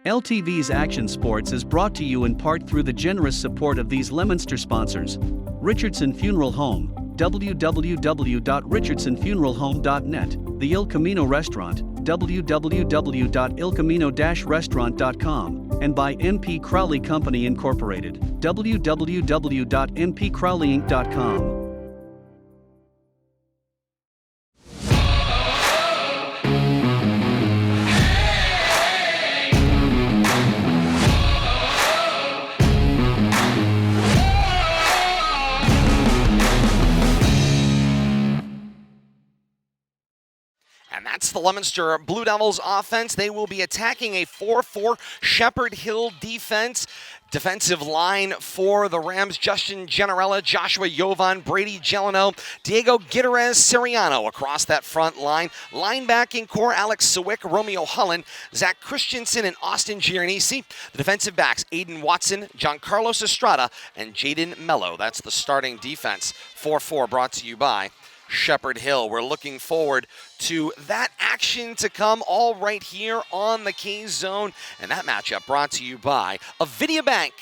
LTV's Action Sports is brought to you in part through the generous support of these Leominster sponsors. Richardson Funeral Home, www.richardsonfuneralhome.net, the Il Camino Restaurant, www.ilcamino-restaurant.com, and by MP Crowley Company Incorporated, www.mpcrowleyinc.com. And that's the Leominster Blue Devils offense. They will be attacking a 4-4 Shepherd Hill defense. Defensive line for the Rams, Justin Generella, Joshua Jovan, Brady Gelano, Diego Gutierrez Siriano across that front line. Linebacking core, Alex Sawick, Romeo Hullen, Zach Christensen, and Austin Giernisi. The defensive backs, Aiden Watson, John Carlos Estrada, and Jaden Mello. That's the starting defense. 4-4 brought to you by Shepherd Hill. We're looking forward to that action to come all right here on the K-Zone. And that matchup brought to you by Avidia Bank.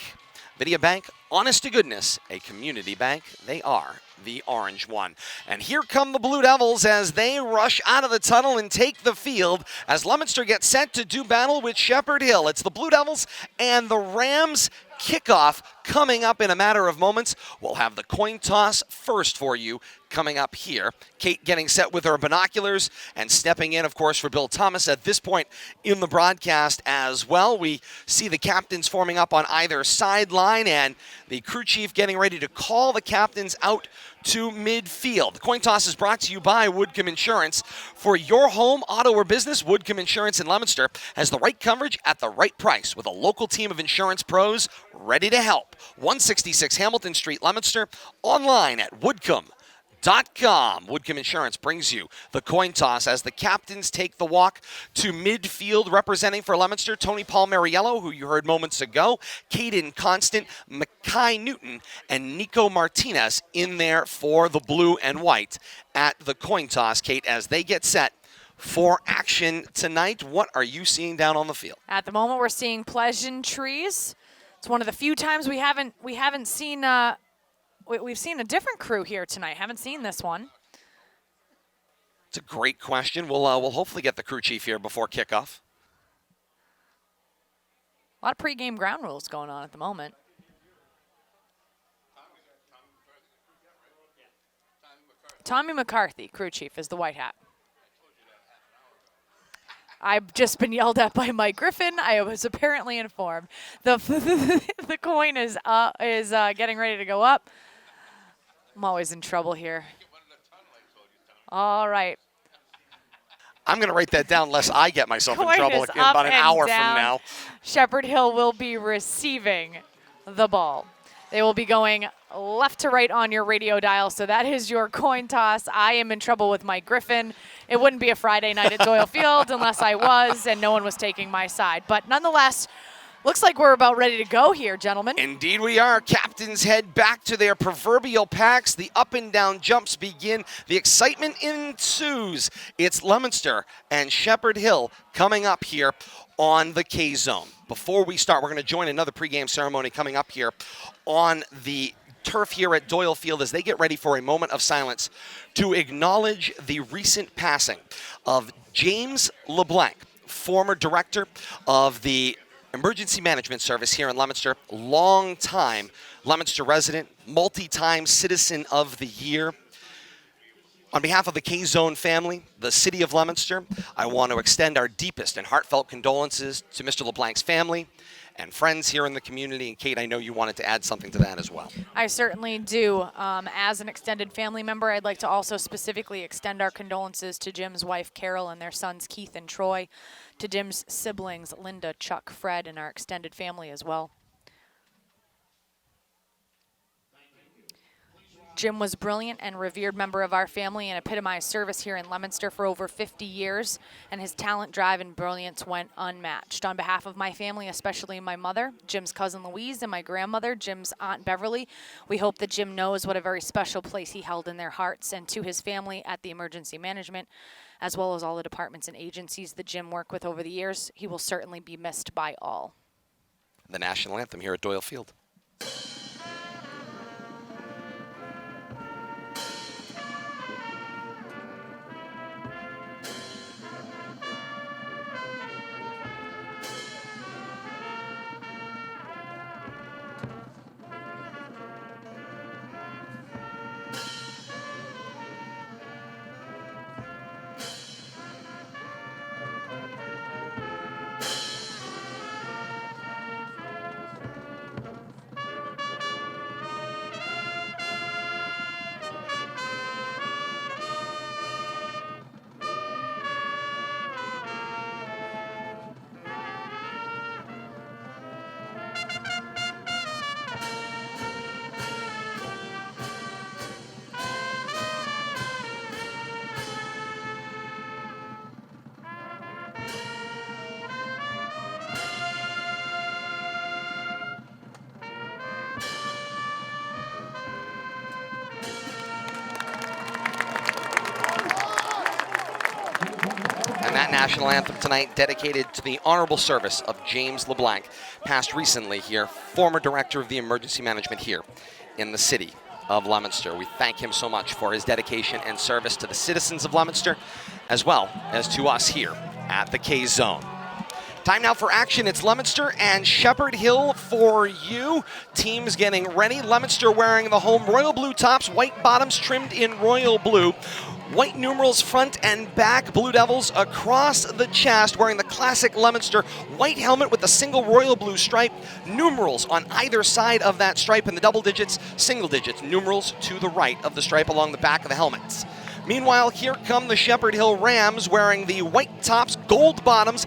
Avidia Bank, honest to goodness, a community bank. They are the orange one. And here come the Blue Devils as they rush out of the tunnel and take the field as Leominster gets set to do battle with Shepherd Hill. It's the Blue Devils and the Rams kickoff coming up in a matter of moments. We'll have the coin toss first for you coming up here. Kate getting set with her binoculars and stepping in, of course, for Bill Thomas at this point in the broadcast as well. We see the captains forming up on either sideline and the crew chief getting ready to call the captains out to midfield. The coin toss is brought to you by Woodcombe Insurance. For your home, auto, or business, Woodcombe Insurance in Leominster has the right coverage at the right price with a local team of insurance pros ready to help. 166 Hamilton Street, Leominster, online at woodcombe.com. Woodcombe Insurance brings you the coin toss as the captains take the walk to midfield. Representing for Leominster, Tony Palmariello, who you heard moments ago, Caden Constant, Mackay Newton, and Nico Martinez in there for the blue and white at the coin toss. Kate, as they get set for action tonight, what are you seeing down on the field? At the moment, we're seeing pleasantries. It's one of the few times we haven't seen. We've seen a different crew here tonight. Haven't seen this one. It's a great question. We'll hopefully get the crew chief here before kickoff. A lot of pregame ground rules going on at the moment. Tommy McCarthy, crew chief, is the white hat. I've just been yelled at by Mike Griffin. I was apparently informed. The coin is getting ready to go up. I'm always in trouble here. All right. I'm going to write that down lest I get myself in trouble again about an hour from now. Shepherd Hill will be receiving the ball. They will be going left to right on your radio dial, so that is your coin toss. I am in trouble with Mike Griffin. It wouldn't be a Friday night at Doyle Field unless I was and no one was taking my side. But nonetheless, looks like we're about ready to go here, gentlemen. Indeed we are. Captains head back to their proverbial packs. The up and down jumps begin. The excitement ensues. It's Leominster and Shepherd Hill coming up here on the K-Zone. Before we start, we're going to join another pregame ceremony coming up here on the turf here at Doyle Field as they get ready for a moment of silence to acknowledge the recent passing of James LeBlanc, former director of the Emergency Management Service here in Leominster, long-time Leominster resident, multi-time Citizen of the Year. On behalf of the K-Zone family, the city of Leominster, I want to extend our deepest and heartfelt condolences to Mr. LeBlanc's family and friends here in the community. And Kate, I know you wanted to add something to that as well. I certainly do. As an extended family member, I'd like to also specifically extend our condolences to Jim's wife, Carol, and their sons, Keith and Troy, to Jim's siblings, Linda, Chuck, Fred, and our extended family as well. Jim was brilliant and revered member of our family and epitomized service here in Leominster for over 50 years, and his talent, drive, and brilliance went unmatched. On behalf of my family, especially my mother, Jim's cousin Louise, and my grandmother, Jim's Aunt Beverly, we hope that Jim knows what a very special place he held in their hearts. And to his family at the emergency management, as well as all the departments and agencies that Jim worked with over the years, he will certainly be missed by all. The national anthem here at Doyle Field. And that national anthem tonight dedicated to the honorable service of James LeBlanc, passed recently here, former director of the emergency management here in the city of Leominster. We thank him so much for his dedication and service to the citizens of Leominster, as well as to us here at the K-Zone. Time now for action. It's Leominster and Shepherd Hill for you. Teams getting ready. Leominster wearing the home royal blue tops, white bottoms trimmed in royal blue. White numerals front and back, Blue Devils across the chest, wearing the classic Leominster white helmet with a single royal blue stripe, numerals on either side of that stripe, and the double digits, single digits, numerals to the right of the stripe along the back of the helmets. Meanwhile, here come the Shepherd Hill Rams wearing the white tops, gold bottoms,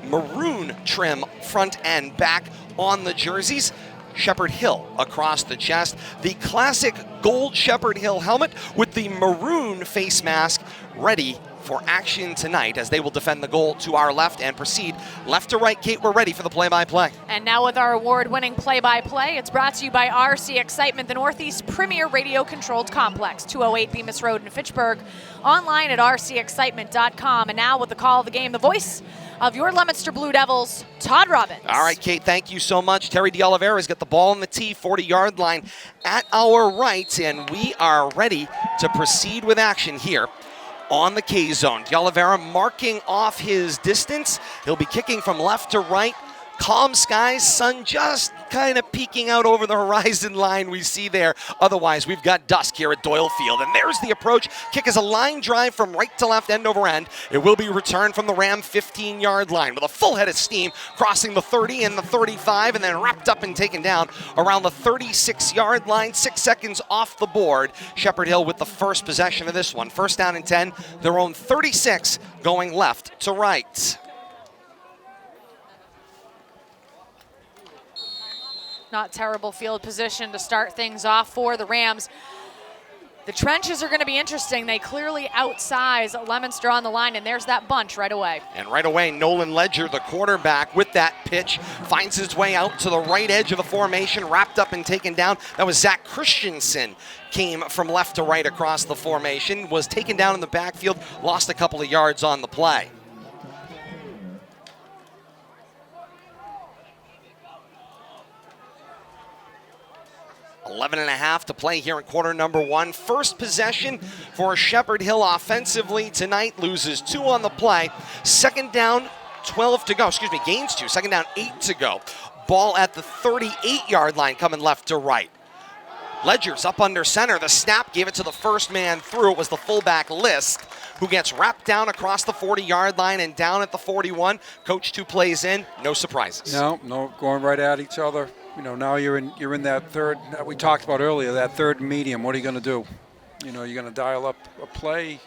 maroon trim front and back on the jerseys. Shepherd Hill across the chest. The classic gold Shepherd Hill helmet with the maroon face mask ready for action tonight as they will defend the goal to our left and proceed left to right. Kate, we're ready for the play-by-play. And now with our award-winning play-by-play, it's brought to you by RC Excitement, the Northeast premier radio-controlled complex, 208 Bemis Road in Fitchburg, online at rcexcitement.com. And now with the call of the game, the voice of your Leominster Blue Devils, Todd Robbins. All right, Kate, thank you so much. Terry De Oliveira's got the ball on the tee, 40-yard line at our right, and we are ready to proceed with action here on the K-Zone. De Oliveira marking off his distance. He'll be kicking from left to right. Calm skies, sun just kind of peeking out over the horizon line we see there. Otherwise, we've got dusk here at Doyle Field. And there's the approach. Kick is a line drive from right to left, end over end. It will be returned from the Ram 15-yard line with a full head of steam, crossing the 30 and the 35, and then wrapped up and taken down around the 36-yard line. 6 seconds off the board. Shepherd Hill with the first possession of this one. First down and 10, their own 36, going left to right. Not terrible field position to start things off for the Rams. The trenches are going to be interesting. They clearly outsize Leominster on the line, and there's that bunch right away. And right away, Nolan Ledger, the quarterback, with that pitch, finds his way out to the right edge of the formation, wrapped up and taken down. That was Zach Christensen. Came from left to right across the formation, was taken down in the backfield, lost a couple of yards on the play. 11.5 to play here in quarter number one. First possession for Shepherd Hill offensively tonight. Loses 2 on the play. Second down, 12 to go. Gains 2. Second down, 8 to go. Ball at the 38-yard line coming left to right. Ledger's up under center. The snap gave it to the first man through. It was the fullback List who gets wrapped down across the 40-yard line and down at the 41. Coach 2 plays in. No surprises. No, going right at each other. You know, now you're in that third, we talked about earlier, that third medium. What are you going to do? You know, you're going to dial up a play.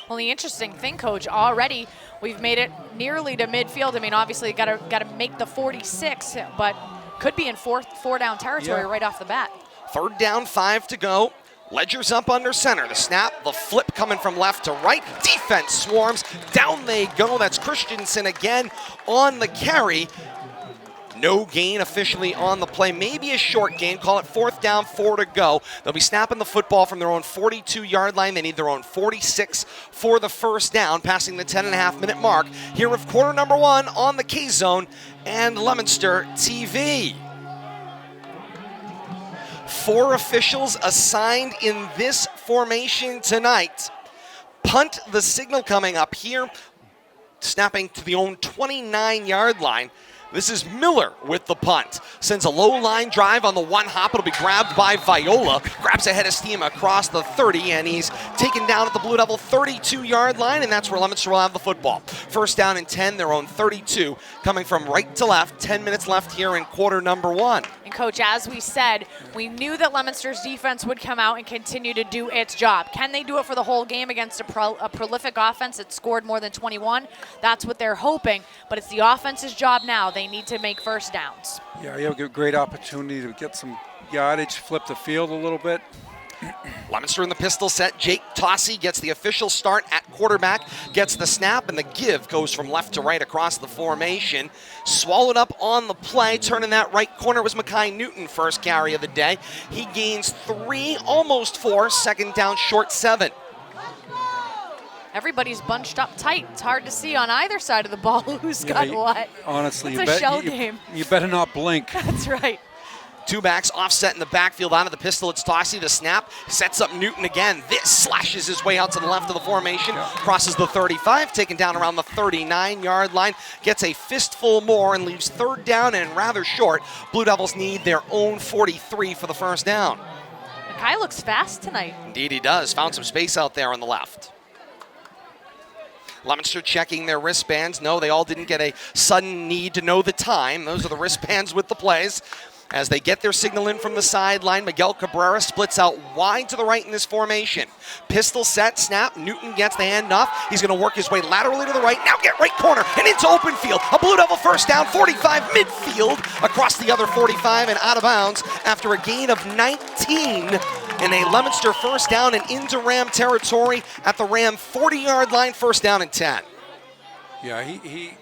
Well, the interesting thing, Coach, already we've made it nearly to midfield. I mean, obviously got to make the 46, but could be in four down territory right off the bat. 3rd down, 5 to go. Ledger's up under center. The snap, the flip coming from left to right. Defense swarms. Down they go. That's Christensen again on the carry. No gain officially on the play. Maybe a short gain. Call it 4th down, 4 to go. They'll be snapping the football from their own 42-yard line. They need their own 46 for the 1st down, passing the 10.5-minute mark here of quarter number 1 on the K-Zone and Leominster TV. 4 officials assigned in this formation tonight. Punt the signal coming up here, snapping to the own 29-yard line. This is Miller with the punt. Sends a low line drive on the one hop. It'll be grabbed by Viola. Grabs a head of steam across the 30, and he's taken down at the Blue Devil 32-yard line, and that's where Leominster will have the football. 1st down and 10, their own 32, coming from right to left. 10 minutes left here in quarter number 1. And Coach, as we said, we knew that Leominster's defense would come out and continue to do its job. Can they do it for the whole game against a prolific offense that scored more than 21? That's what they're hoping, but it's the offense's job now. They need to make 1st downs. Yeah, you have a great opportunity to get some yardage, flip the field a little bit. Leominster in the pistol set. Jake Tossi gets the official start at quarterback, gets the snap, and the give goes from left to right across the formation. Swallowed up on the play, turning that right corner was Mackay Newton, 1st carry of the day. He gains 3, almost 4, 2nd down, short 7. Everybody's bunched up tight. It's hard to see on either side of the ball who's got what. Honestly, it's a shell game. You better not blink. That's right. 2 backs offset in the backfield onto the pistol. It's Tossi to snap. Sets up Newton again. This slashes his way out to the left of the formation. Crosses the 35, taken down around the 39-yard line. Gets a fistful more and leaves 3rd down and rather short. Blue Devils need their own 43 for the 1st down. Mackay looks fast tonight. Indeed he does. Found some space out there on the left. Leominster checking their wristbands. No, they all didn't get a sudden need to know the time. Those are the wristbands with the plays. As they get their signal in from the sideline, Miguel Cabrera splits out wide to the right in this formation. Pistol set, snap, Newton gets the handoff. He's going to work his way laterally to the right. Now get right corner and into open field. A Blue Devil 1st down, 45 midfield, across the other 45 and out of bounds after a gain of 19 in a Leominster 1st down and into Ram territory at the Ram 40-yard line, 1st down and 10. Yeah,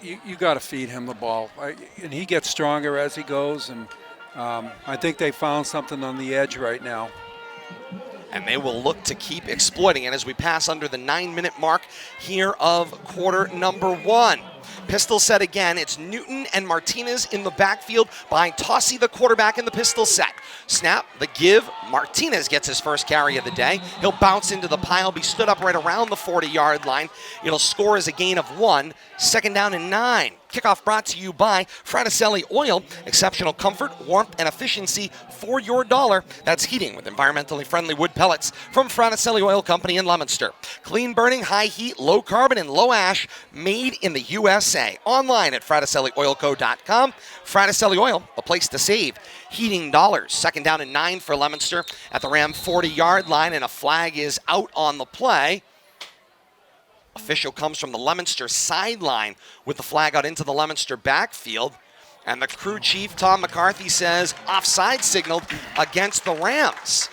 you got to feed him the ball, and he gets stronger as he goes, and I think they found something on the edge right now. And they will look to keep exploiting it as we pass under the 9-minute mark here of quarter number 1. Pistol set again. It's Newton and Martinez in the backfield behind Tossi, the quarterback, in the pistol set. Snap, the give. Martinez gets his 1st carry of the day. He'll bounce into the pile, be stood up right around the 40-yard line. It'll score as a gain of 1, 2nd down and 9. Kickoff brought to you by Fraticelli Oil. Exceptional comfort, warmth, and efficiency for your dollar. That's heating with environmentally friendly wood pellets from Fraticelli Oil Company in Leominster. Clean burning, high heat, low carbon, and low ash, made in the USA. Online at FraticelliOilCo.com. Fraticelli Oil, a place to save heating dollars. 2nd down and 9 for Leominster at the Ram 40-yard line, and a flag is out on the play. Official comes from the Leominster sideline with the flag out into the Leominster backfield. And the crew chief, Tom McCarthy, says offside signaled against the Rams.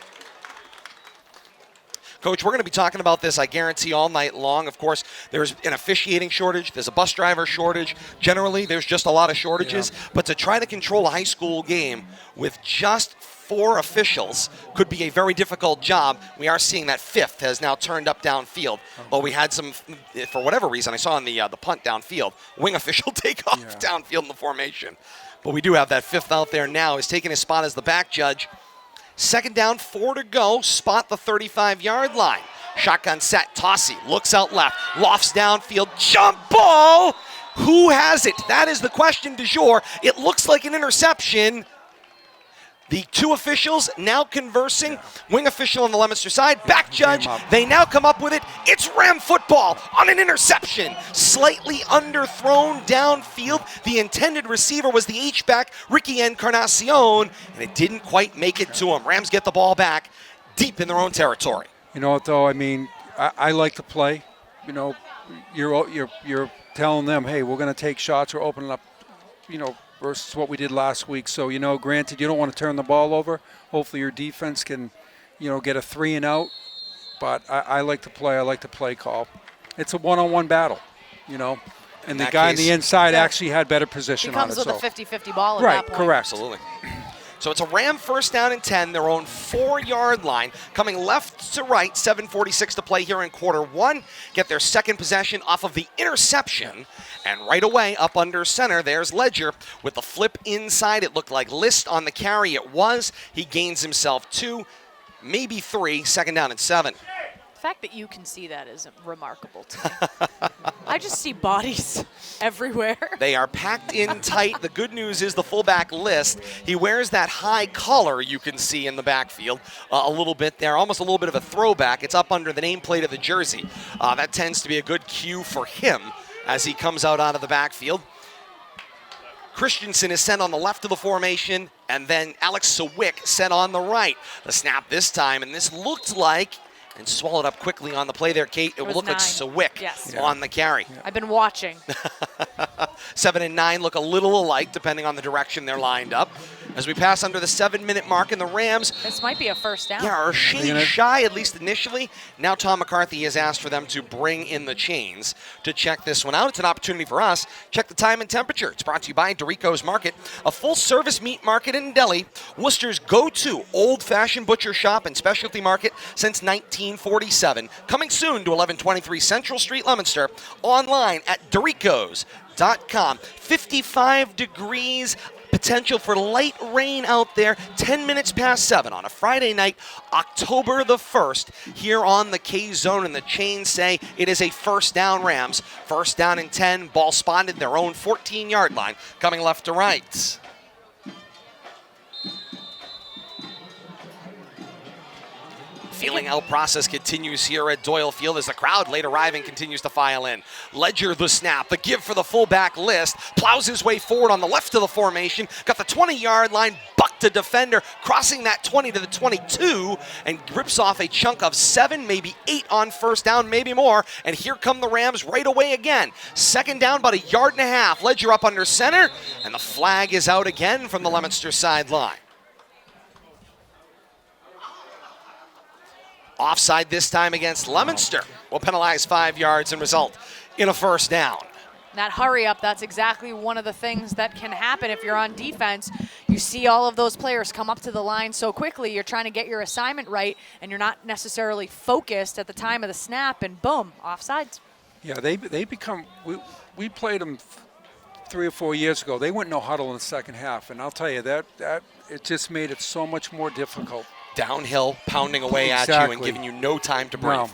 Coach, we're going to be talking about this, I guarantee, all night long. Of course, there's an officiating shortage. There's a bus driver shortage. Generally, there's just a lot of shortages. Yeah. But to try to control a high school game with just 4 officials could be a very difficult job. We are seeing that 5th has now turned up downfield. Well, we had some, for whatever reason, I saw on the punt downfield, wing official take off downfield in the formation. But we do have that 5th out there now. He's taking his spot as the back judge. 2nd down, 4 to go. Spot the 35-yard line. Shotgun set. Tossi looks out left. Lofts downfield. Jump ball. Who has it? That is the question du jour. It looks like an interception. The 2 officials now conversing. Wing official on the Leominster side. Back judge. They now come up with it. It's Ram football on an interception. Slightly underthrown downfield. The intended receiver was the H-back, Ricky Encarnacion, and it didn't quite make it to him. Rams get the ball back deep in their own territory. You know what, though? I mean, I like to play. You know, you're telling them, hey, we're going to take shots. We're opening up, versus what we did last week. So, granted, you don't want to turn the ball over. Hopefully your defense can, get a 3 and out. But I like to play. I like the play call. It's a one-on-one battle, And the guy on the inside actually had better position on it. Becomes with a 50-50 ball at right, that point. correct. Absolutely. So it's a Ram first down and 10, their own 4-yard line. Coming left to right, 7:46 to play here in quarter one. Get their second possession off of the interception. And right away, up under center, there's Ledger with the flip inside. It looked like List on the carry. It was. He gains himself 2, maybe 3, second down and 7. The fact that you can see that is remarkable to me. I just see bodies everywhere. They are packed in tight. The good news is the fullback List. He wears that high collar you can see in the backfield a little bit there, almost a little bit of a throwback. It's up under the nameplate of the jersey. That tends to be a good cue for him as he comes out of the backfield. Christensen is sent on the left of the formation, and then Alex Sawick sent on the right. The snap this time, and this looked like, and swallowed up quickly on the play there, Kate. It would look 9. like Sawick on the carry. I've been watching. 7 and 9 look a little alike depending on the direction they're lined up. As we pass under the 7-minute mark, and the Rams This might be a first down. are a shade shy, at least initially. Now Tom McCarthy has asked for them to bring in the chains to check this one out. It's an opportunity for us. Check the time and temperature. It's brought to you by Dorico's Market, a full-service meat market in Delhi, Worcester's go-to old-fashioned butcher shop and specialty market since 1947. Coming soon to 1123 Central Street, Leominster. Online at Doricos.com. 55 degrees. Potential for light rain out there, 10 minutes past 7 on a Friday night, October the 1st, here on the K-Zone, and the chains say it is a first down Rams. First down and 10, ball spotted their own 14-yard line, coming left to right. Feeling out process continues here at Doyle Field as the crowd late arriving continues to file in. Ledger the snap, the give for the fullback List, plows his way forward on the left of the formation, got the 20-yard line, bucked a defender, crossing that 20 to the 22, and rips off a chunk of 7, maybe 8 on first down, maybe more, and here come the Rams right away again. Second down, about 1.5 yards. Ledger up under center, and the flag is out again from the Leominster sideline. Offside this time against Leominster will penalize 5 yards and result in a first down. That hurry up, that's exactly one of the things that can happen if you're on defense. You see all of those players come up to the line so quickly, you're trying to get your assignment right, and you're not necessarily focused at the time of the snap, and boom, offsides. Yeah, they become, we played them 3 or 4 years ago. They went no huddle in the second half, and I'll tell you, that it just made it so much more difficult. Downhill, pounding away at you and giving you no time to breathe. No.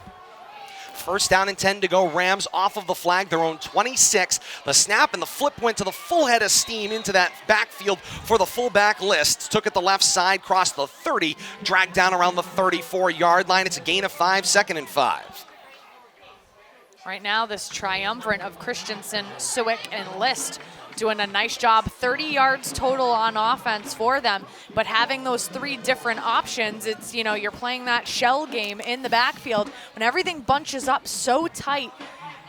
First down and 10 to go. Rams off of the flag, their own 26. The snap and the flip went to the full head of steam into that backfield for the fullback List. Took it the left side, crossed the 30, dragged down around the 34-yard line. It's a gain of 5, 2nd and 5. Right now, this triumvirate of Christensen, Suick, and List doing a nice job. 30 yards total on offense for them, but having those 3 different options, it's, you're playing that shell game in the backfield. When everything bunches up so tight,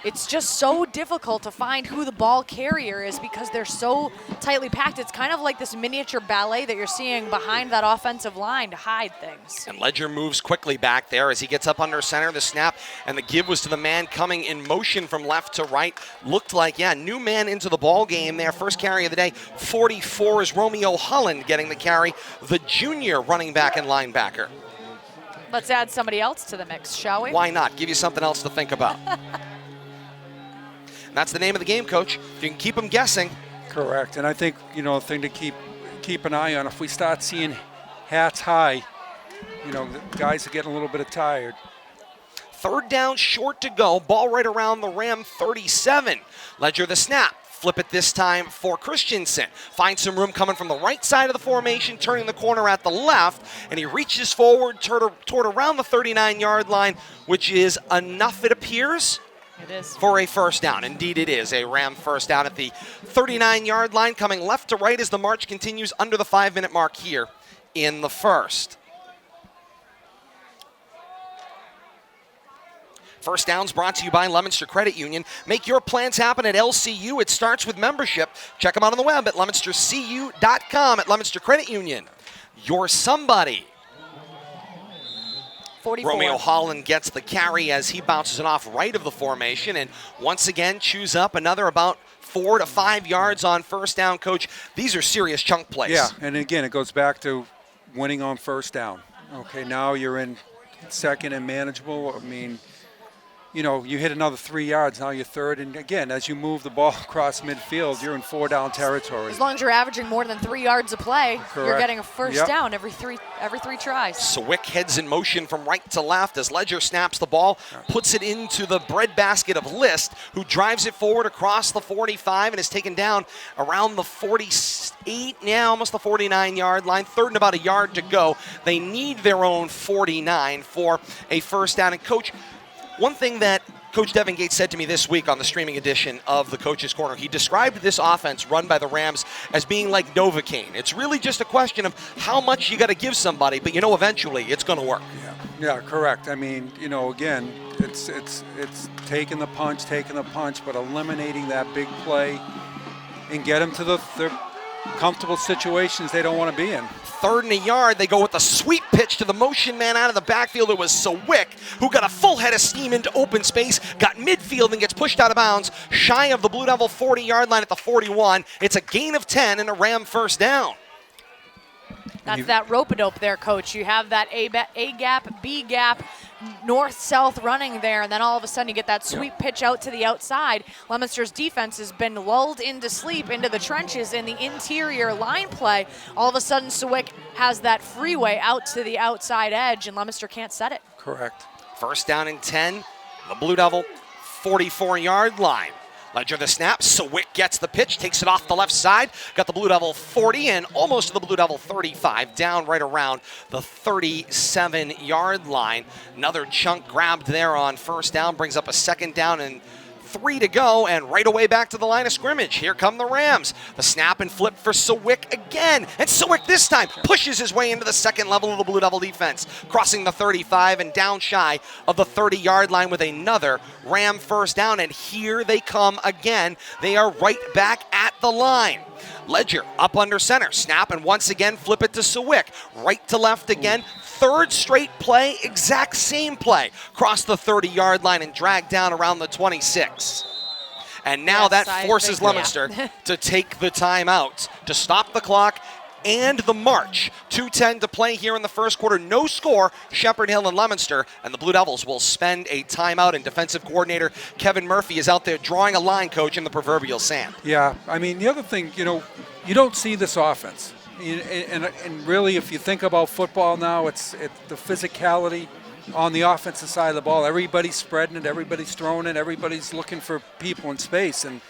it's just so difficult to find who the ball carrier is because they're so tightly packed. It's kind of like this miniature ballet that you're seeing behind that offensive line to hide things. And Ledger moves quickly back there as he gets up under center. The snap and the give was to the man coming in motion from left to right. Looked like, new man into the ball game there. First carry of the day, 44 is Romeo Holland getting the carry, the junior running back and linebacker. Let's add somebody else to the mix, shall we? Why not? Give you something else to think about. That's the name of the game, Coach. If you can keep them guessing. Correct. And I think, a thing to keep an eye on, if we start seeing hats high, the guys are getting a little bit tired. Third down, short to go. Ball right around the Ram 37. Ledger the snap. Flip it this time for Christensen. Finds some room coming from the right side of the formation, turning the corner at the left, and he reaches forward toward around the 39-yard line, which is enough, it appears. It is. For a first down. Indeed it is a Ram first down at the 39-yard line, coming left to right as the march continues under the 5-minute mark here in the first. First Downs brought to you by Leominster Credit Union. Make your plans happen at LCU. It starts with membership. Check them out on the web at leominstercu.com. At Leominster Credit Union, you're somebody. 44. Romeo Holland gets the carry as he bounces it off right of the formation, and once again chews up another about 4 to 5 yards on first down, Coach. These are serious chunk plays. Yeah, and again, it goes back to winning on first down. Okay, now you're in second and manageable. I mean, you know, you hit another 3 yards, now you're third. And again, as you move the ball across midfield, you're in 4-down territory. As long as you're averaging more than 3 yards a play, Correct. you're getting a first down every three tries. Swick heads in motion from right to left as Ledger snaps the ball, puts it into the breadbasket of List, who drives it forward across the 45 and is taken down around the 48, now almost the 49-yard line. Third and about a yard to go. They need their own 49 for a first down. And Coach, one thing that Coach Devin Gates said to me this week on the streaming edition of the Coach's Corner, he described this offense run by the Rams as being like Novocaine. It's really just a question of how much you got to give somebody, but you know eventually it's going to work. Yeah, correct. I mean, you know, again, it's taking the punch, but eliminating that big play and get them to the comfortable situations they don't want to be in. Third and a yard, they go with a sweep pitch to the motion man out of the backfield. It was Swick, who got a full head of steam into open space, got midfield and gets pushed out of bounds, shy of the Blue Devil 40-yard line at the 41. It's a gain of 10 and a Ram first down. That's that rope-a-dope there, Coach. You have that A gap, B gap, north-south running there, and then all of a sudden you get that sweep pitch out to the outside. Leominster's defense has been lulled into sleep, into the trenches in the interior line play. All of a sudden, Swick has that freeway out to the outside edge, and Leominster can't set it. Correct. First down and 10, the Blue Devil 44-yard line. Ledger the snap, Swick gets the pitch, takes it off the left side, got the Blue Devil 40 and almost to the Blue Devil 35, down right around the 37-yard line. Another chunk grabbed there on first down, brings up a second down and 3 to go, and right away back to the line of scrimmage. Here come the Rams. The snap and flip for Swick again, and Swick this time pushes his way into the second level of the Blue Devil defense, crossing the 35 and down shy of the 30-yard line with another Ram first down, and here they come again. They are right back at the line. Ledger up under center, snap and once again flip it to Swick, right to left again. Third straight play, exact same play, cross the 30-yard line and drag down around the 26. And now that forces Leominster to take the timeout to stop the clock and the march. 2:10 to play here in the first quarter. No score, Shepherd Hill and Leominster, and the Blue Devils will spend a timeout, and defensive coordinator Kevin Murphy is out there drawing a line, Coach, in the proverbial sand. Yeah, I mean, the other thing, you know, you don't see this offense. And really, if you think about football now, it's the physicality on the offensive side of the ball. Everybody's spreading it, everybody's throwing it, everybody's looking for people in space. And,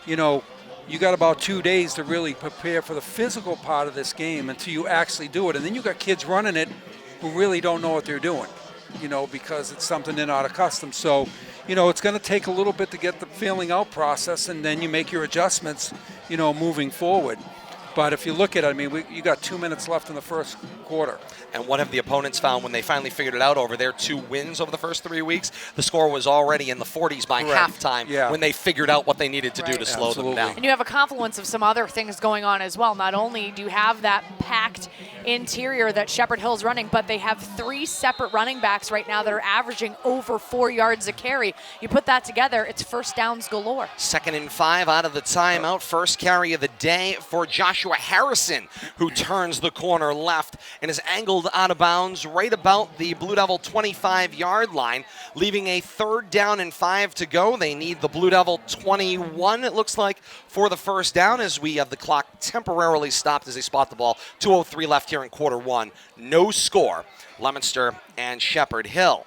you know, you got about 2 days to really prepare for the physical part of this game until you actually do it. And then you got kids running it who really don't know what they're doing, you know, because it's something they're not accustomed. So, you know, it's going to take a little bit to get the feeling out process, and then you make your adjustments, you know, moving forward. But if you look at it, I mean, you got 2 minutes left in the first quarter. And what have the opponents found when they finally figured it out over their 2 wins over the first 3 weeks? The score was already in the 40s by halftime when they figured out what they needed to do to slow them down. And you have a confluence of some other things going on as well. Not only do you have that packed interior that Shepherd Hill's running, but they have 3 separate running backs right now that are averaging over 4 yards a carry. You put that together, it's first downs galore. 2nd and 5 out of the timeout. First carry of the day for Joshua Harrison, who turns the corner left and is angled out of bounds right about the Blue Devil 25-yard line, leaving a 3rd down and 5 to go. They need the Blue Devil 21, it looks like, for the first down, as we have the clock temporarily stopped as they spot the ball. 2:03 left here in quarter one. No score, Leominster and Shepherd Hill.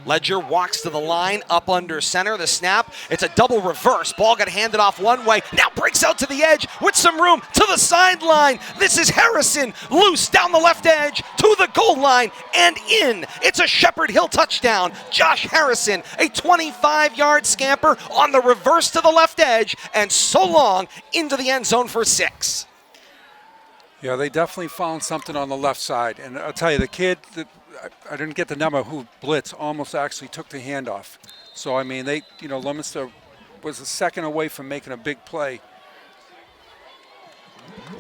Ledger walks to the line, up under center, the snap. It's a double reverse. Ball got handed off one way, now breaks out to the edge with some room to the sideline. This is Harrison, loose down the left edge to the goal line and in. It's a Shepherd Hill touchdown. Josh Harrison, a 25-yard scamper on the reverse to the left edge, and so long into the end zone for 6. Yeah, they definitely found something on the left side. And I'll tell you, the kid, I didn't get the number who blitz almost actually took the handoff. So, I mean, Leominster was a second away from making a big play.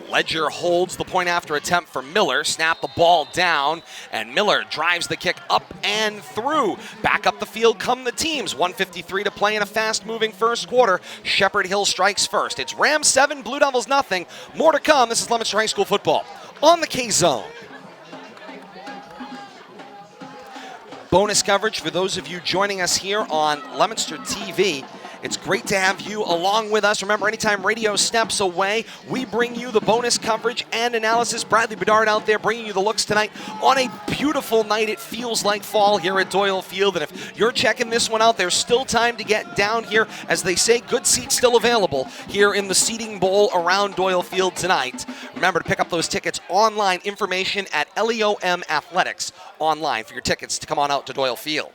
Ledger holds the point after attempt for Miller. Snap the ball down, and Miller drives the kick up and through. Back up the field come the teams. 1:53 to play in a fast-moving first quarter. Shepherd Hill strikes first. It's Rams 7, Blue Devils nothing. More to come. This is Leominster High School football on the K-Zone. Bonus coverage for those of you joining us here on Leominster TV. It's great to have you along with us. Remember, anytime radio steps away, we bring you the bonus coverage and analysis. Bradley Bedard out there bringing you the looks tonight on a beautiful night. It feels like fall here at Doyle Field. And if you're checking this one out, there's still time to get down here. As they say, good seats still available here in the seating bowl around Doyle Field tonight. Remember to pick up those tickets online. Information at LEOM Athletics online for your tickets to come on out to Doyle Field.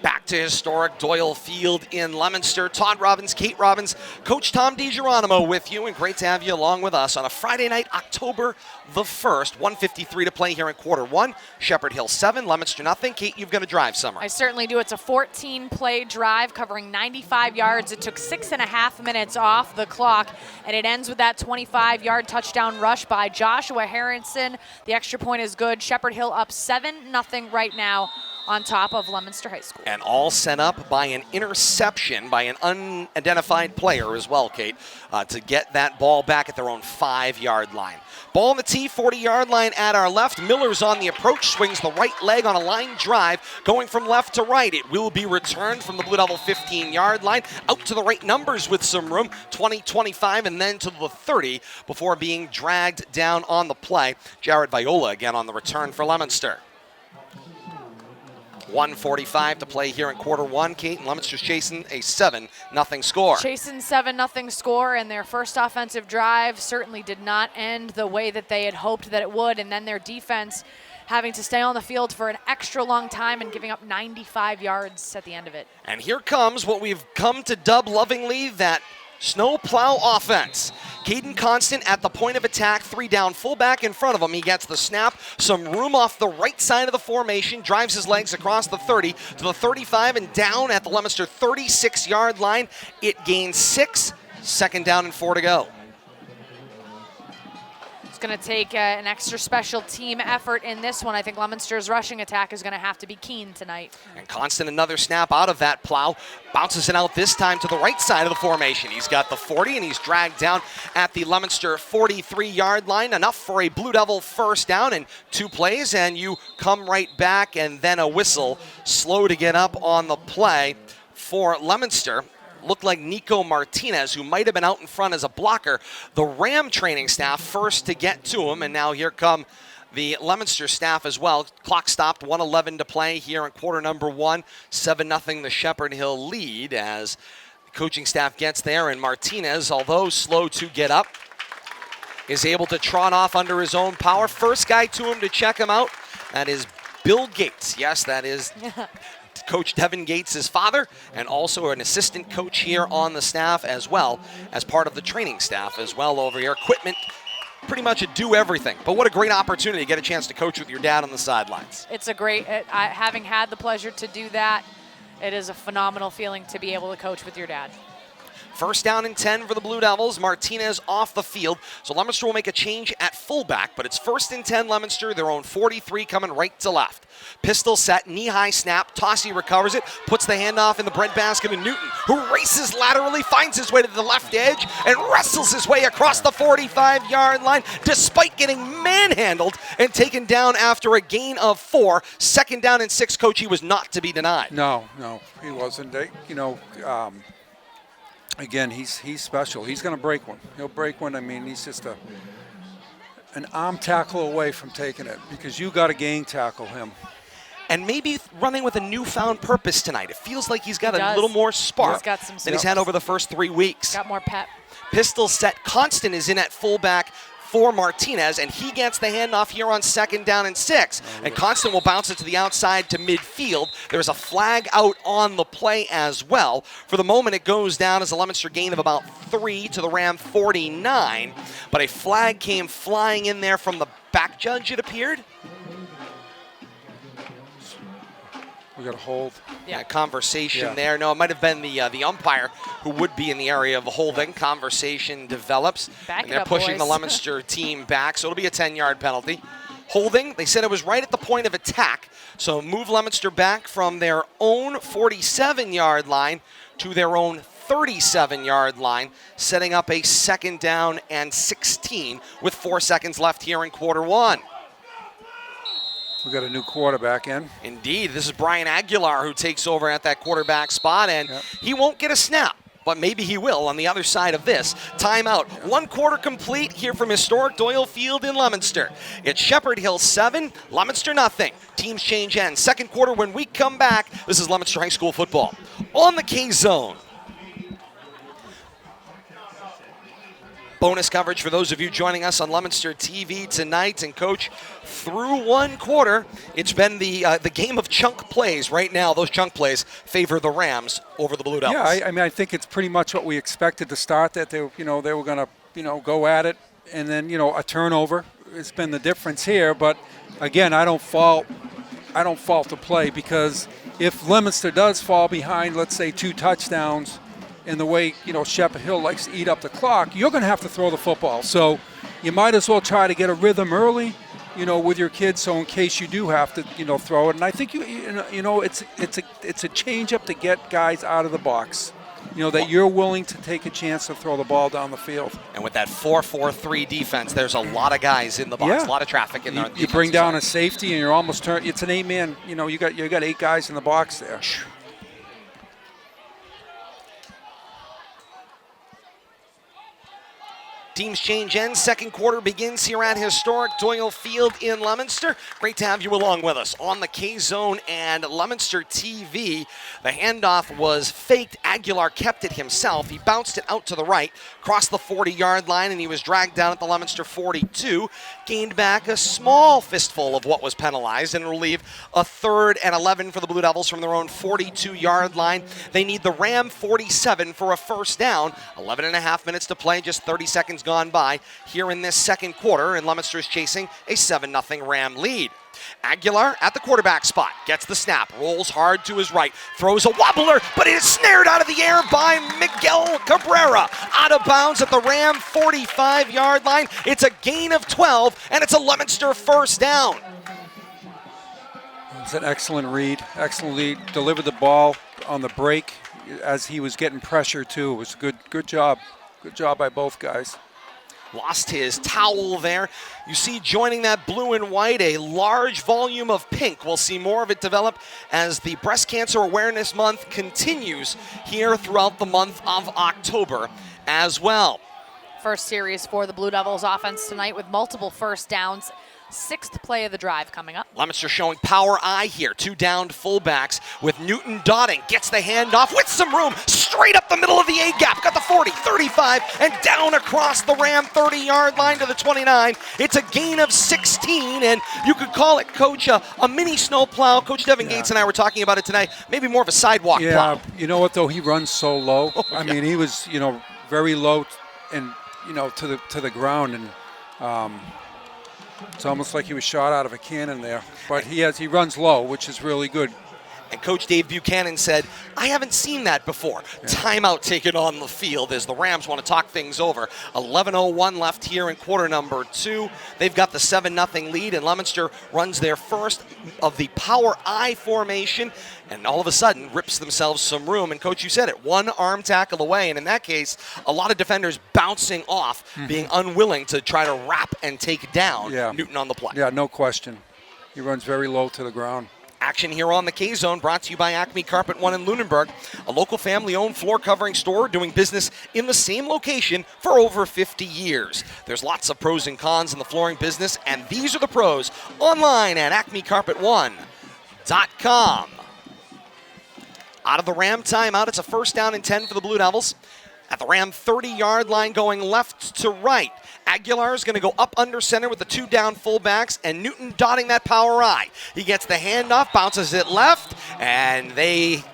Back to historic Doyle Field in Leominster. Todd Robbins, Kate Robbins, Coach Tom DiGeronimo with you, and great to have you along with us on a Friday night, October the 1st. 1:53 to play here in quarter one. Shepherd Hill 7, Leominster nothing. Kate, you've got to drive summer. I certainly do. It's a 14-play drive covering 95 yards. It took 6.5 minutes off the clock, and it ends with that 25-yard touchdown rush by Joshua Harrison. The extra point is good. Shepherd Hill up 7-0 right now on top of Leominster High School. And all set up by an interception by an unidentified player as well, Kate, to get that ball back at their own 5-yard line. Ball on the tee, 40-yard line at our left. Miller's on the approach, swings the right leg on a line drive, going from left to right. It will be returned from the Blue Devil 15-yard line, out to the right numbers with some room, 20, 25, and then to the 30 before being dragged down on the play. Jared Viola again on the return for Leominster. 1:45 to play here in quarter one. Kate, and Leominster's chasing a 7-0 score. Chasing 7-0 score, and their first offensive drive certainly did not end the way that they had hoped that it would, and then their defense having to stay on the field for an extra long time and giving up 95 yards at the end of it. And here comes what we've come to dub lovingly that snow plow offense. Caden Constant at the point of attack, 3 down, fullback in front of him. He gets the snap, some room off the right side of the formation, drives his legs across the 30 to the 35 and down at the Leominster 36-yard line. It gains 6, 2nd down and 4 to go. Going to take an extra special team effort in this one. I think Leominster's rushing attack is going to have to be keen tonight. And Constant, another snap out of that plow, bounces it out this time to the right side of the formation. He's got the 40 and he's dragged down at the Leominster 43-yard line. Enough for a Blue Devil first down and 2 plays, and you come right back, and then a whistle. Slow to get up on the play for Leominster. Looked like Nico Martinez, who might have been out in front as a blocker. The Ram training staff first to get to him, and now here come the Leominster staff as well. Clock stopped, 1:11 to play here in quarter number 1. 7-0 the Shepherd Hill lead as the coaching staff gets there, and Martinez, although slow to get up, is able to trot off under his own power. First guy to him to check him out, that is Bill Gates. Yes, that is Coach Devin Gates' father, and also an assistant coach here on the staff as well as part of the training staff as well over here. Equipment, pretty much a do everything. But what a great opportunity to get a chance to coach with your dad on the sidelines. It's a great, having had the pleasure to do that, it is a phenomenal feeling to be able to coach with your dad. First down and 10 for the Blue Devils. Martinez off the field. So Leominster will make a change at fullback, but it's 1st and 10 Leominster. Their own 43 coming right to left. Pistol set, knee-high snap. Tossie recovers it, puts the handoff in the breadbasket of Newton, who races laterally, finds his way to the left edge, and wrestles his way across the 45-yard line, despite getting manhandled and taken down after a gain of 4. 2nd down and 6, Coach, he was not to be denied. No, he wasn't. Again, he's special. He's going to break one. He'll break one. I mean, he's just an arm tackle away from taking it, because you got to gang tackle him. And maybe running with a newfound purpose tonight. It feels like he's got a little more spark he's got some than he's had over the first 3 weeks. Got more pep. Pistol set. Constant is in at fullback. for Martinez, and he gets the handoff here on 2nd down and 6. And Constant will bounce it to the outside to midfield. There's a flag out on the play as well. For the moment, it goes down as a Leominster gain of about 3 to the Ram 49, but a flag came flying in there from the back judge, it appeared. We got a hold. Yeah, conversation there. No, it might have been the umpire who would be in the area of holding. Conversation develops. And they're pushing the Leominster team back, so it'll be a 10-yard penalty. Holding, they said it was right at the point of attack. So move Leominster back from their own 47-yard line to their own 37-yard line, setting up a 2nd down and 16 with 4 seconds left here in quarter 1. We got a new quarterback in. Indeed, this is Brian Aguilar who takes over at that quarterback spot, and he won't get a snap, but maybe he will on the other side of this. Timeout. 1 quarter complete here from historic Doyle Field in Leominster. It's Shepherd Hill 7, Leominster nothing. Teams change ends. 2nd quarter when we come back. This is Leominster High School football on the K-Zone. Bonus coverage for those of you joining us on Leominster TV tonight. And Coach, through 1 quarter, it's been the game of chunk plays. Right now, those chunk plays favor the Rams over the Blue Devils. Yeah, I mean, I think it's pretty much what we expected to start. That they were going to, go at it, and then a turnover. It's been the difference here. But again, I don't fault the play, because if Leominster does fall behind, let's say 2 touchdowns. And the way, Shepherd Hill likes to eat up the clock, you're going to have to throw the football. So you might as well try to get a rhythm early, with your kids, so in case you do have to, throw it. And I think it's a change up to get guys out of the box, that you're willing to take a chance to throw the ball down the field. And with that 4-4-3 defense, there's a lot of guys in the box, a lot of traffic in there. You bring down a safety, and you're almost turned. It's an 8-man. You got 8 guys in the box there. Teams change ends. 2nd quarter begins here at historic Doyle Field in Leominster. Great to have you along with us on the K-Zone and Leominster TV. The handoff was faked. Aguilar kept it himself. He bounced it out to the right, crossed the 40-yard line, and he was dragged down at the Leominster 42. Gained back a small fistful of what was penalized, and will leave a 3rd and 11 for the Blue Devils from their own 42-yard line. They need the Ram 47 for a 1st down. 11 and a half minutes to play, just 30 seconds gone by here in this 2nd quarter, and Leominster is chasing a 7-0 Ram lead. Aguilar at the quarterback spot, gets the snap, rolls hard to his right, throws a wobbler, but it is snared out of the air by Miguel Cabrera. Out of bounds at the Ram 45-yard line. It's a gain of 12, and it's a Leominster 1st down. It's an excellent read. Excellent lead. Delivered the ball on the break as he was getting pressure too. It was good job. Good job by both guys. Lost his towel there. You see joining that blue and white a large volume of pink. We'll see more of it develop as the Breast Cancer Awareness Month continues here throughout the month of October as well. First series for the Blue Devils offense tonight with multiple 1st downs. 6th play of the drive coming up. Leominster showing power eye here. 2 downed fullbacks with Newton dotting. Gets the handoff with some room. Straight up the middle of the A-gap. Got the 40, 35, and down across the Ram 30-yard line to the 29. It's a gain of 16, and you could call it, Coach, a mini snow plow. Coach Devin Gates and I were talking about it tonight. Maybe more of a sidewalk plow. Yeah, you know what, though? He runs so low. I mean, he was, very low and, to the ground, and it's almost like he was shot out of a cannon there. But he runs low, which is really good. And Coach Dave Buchanan said, I haven't seen that before. Yeah. Timeout taken on the field as the Rams want to talk things over. 11:01 left here in quarter number 2. They've got the 7-0 lead, and Leominster runs their first of the power I formation, and all of a sudden rips themselves some room. And Coach, you said it, 1 arm tackle away, and in that case, a lot of defenders bouncing off, being unwilling to try to wrap and take down Newton on the play. Yeah, no question. He runs very low to the ground. Action here on the K-Zone, brought to you by Acme Carpet One in Lunenburg, a local family-owned floor covering store doing business in the same location for over 50 years. There's lots of pros and cons in the flooring business, and these are the pros online at acmecarpet1.com. Out of the Ram timeout, it's a 1st down and 10 for the Blue Devils. At the Ram 30-yard line going left to right. Aguilar is going to go up under center with the 2 down fullbacks, and Newton dotting that power I. He gets the handoff, bounces it left, and they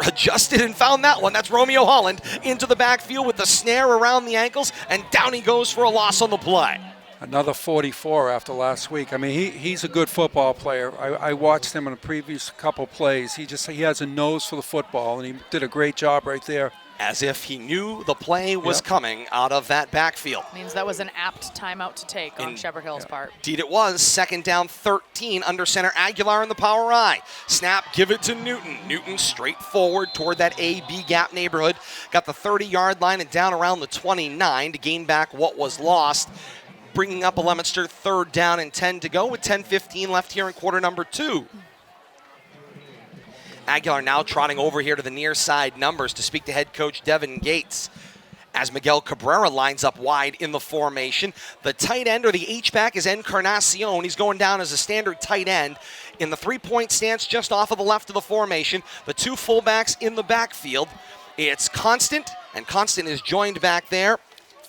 adjusted and found that one. That's Romeo Holland into the backfield with the snare around the ankles, and down he goes for a loss on the play. Another 44 after last week. I mean, he's a good football player. I watched him in the previous couple plays. He has a nose for the football, and he did a great job right there. As if he knew the play was coming out of that backfield. Means that was an apt timeout to take on Shepherd Hill's part. Indeed it was. 2nd down 13 under center. Aguilar in the power I. Snap, give it to Newton. Newton straight forward toward that A-B gap neighborhood. Got the 30-yard line and down around the 29 to gain back what was lost. Bringing up a Leominster 3rd down and 10 to go with 10:15 left here in quarter number 2. Aguilar now trotting over here to the near side numbers to speak to head coach Devin Gates. As Miguel Cabrera lines up wide in the formation. The tight end, or the H-back, is Encarnacion. He's going down as a standard tight end in the 3-point stance just off of the left of the formation. The 2 fullbacks in the backfield. It's Constant, and Constant is joined back there.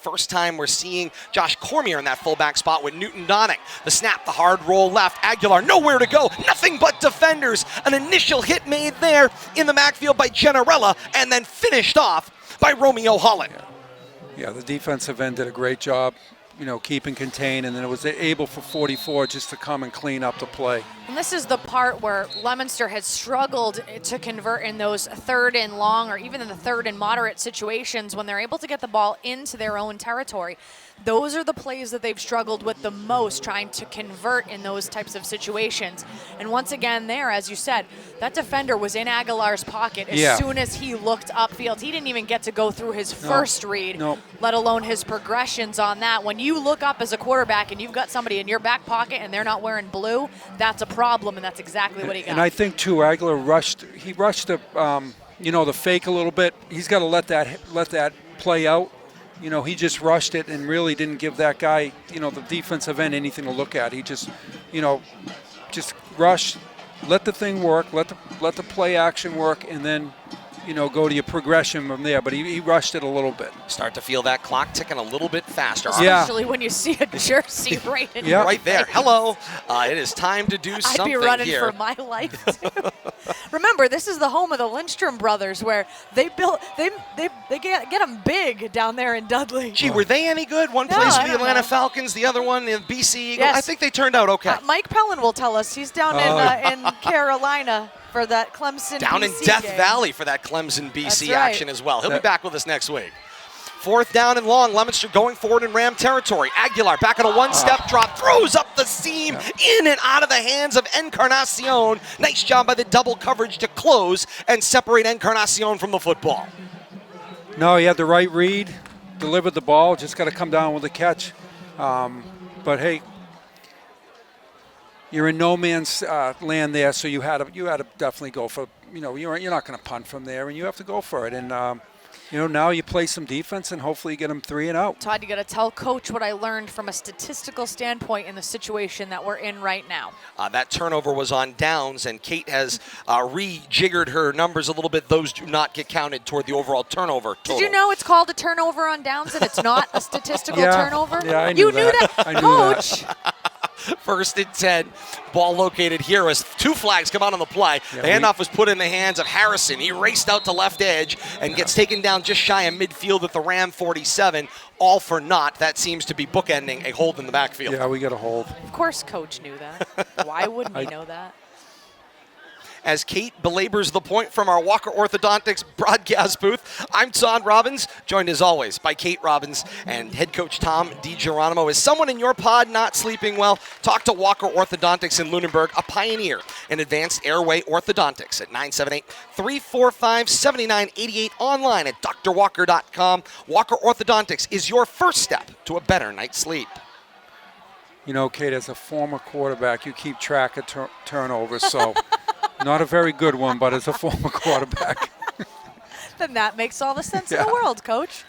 First time we're seeing Josh Cormier in that fullback spot with Newton Donning. The snap, the hard roll left. Aguilar nowhere to go. Nothing but defenders. An initial hit made there in the backfield by Generella, and then finished off by Romeo Holland. Yeah, the defensive end did a great job, keeping contained, and then it was able for 44 just to come and clean up the play. And this is the part where Leominster has struggled to convert in those 3rd and long, or even in the 3rd and moderate situations when they're able to get the ball into their own territory. Those are the plays that they've struggled with the most, trying to convert in those types of situations. And once again there, as you said, that defender was in Aguilar's pocket as soon as he looked upfield. He didn't even get to go through his first read, let alone his progressions on that. When you look up as a quarterback and you've got somebody in your back pocket and they're not wearing blue, that's a problem, and that's exactly what he got. And I think, too, Aguilar rushed the, the fake a little bit. He's got to let that play out. He just rushed it and really didn't give that guy, the defensive end, anything to look at. He just, just rushed, let the thing work, let the play action work, and then, go to your progression from there. But he rushed it a little bit. Start to feel that clock ticking a little bit faster. Especially when you see a jersey right in right there. Hello. It is time to do something here. I'd be running for my life, too. Remember, this is the home of the Lindstrom brothers, where they get them big down there in Dudley. Gee, were they any good? One plays for the Atlanta Falcons, the other one in BC Eagles. Yes. I think they turned out okay. Mike Pellin will tell us. He's down in Carolina for that Clemson down BC in Death game. Valley for that Clemson BC right. action as well. He'll be back with us next week. 4th down and long. Leominster going forward in Ram territory. Aguilar back on a one-step drop, throws up the seam, in and out of the hands of Encarnacion. Nice job by the double coverage to close and separate Encarnacion from the football. No, he had the right read, delivered the ball, just got to come down with a catch. But hey, you're in no man's land there, so you had to definitely go for. You're not going to punt from there, and you have to go for it. And now you play some defense, and hopefully you get them 3 and out. Todd, you got to tell Coach what I learned from a statistical standpoint in the situation that we're in right now. That turnover was on downs, and Kate has rejiggered her numbers a little bit. Those do not get counted toward the overall turnover total. Did you know it's called a turnover on downs and it's not a statistical turnover? Yeah, I knew that. I knew Coach. That. 1st and 10. Ball located here as 2 flags come out on the play. The handoff was put in the hands of Harrison. He raced out to left edge and gets taken down just shy of midfield at the Ram 47. All for naught. That seems to be bookending a hold in the backfield. Yeah, we got a hold. Of course Coach knew that. Why wouldn't he know that? As Kate belabors the point from our Walker Orthodontics broadcast booth, I'm Todd Robbins, joined as always by Kate Robbins and head coach Tom DiGeronimo. Is someone in your pod not sleeping well? Talk to Walker Orthodontics in Lunenburg, a pioneer in advanced airway orthodontics at 978-345-7988, online at drwalker.com. Walker Orthodontics is your first step to a better night's sleep. Kate, as a former quarterback, you keep track of turnovers, so not a very good one, but as a former quarterback. Then that makes all the sense in the world, Coach.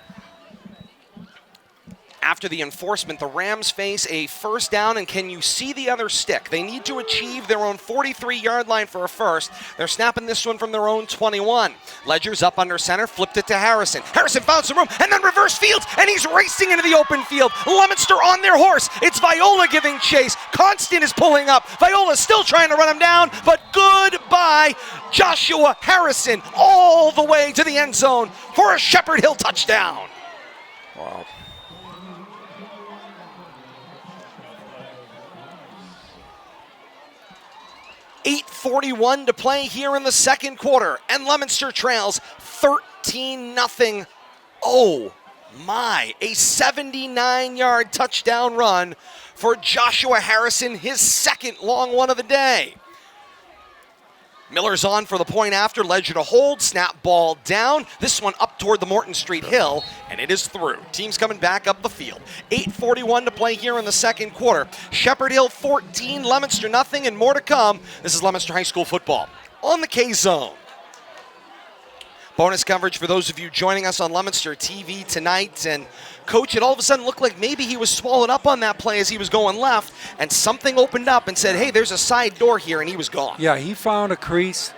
After the enforcement, the Rams face a first down, and can you see the other stick? They need to achieve their own 43-yard line for a first. They're snapping this one from their own 21. Ledger's up under center, flipped it to Harrison. Harrison found some room, and then reverse fields, and he's racing into the open field. Leominster on their horse. It's Viola giving chase. Constant is pulling up. Viola's still trying to run him down, but goodbye, Joshua Harrison, all the way to the end zone for a Shepherd Hill touchdown. Wow. .8:41 to play here in the second quarter, and Leominster trails 13-0. Oh my, a 79-yard touchdown run for Joshua Harrison, his second long one of the day. Miller's on for the point after, Ledger to hold, snap ball down. This one up toward the Morton Street Hill, and it is through. Team's coming back up the field. 8:41 to play here in the second quarter. Shepherd Hill 14, Leominster nothing, and more to come. This is Leominster High School football on the K-Zone. Bonus coverage for those of you joining us on Leominster TV tonight. And Coach, it all of a sudden looked like maybe he was swallowed up on that play as he was going left, and something opened up and said, hey, there's a side door here, and he was gone. Yeah, he found a crease.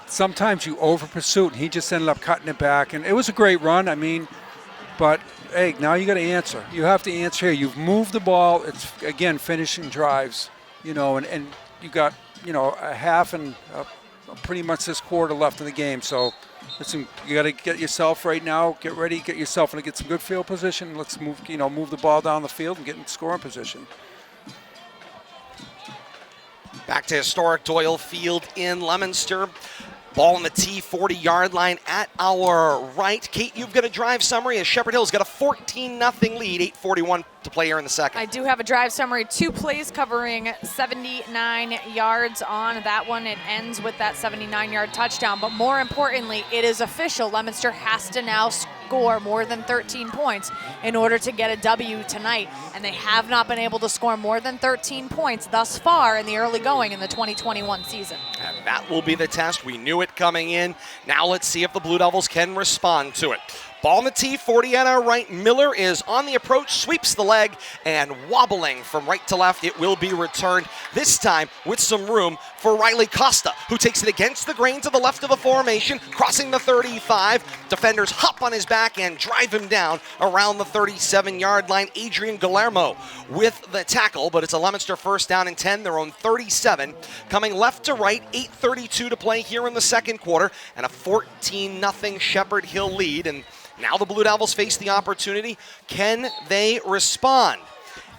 Sometimes you over pursuit, and he just ended up cutting it back. And it was a great run, I mean, but hey, now you got to answer. You have to answer here. You've moved the ball. It's, again, finishing drives, you know, and you got, you know, a half and pretty much this quarter left in the game. So listen, you got to get yourself right now, get ready, get yourself and get some good field position. Let's move the ball down the field and get in scoring position. Back to historic Doyle Field in Leominster. Ball on the T 40-yard line at our right. Kate, you've got a drive summary as Shepherd Hill's got a 14-0 lead, 8:41 to play here in the second. I do have a drive summary, 2 plays covering 79 yards on that one. It ends with that 79-yard touchdown, but more importantly, it is official. Leominster has to now score more than 13 points in order to get a W tonight, and they have not been able to score more than 13 points thus far in the early going in the 2021 season. And that will be the test. We knew it coming in. Now let's see if the Blue Devils can respond to it. Ball on the T, 40 at our right. Miller is on the approach, sweeps the leg, and wobbling from right to left, it will be returned, this time with some room for Riley Costa, who takes it against the grain to the left of the formation, crossing the 35. Defenders hop on his back and drive him down around the 37-yard line. Adrian Guillermo with the tackle, but it's a Leominster first down and 10, their own 37. Coming left to right, 8:32 to play here in the second quarter, and a 14-0 Shepherd Hill lead. And now the Blue Devils face the opportunity. Can they respond?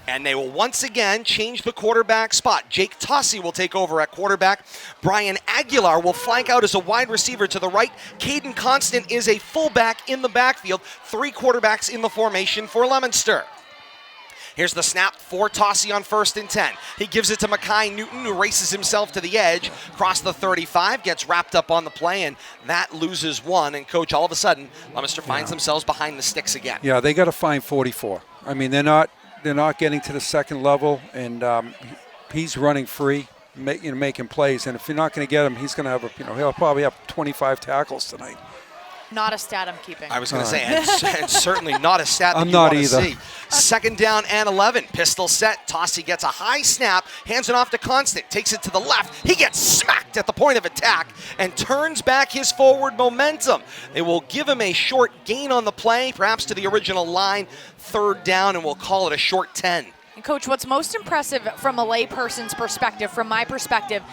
And they will once again change the quarterback spot. Jake Tossi will take over at quarterback. Brian Aguilar will flank out as a wide receiver to the right. Caden Constant is a fullback in the backfield. 3 quarterbacks in the formation for Leominster. Here's the snap for Tossi on 1st and 10. He gives it to Mackay Newton, who races himself to the edge, across the 35, gets wrapped up on the play, and that loses 1. And, Coach, all of a sudden, Leominster finds themselves behind the sticks again. Yeah, they got to find 44. I mean, they're not getting to the second level, and he's running free, making plays. And if you're not going to get him, he's going to have he'll probably have 25 tackles tonight. Not a stat I'm keeping. I was going to say, and certainly not a stat that I'm you not want to either. see. 2nd down and 11. Pistol set. Tossi gets a high snap, hands it off to Constant, takes it to the left. He gets smacked at the point of attack and turns back his forward momentum. They will give him a short gain on the play, perhaps to the original line. 3rd down, and we'll call it a short 10. And Coach, what's most impressive from a layperson's perspective, from my perspective,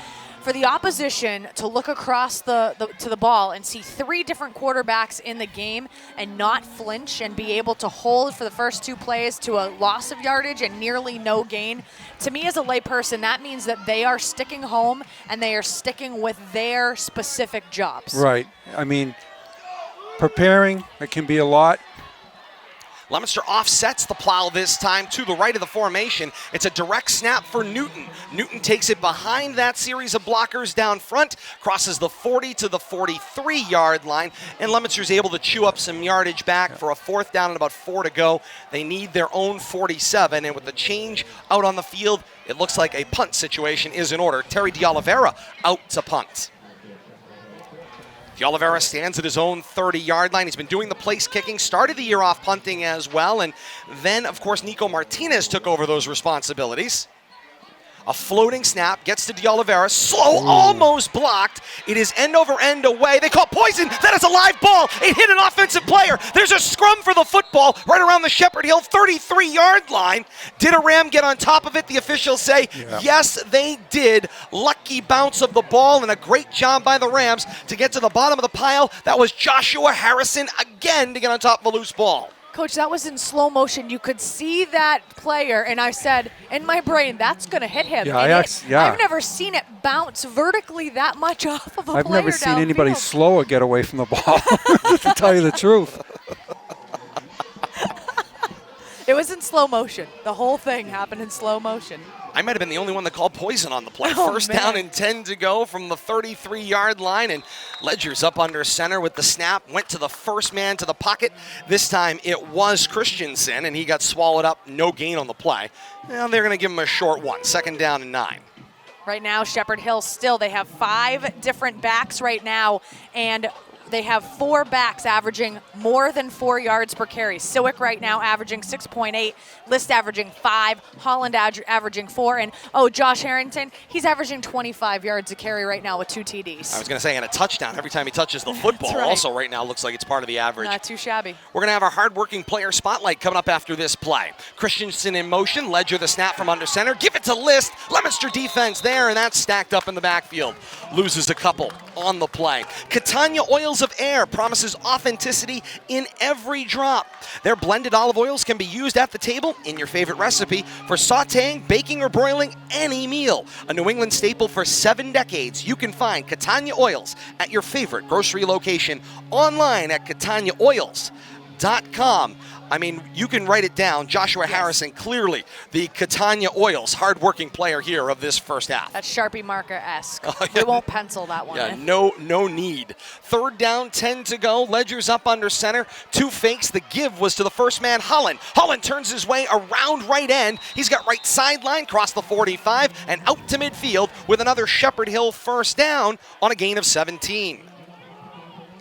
for the opposition to look across to the ball and see 3 different quarterbacks in the game and not flinch and be able to hold for the first 2 plays to a loss of yardage and nearly no gain, to me as a layperson, that means that they are sticking home and they are sticking with their specific jobs. Right. I mean, preparing, it can be a lot. Leominster offsets the Plow this time to the right of the formation. It's a direct snap for Newton. Newton takes it behind that series of blockers down front, crosses the 40 to the 43-yard line, and Leominster's able to chew up some yardage back for a 4th down and about 4 to go. They need their own 47, and with the change out on the field, it looks like a punt situation is in order. Terry De Oliveira out to punt. De Oliveira stands at his own 30-yard line. He's been doing the place kicking, started the year off punting as well, and then, of course, Nico Martinez took over those responsibilities. A floating snap, gets to De Oliveira, slow, almost blocked. It is end over end away. They call poison. That is a live ball. It hit an offensive player. There's a scrum for the football right around the Shepherd Hill 33-yard line. Did a Ram get on top of it? The officials say, yes, they did. Lucky bounce of the ball and a great job by the Rams to get to the bottom of the pile. That was Joshua Harrison again to get on top of a loose ball. Coach, that was in slow motion. You could see that player, and I said in my brain, that's going to hit him. Yeah, I've never seen it bounce vertically that much off of a player. I've never seen anybody downfield. slower get away from the ball, to tell you the truth. It was in slow motion. The whole thing happened in slow motion. I might have been the only one that called poison on the play. Oh, First man. down and 10 to go from the 33-yard line, and Ledger's up under center with the snap, went to the first man to the pocket. This time it was Christensen, and he got swallowed up, no gain on the play. Now they're going to give him a short one, 2nd down and 9. Right now, Shepherd Hill still, they have 5 different backs right now, and they have 4 backs averaging more than 4 yards per carry. Siwick right now averaging 6.8, List averaging 5, Holland averaging 4, and Josh Harrington, he's averaging 25 yards a carry right now with 2 TDs. I was going to say, and a touchdown every time he touches the football. That's right. Also right now looks like it's part of the average. Not too shabby. We're going to have our hard-working player spotlight coming up after this play. Christensen in motion, Ledger the snap from under center, give it to List, Leominster defense there, and that's stacked up in the backfield. Loses a couple on the play. Catania Oils of Air promises authenticity in every drop. Their blended olive oils can be used at the table in your favorite recipe for sauteing, baking, or broiling any meal. A New England staple for 7 decades. You can find Catania Oils at your favorite grocery location, online at cataniaoils.com. I mean, you can write it down. Joshua Harrison, clearly the Catania Oils hard-working player here of this first half. That's Sharpie marker-esque. We won't pencil that one in. No need. 3rd down, 10 to go. Ledger's up under center. 2 fakes. The give was to the first man, Holland. Holland turns his way around right end. He's got right sideline, cross the 45, and out to midfield with another Shepherd Hill first down on a gain of 17.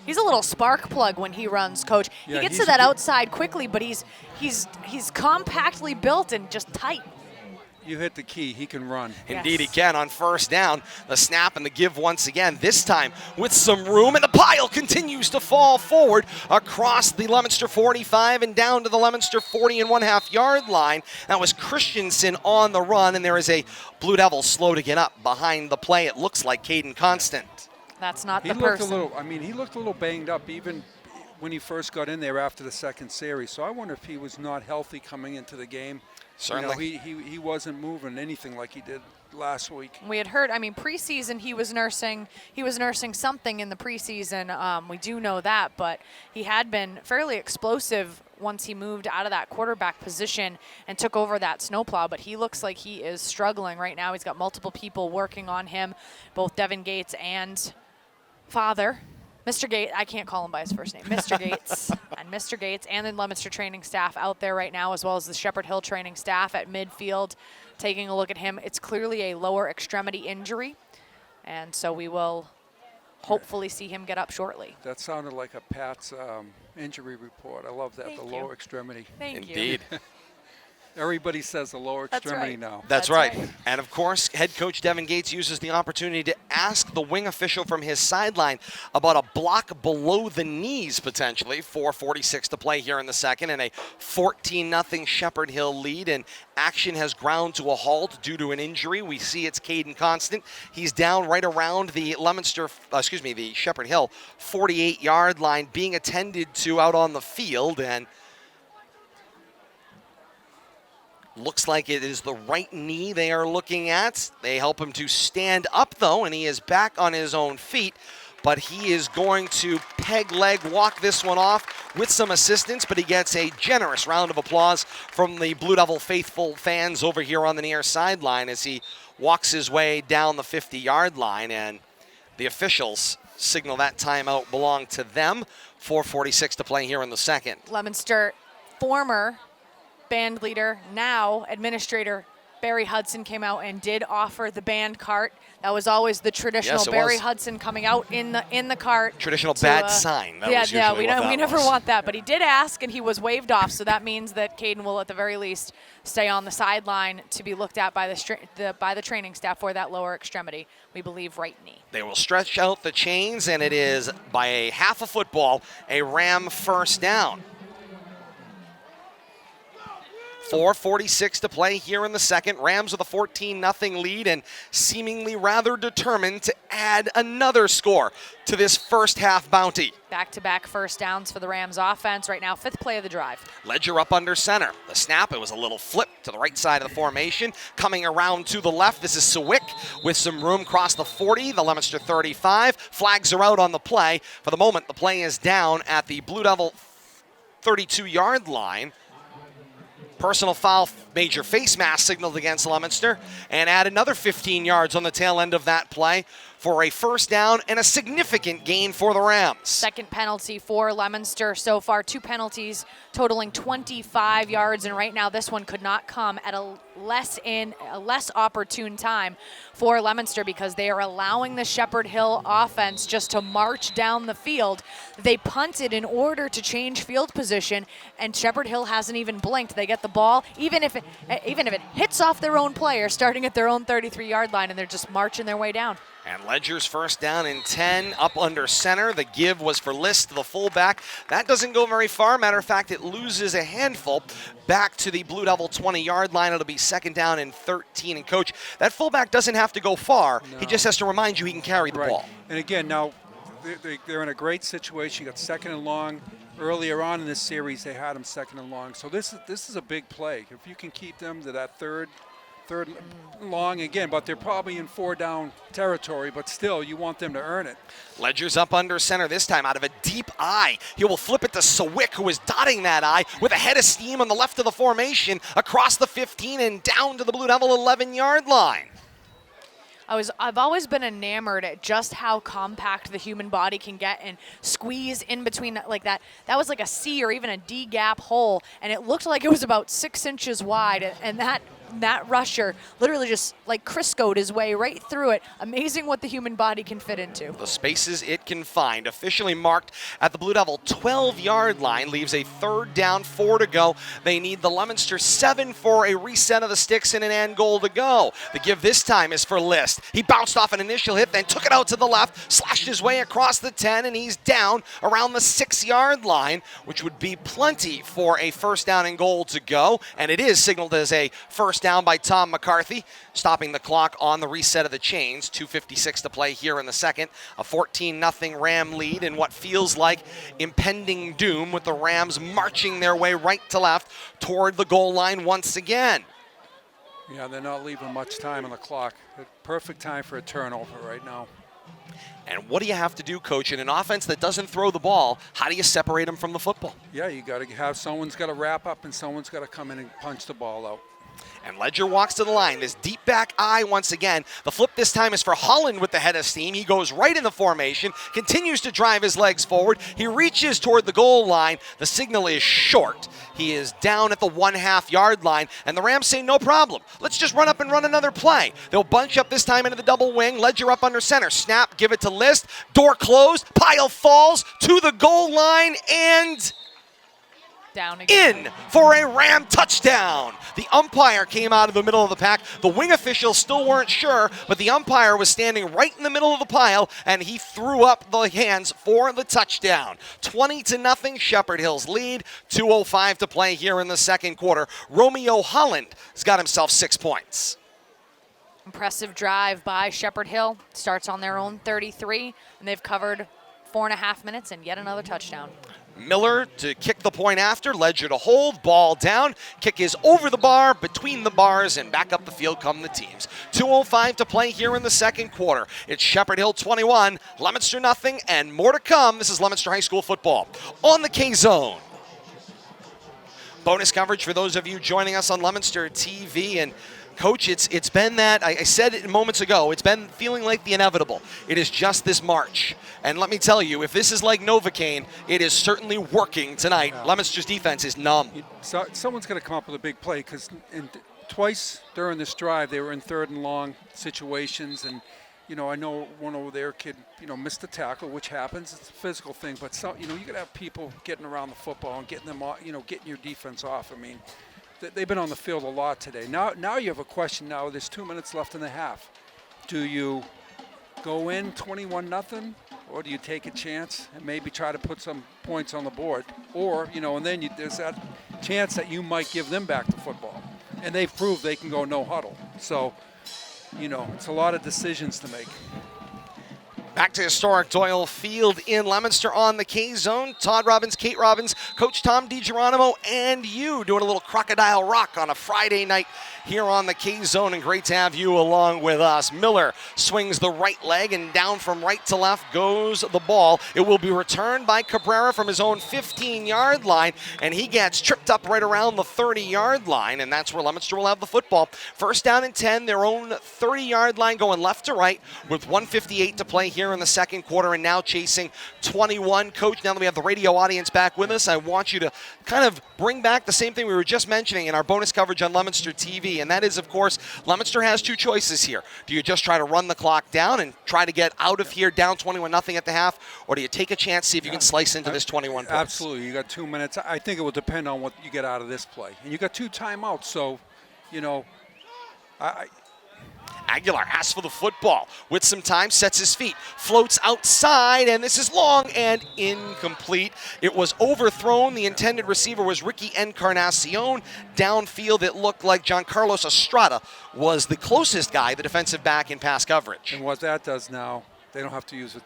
He's a little spark plug when he runs, Coach. Yeah, he gets to that outside quickly, but he's compactly built and just tight. You hit the key. He can run. Indeed he can on first down. The snap and the give once again, this time with some room, and the pile continues to fall forward across the Leominster 45 and down to the Leominster 40.5 yard line. That was Christensen on the run, and there is a Blue Devil slow to get up behind the play. It looks like Caden Constant. That's not He the looked person. he looked a little banged up even when he first got in there after the 2nd series. So I wonder if he was not healthy coming into the game. Certainly. You know, he wasn't moving anything like he did last week. We had heard, preseason he was nursing something in the preseason. We do know that, but he had been fairly explosive once he moved out of that quarterback position and took over that snowplow, but he looks like he is struggling right now. He's got multiple people working on him, both Devin Gates and father, Mr. Gates, I can't call him by his first name, Mr. Gates, and Mr. Gates and the Leominster training staff out there right now, as well as the Shepherd Hill training staff at midfield, taking a look at him. It's clearly a lower extremity injury, and so we will hopefully see him get up shortly. That sounded like a Pat's injury report. I love that, Thank the you. lower extremity. Thank you. Indeed. Everybody says the lower That's extremity right. now. That's That's right. right. And of course, head coach Devin Gates uses the opportunity to ask the wing official from his sideline about a block below the knees, potentially. 4:46 to play here in the second, and a 14-0 Shepherd Hill lead. And action has ground to a halt due to an injury. We see it's Caden Constant. He's down right around the the Shepherd Hill 48-yard line, being attended to out on the field, and looks like it is the right knee they are looking at. They help him to stand up, though, and he is back on his own feet. But he is going to peg leg walk this one off with some assistance, but he gets a generous round of applause from the Blue Devil faithful fans over here on the near sideline as he walks his way down the 50-yard line, and the officials signal that timeout belonged to them. 4:46 to play here in the second. Leominster, former band leader, now administrator, Barry Hudson came out and did offer the band cart. That was always the traditional Yes, it Barry was. Hudson coming out in the cart. Traditional bad sign. That was yeah, usually we what that never was. want that. But he did ask, and he was waved off. So that means that Caden will, at the very least, stay on the sideline to be looked at by the training staff for that lower extremity. We believe right knee. They will stretch out the chains, and it is by a half a football, a Ram first down. 4:46 to play here in the second. Rams with a 14-0 lead and seemingly rather determined to add another score to this first half bounty. Back-to-back first downs for the Rams offense. Right now, 5th play of the drive. Ledger up under center. The snap, it was a little flip to the right side of the formation. Coming around to the left, this is Sawick with some room across the 40, the Leominster 35. Flags are out on the play. For the moment, the play is down at the Blue Devil 32-yard line. Personal foul, major face mask signaled against Leominster, and add another 15 yards on the tail end of that play for a first down and a significant gain for the Rams. Second penalty for Leominster so far. 2 penalties totaling 25 yards, and right now this one could not come at a less opportune time for Leominster because they are allowing the Shepherd Hill offense just to march down the field. They punted in order to change field position, and Shepherd Hill hasn't even blinked. They get the ball, even if it hits off their own player, starting at their own 33-yard line, and they're just marching their way down. And Ledger's first down and 10 up under center. The give was for List, the fullback. That doesn't go very far. Matter of fact, it loses a handful back to the Blue Devil 20-yard line. It'll be second down and 13. And, Coach, that fullback doesn't have to go far. No. He just has to remind you he can carry the ball. And, again, now they're in a great situation. You got second and long. Earlier on in this series, they had him second and long. So this is a big play. If you can keep them to that third long again, but they're probably in 4-down territory, but still, you want them to earn it. Ledger's up under center this time out of a deep eye. He will flip it to Sawick, who is dotting that eye with a head of steam on the left of the formation across the 15 and down to the Blue Devil 11-yard line. I've always been enamored at just how compact the human body can get and squeeze in between like that. That was like a C or even a D gap hole, and it looked like it was about 6 inches wide, and that rusher literally just like Crisco'd his way right through it. Amazing what the human body can fit into. The spaces it can find. Officially marked at the Blue Devil 12-yard line. Leaves a third down, 4 to go. They need the Leominster 7 for a reset of the sticks and an end goal to go. The give this time is for List. He bounced off an initial hit, then took it out to the left, slashed his way across the 10, and he's down around the 6-yard line, which would be plenty for a first down and goal to go. And it is signaled as a first down by Tom McCarthy, stopping the clock on the reset of the chains. 2:56 to play here in the second. A 14-0 Ram lead in what feels like impending doom, with the Rams marching their way right to left toward the goal line once again. Yeah, they're not leaving much time on the clock. Perfect time for a turnover right now. And what do you have to do, Coach, in an offense that doesn't throw the ball? How do you separate them from the football? Yeah, you got to have someone's got to wrap up and someone's got to come in and punch the ball out. And Ledger walks to the line. This deep back eye once again. The flip this time is for Holland with the head of steam. He goes right in the formation, continues to drive his legs forward. He reaches toward the goal line. The signal is short. He is down at the 1.5-yard line, and the Rams say no problem. Let's just run up and run another play. They'll bunch up this time into the double wing. Ledger up under center. Snap, give it to List. Door closed. Pile falls to the goal line and down again. In for a Ram touchdown. The umpire came out of the middle of the pack. The wing officials still weren't sure, but the umpire was standing right in the middle of the pile, and he threw up the hands for the touchdown. 20-0 Shepherd Hill's lead. 2:05 to play here in the second quarter. Romeo Holland has got himself 6 points. Impressive drive by Shepherd Hill. Starts on their own 33, and they've covered 4.5 minutes and yet another touchdown. Miller to kick the point after, Ledger to hold, ball down, kick is over the bar, between the bars, and back up the field come the teams. 2:05 to play here in the second quarter. It's Shepherd Hill 21, Leominster nothing, and more to come. This is Leominster High School football on the K-Zone. Bonus coverage for those of you joining us on Leominster TV. And Coach, it's been that, I said it moments ago, it's been feeling like the inevitable. It is just this March. And let me tell you, if this is like Novocaine, it is certainly working tonight. Yeah. Leominster's defense is numb. So, someone's going to come up with a big play, because twice during this drive they were in 3rd and long situations, and I know one over there kid missed a tackle, which happens. It's a physical thing, but you got to have people getting around the football and getting them off, getting your defense off. I mean, they've been on the field a lot today. Now you have a question. Now there's 2 minutes left in the half. Do you go in 21-0, or do you take a chance and maybe try to put some points on the board? Or, and then there's that chance that you might give them back the football. And they've proved they can go no huddle. So, it's a lot of decisions to make. Back to historic Doyle Field in Leominster on the K-Zone. Todd Robbins, Kate Robbins, Coach Tom DiGeronimo, and you doing a little crocodile rock on a Friday night here on the K-Zone, and great to have you along with us. Miller swings the right leg, and down from right to left goes the ball. It will be returned by Cabrera from his own 15-yard line, and he gets tripped up right around the 30-yard line, and that's where Leominster will have the football. First down and 10, their own 30-yard line going left to right with 1:58 to play here in the second quarter, and now chasing 21. Coach, now that we have the radio audience back with us, I want you to kind of bring back the same thing we were just mentioning in our bonus coverage on Leominster TV, and that is, of course, Leominster has two choices here. Do you just try to run the clock down and try to get out of here down 21-0 at the half, or do you take a chance, see if you can slice into this 21 points? Absolutely. You got 2 minutes. I think it will depend on what you get out of this play. And you got 2 timeouts, so, Aguilar asks for the football with some time, sets his feet, floats outside, and this is long and incomplete. It was overthrown. The intended receiver was Ricky Encarnacion. Downfield, it looked like Giancarlos Estrada was the closest guy, the defensive back in pass coverage. And what that does now, they don't have to use it.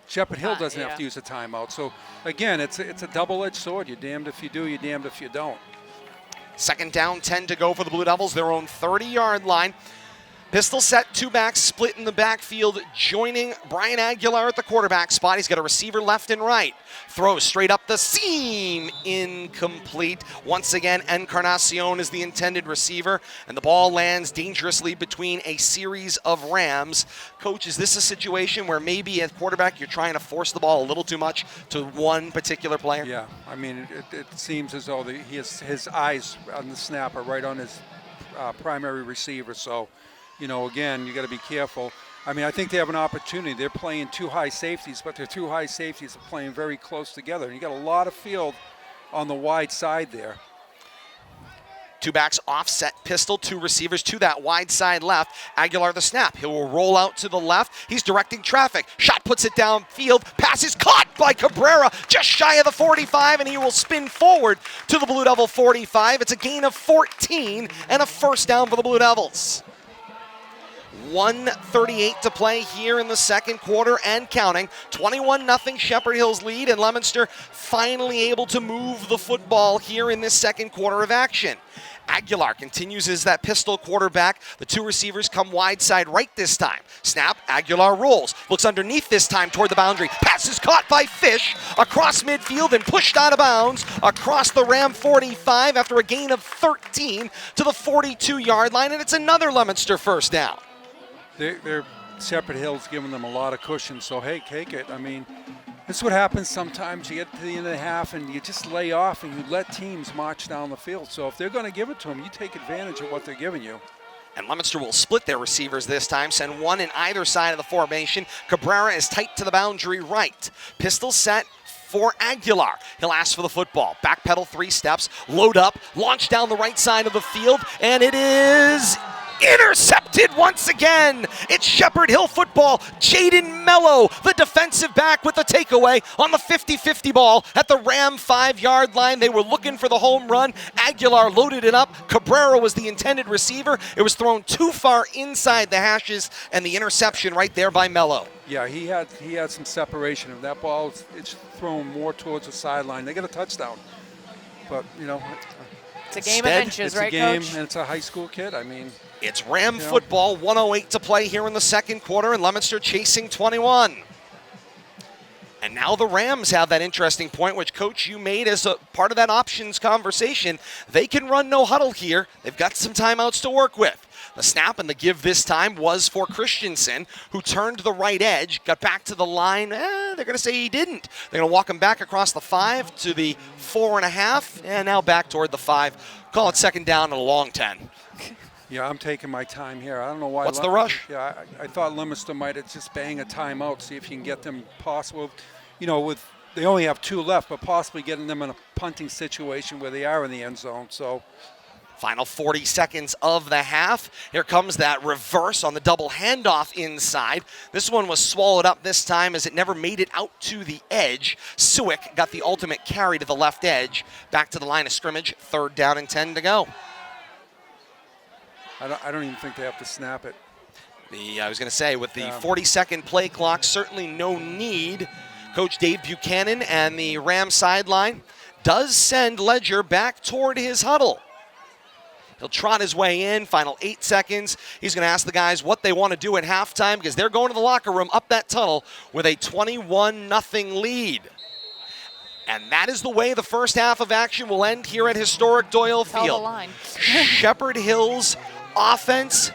Shepherd Hill doesn't have to use a timeout. So, again, it's a double-edged sword. You're damned if you do, you're damned if you don't. Second down, 10 to go for the Blue Devils, their own 30-yard line. Pistol set, 2 backs split in the backfield, joining Brian Aguilar at the quarterback spot. He's got a receiver left and right. Throws straight up the seam, incomplete. Once again, Encarnacion is the intended receiver, and the ball lands dangerously between a series of Rams. Coach, is this a situation where maybe at quarterback you're trying to force the ball a little too much to one particular player? Yeah, I mean, it seems as though his eyes on the snap are right on his primary receiver, so again, you got to be careful. I mean, I think they have an opportunity. They're playing 2 high safeties, but their 2 high safeties are playing very close together. And you got a lot of field on the wide side there. 2 backs offset pistol, 2 receivers to that wide side left. Aguilar the snap. He will roll out to the left. He's directing traffic. Shot puts it downfield. Pass is caught by Cabrera just shy of the 45, and he will spin forward to the Blue Devil 45. It's a gain of 14 and a first down for the Blue Devils. 1:38 to play here in the second quarter and counting. 21-0 Shepherd Hill's lead, and Leominster finally able to move the football here in this second quarter of action. Aguilar continues as that pistol quarterback. The 2 receivers come wide side right this time. Snap, Aguilar rolls. Looks underneath this time toward the boundary. Pass is caught by Fish across midfield and pushed out of bounds across the Ram 45 after a gain of 13 to the 42-yard line, and it's another Leominster first down. They're Shepherd Hill's giving them a lot of cushion, so hey, take it. I mean, this is what happens sometimes. You get to the end of the half and you just lay off and you let teams march down the field. So if they're going to give it to them, you take advantage of what they're giving you. And Leominster will split their receivers this time, send one in either side of the formation. Cabrera is tight to the boundary right. Pistol set for Aguilar. He'll ask for the football. Backpedal 3 steps, load up, launch down the right side of the field, and it is intercepted once again. It's Shepherd Hill football. Jaden Mello, the defensive back, with the takeaway on the 50-50 ball at the Ram 5-yard line. They were looking for the home run. Aguilar loaded it up. Cabrera was the intended receiver. It was thrown too far inside the hashes, and the interception right there by Mello. Yeah, he had some separation. If that ball, it's thrown more towards the sideline. They got a touchdown. But, it's a game of inches, right, Coach? It's a game, Coach? and it's a high school kid. I mean, it's Ram football, 1:08 to play here in the second quarter, and Leominster chasing 21. And now the Rams have that interesting point, which, Coach, you made as a part of that options conversation. They can run no huddle here. They've got some timeouts to work with. The snap and the give this time was for Christensen, who turned to the right edge, got back to the line. They're going to say he didn't. They're going to walk him back across the 5 to the 4.5, and now back toward the 5. Call it second down and a long 10. Yeah, I'm taking my time here. I don't know why. What's the rush? Yeah, I thought Leominster might have just bang a timeout, see if you can get them possible. You know, with they only have 2 left, but possibly getting them in a punting situation where they are in the end zone. So. Final 40 seconds of the half. Here comes that reverse on the double handoff inside. This one was swallowed up this time as it never made it out to the edge. Suick got the ultimate carry to the left edge. Back to the line of scrimmage. 3rd down and 10 to go. I don't even think they have to snap it. I was going to say, with the 40-second play clock, certainly no need. Coach Dave Buchanan and the Rams sideline does send Ledger back toward his huddle. He'll trot his way in, final 8 seconds. He's going to ask the guys what they want to do at halftime because they're going to the locker room up that tunnel with a 21-0 lead. And that is the way the first half of action will end here at historic Doyle Field. Shepherd Hill's offense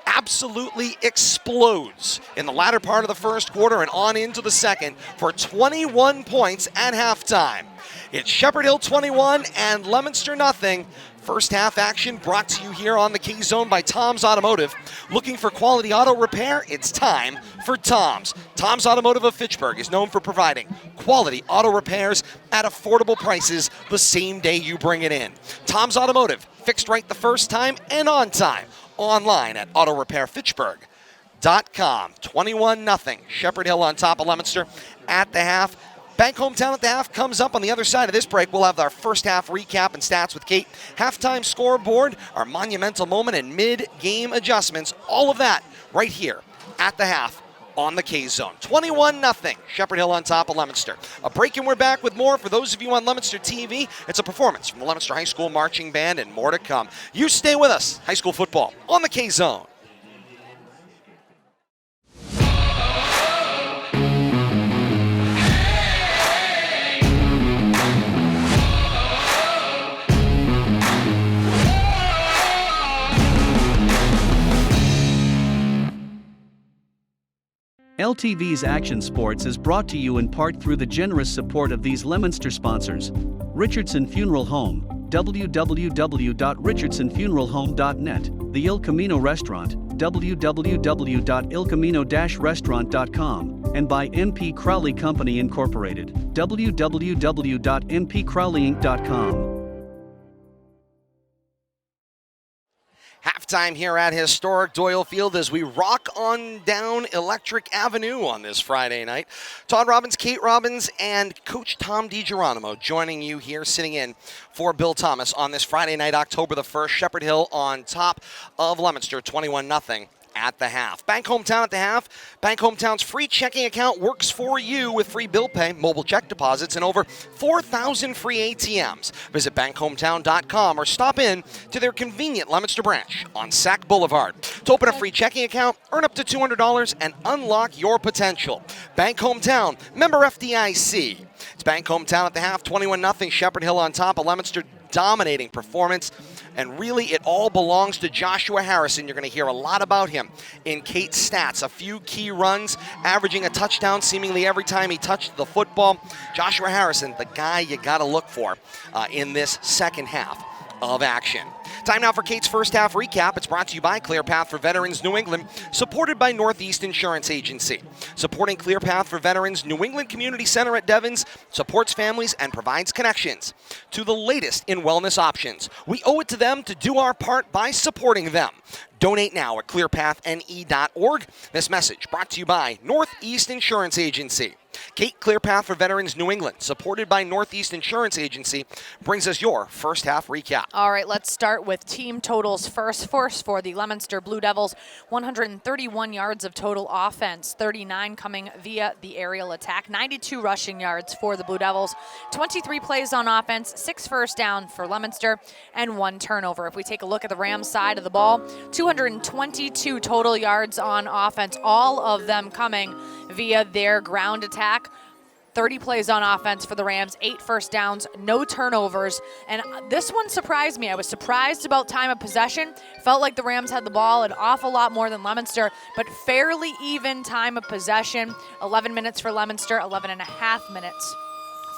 absolutely explodes in the latter part of the first quarter and on into the second for 21 points at halftime. It's Shepherd Hill 21 and Leominster nothing. First half action brought to you here on the K-Zone by Tom's Automotive. Looking for quality auto repair? It's time for Tom's. Tom's Automotive of Fitchburg is known for providing quality auto repairs at affordable prices the same day you bring it in. Tom's Automotive, fixed right the first time and on time. Online at autorepairfitchburg.com. 21-0. Shepherd Hill on top of Leominster at the half. Bank Hometown at the half comes up on the other side of this break. We'll have our first half recap and stats with Kate. Halftime scoreboard, our monumental moment and mid-game adjustments. All of that right here at the half on the K-Zone. 21-0. Shepherd Hill on top of Leominster. A break and we're back with more. For those of you on Leominster TV, it's a performance from the Leominster High School Marching Band and more to come. You stay with us. High school football on the K-Zone. LTV's Action Sports is brought to you in part through the generous support of these Leominster sponsors: Richardson Funeral Home, www.richardsonfuneralhome.net, the Il Camino Restaurant, www.ilcamino-restaurant.com, and by MP Crowley Company Incorporated, www.mpcrowleyinc.com. Halftime here at historic Doyle Field as we rock on down Electric Avenue on this Friday night. Todd Robbins, Kate Robbins, and Coach Tom DiGeronimo joining you here, sitting in for Bill Thomas on this Friday night, October the 1st. Shepherd Hill on top of Leominster, 21-0. At the half. Bank Hometown at the half. Bank Hometown's free checking account works for you with free bill pay, mobile check deposits, and over 4,000 free ATMs. Visit bankhometown.com or stop in to their convenient Leominster branch on Sac Boulevard. To open a free checking account, earn up to $200 and unlock your potential. Bank Hometown, member FDIC. It's Bank Hometown at the half, 21-0. Shepherd Hill on top of Leominster, dominating performance. And really, it all belongs to Joshua Harrison. You're going to hear a lot about him in Kate's stats. A few key runs, averaging a touchdown seemingly every time he touched the football. Joshua Harrison, the guy you got to look for in this second half of action. Time now for Kate's first half recap. It's brought to you by ClearPath for Veterans New England, supported by Northeast Insurance Agency. Supporting ClearPath for Veterans, New England Community Center at Devens supports families and provides connections to the latest in wellness options. We owe it to them to do our part by supporting them. Donate now at clearpathne.org. This message brought to you by Northeast Insurance Agency. Kate, ClearPath for Veterans New England, supported by Northeast Insurance Agency, brings us your first half recap. All right, let's start with team totals first. First for the Leominster Blue Devils, 131 yards of total offense, 39 coming via the aerial attack, 92 rushing yards for the Blue Devils, 23 plays on offense, 6 first down for Leominster, and 1 turnover. If we take a look at the Rams side of the ball, 222 total yards on offense, all of them coming via their ground attack. 30 plays on offense for the Rams, 8 first downs, no turnovers. And this one surprised me. I was surprised about time of possession. Felt like the Rams had the ball an awful lot more than Leominster, but fairly even time of possession. 11 minutes for Leominster, 11 and a half minutes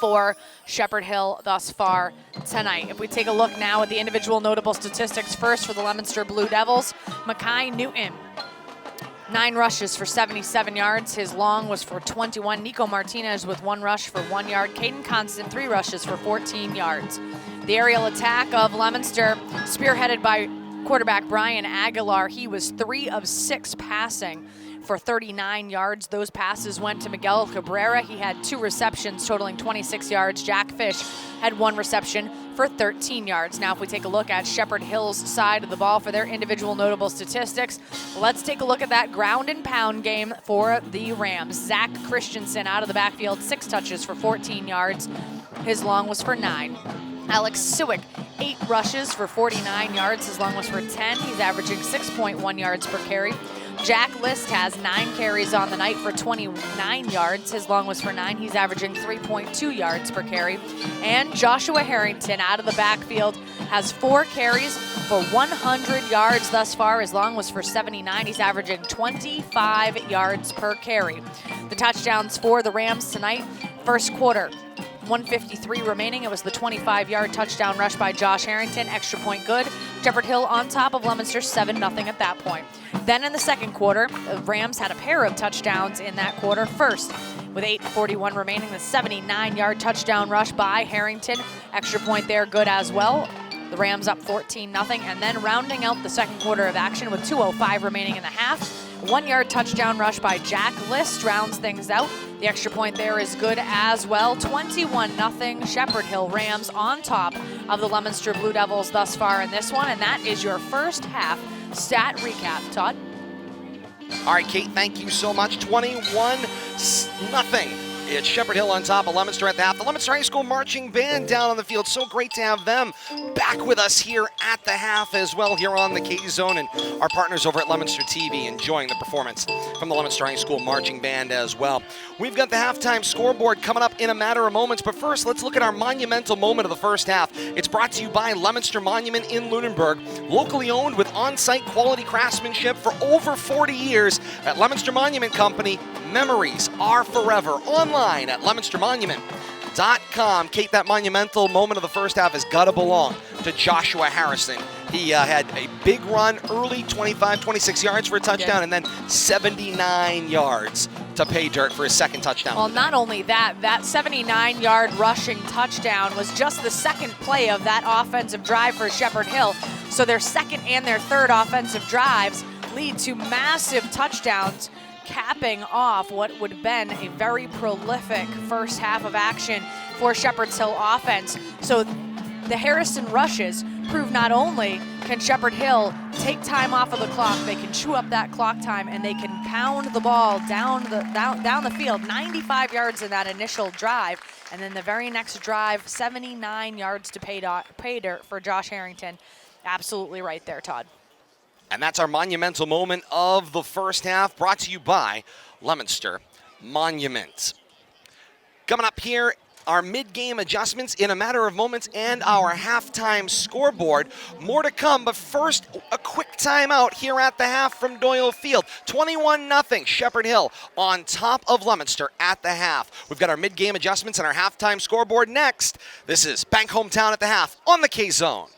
for Shepherd Hill thus far tonight. If we take a look now at the individual notable statistics, first for the Leominster Blue Devils, Mackay Newton, 9 rushes for 77 yards. His long was for 21. Nico Martinez with 1 rush for 1 yard. Caden Constant, 3 rushes for 14 yards. The aerial attack of Leominster, spearheaded by quarterback Brian Aguilar. He was 3 of 6 passing for 39 yards. Those passes went to Miguel Cabrera. He had 2 receptions totaling 26 yards. Jack Fish had 1 reception for 13 yards. Now, if we take a look at Shepherd Hill's side of the ball for their individual notable statistics, let's take a look at that ground and pound game for the Rams. Zach Christensen out of the backfield, 6 touches for 14 yards. His long was for 9. Alex Sewick, 8 rushes for 49 yards. His long was for 10. He's averaging 6.1 yards per carry. Jack List has 9 carries on the night for 29 yards. His long was for 9. He's averaging 3.2 yards per carry. And Joshua Harrington out of the backfield has 4 carries for 100 yards thus far. His long was for 79. He's averaging 25 yards per carry. The touchdowns for the Rams tonight, first quarter, 1:53 remaining. It was the 25-yard touchdown rush by Josh Harrington. Extra point good. Shepherd Hill on top of Leominster 7-0 at that point. Then in the second quarter, the Rams had a pair of touchdowns in that quarter. First, with 8:41 remaining, the 79-yard touchdown rush by Harrington. Extra point there good as well. The Rams up 14-0. And then rounding out the second quarter of action with 2:05 remaining in the half, 1-yard touchdown rush by Jack List rounds things out. The extra point there is good as well. 21-0 Shepherd Hill Rams on top of the Leominster Blue Devils thus far in this one. And that is your first half stat recap. Todd? All right, Kate, thank you so much. 21-0. It's Shepherd Hill on top of Leominster at the half. The Leominster High School Marching Band down on the field. So great to have them back with us here at the half as well here on the K-Zone, and our partners over at Leominster TV enjoying the performance from the Leominster High School Marching Band as well. We've got the halftime scoreboard coming up in a matter of moments, but first let's look at our monumental moment of the first half. It's brought to you by Leominster Monument in Lunenburg, locally owned with on-site quality craftsmanship for over 40 years. At Leominster Monument Company, memories are forever. Online at leominstermonument.com. Kate, that monumental moment of the first half has got to belong to Joshua Harrison. He had a big run early, 25, 26 yards for a touchdown, and then 79 yards to pay dirt for his second touchdown. Well, not only that, that 79-yard rushing touchdown was just the second play of that offensive drive for Shepherd Hill. So their second and their third offensive drives lead to massive touchdowns, capping off what would have been a very prolific first half of action for Shepherd Hill offense. So the Harrison rushes prove not only can Shepherd Hill take time off of the clock, they can chew up that clock time, and they can pound the ball down the field, 95 yards in that initial drive, and then the very next drive, 79 yards to pay dirt for Josh Harrington. Absolutely right there, Todd. And that's our monumental moment of the first half, brought to you by Leominster Monument. Coming up here, our mid-game adjustments in a matter of moments and our halftime scoreboard. More to come, but first, a quick timeout here at the half from Doyle Field. 21-0 Shepherd Hill on top of Leominster at the half. We've got our mid-game adjustments and our halftime scoreboard next. This is Bank Hometown at the half on the K-Zone.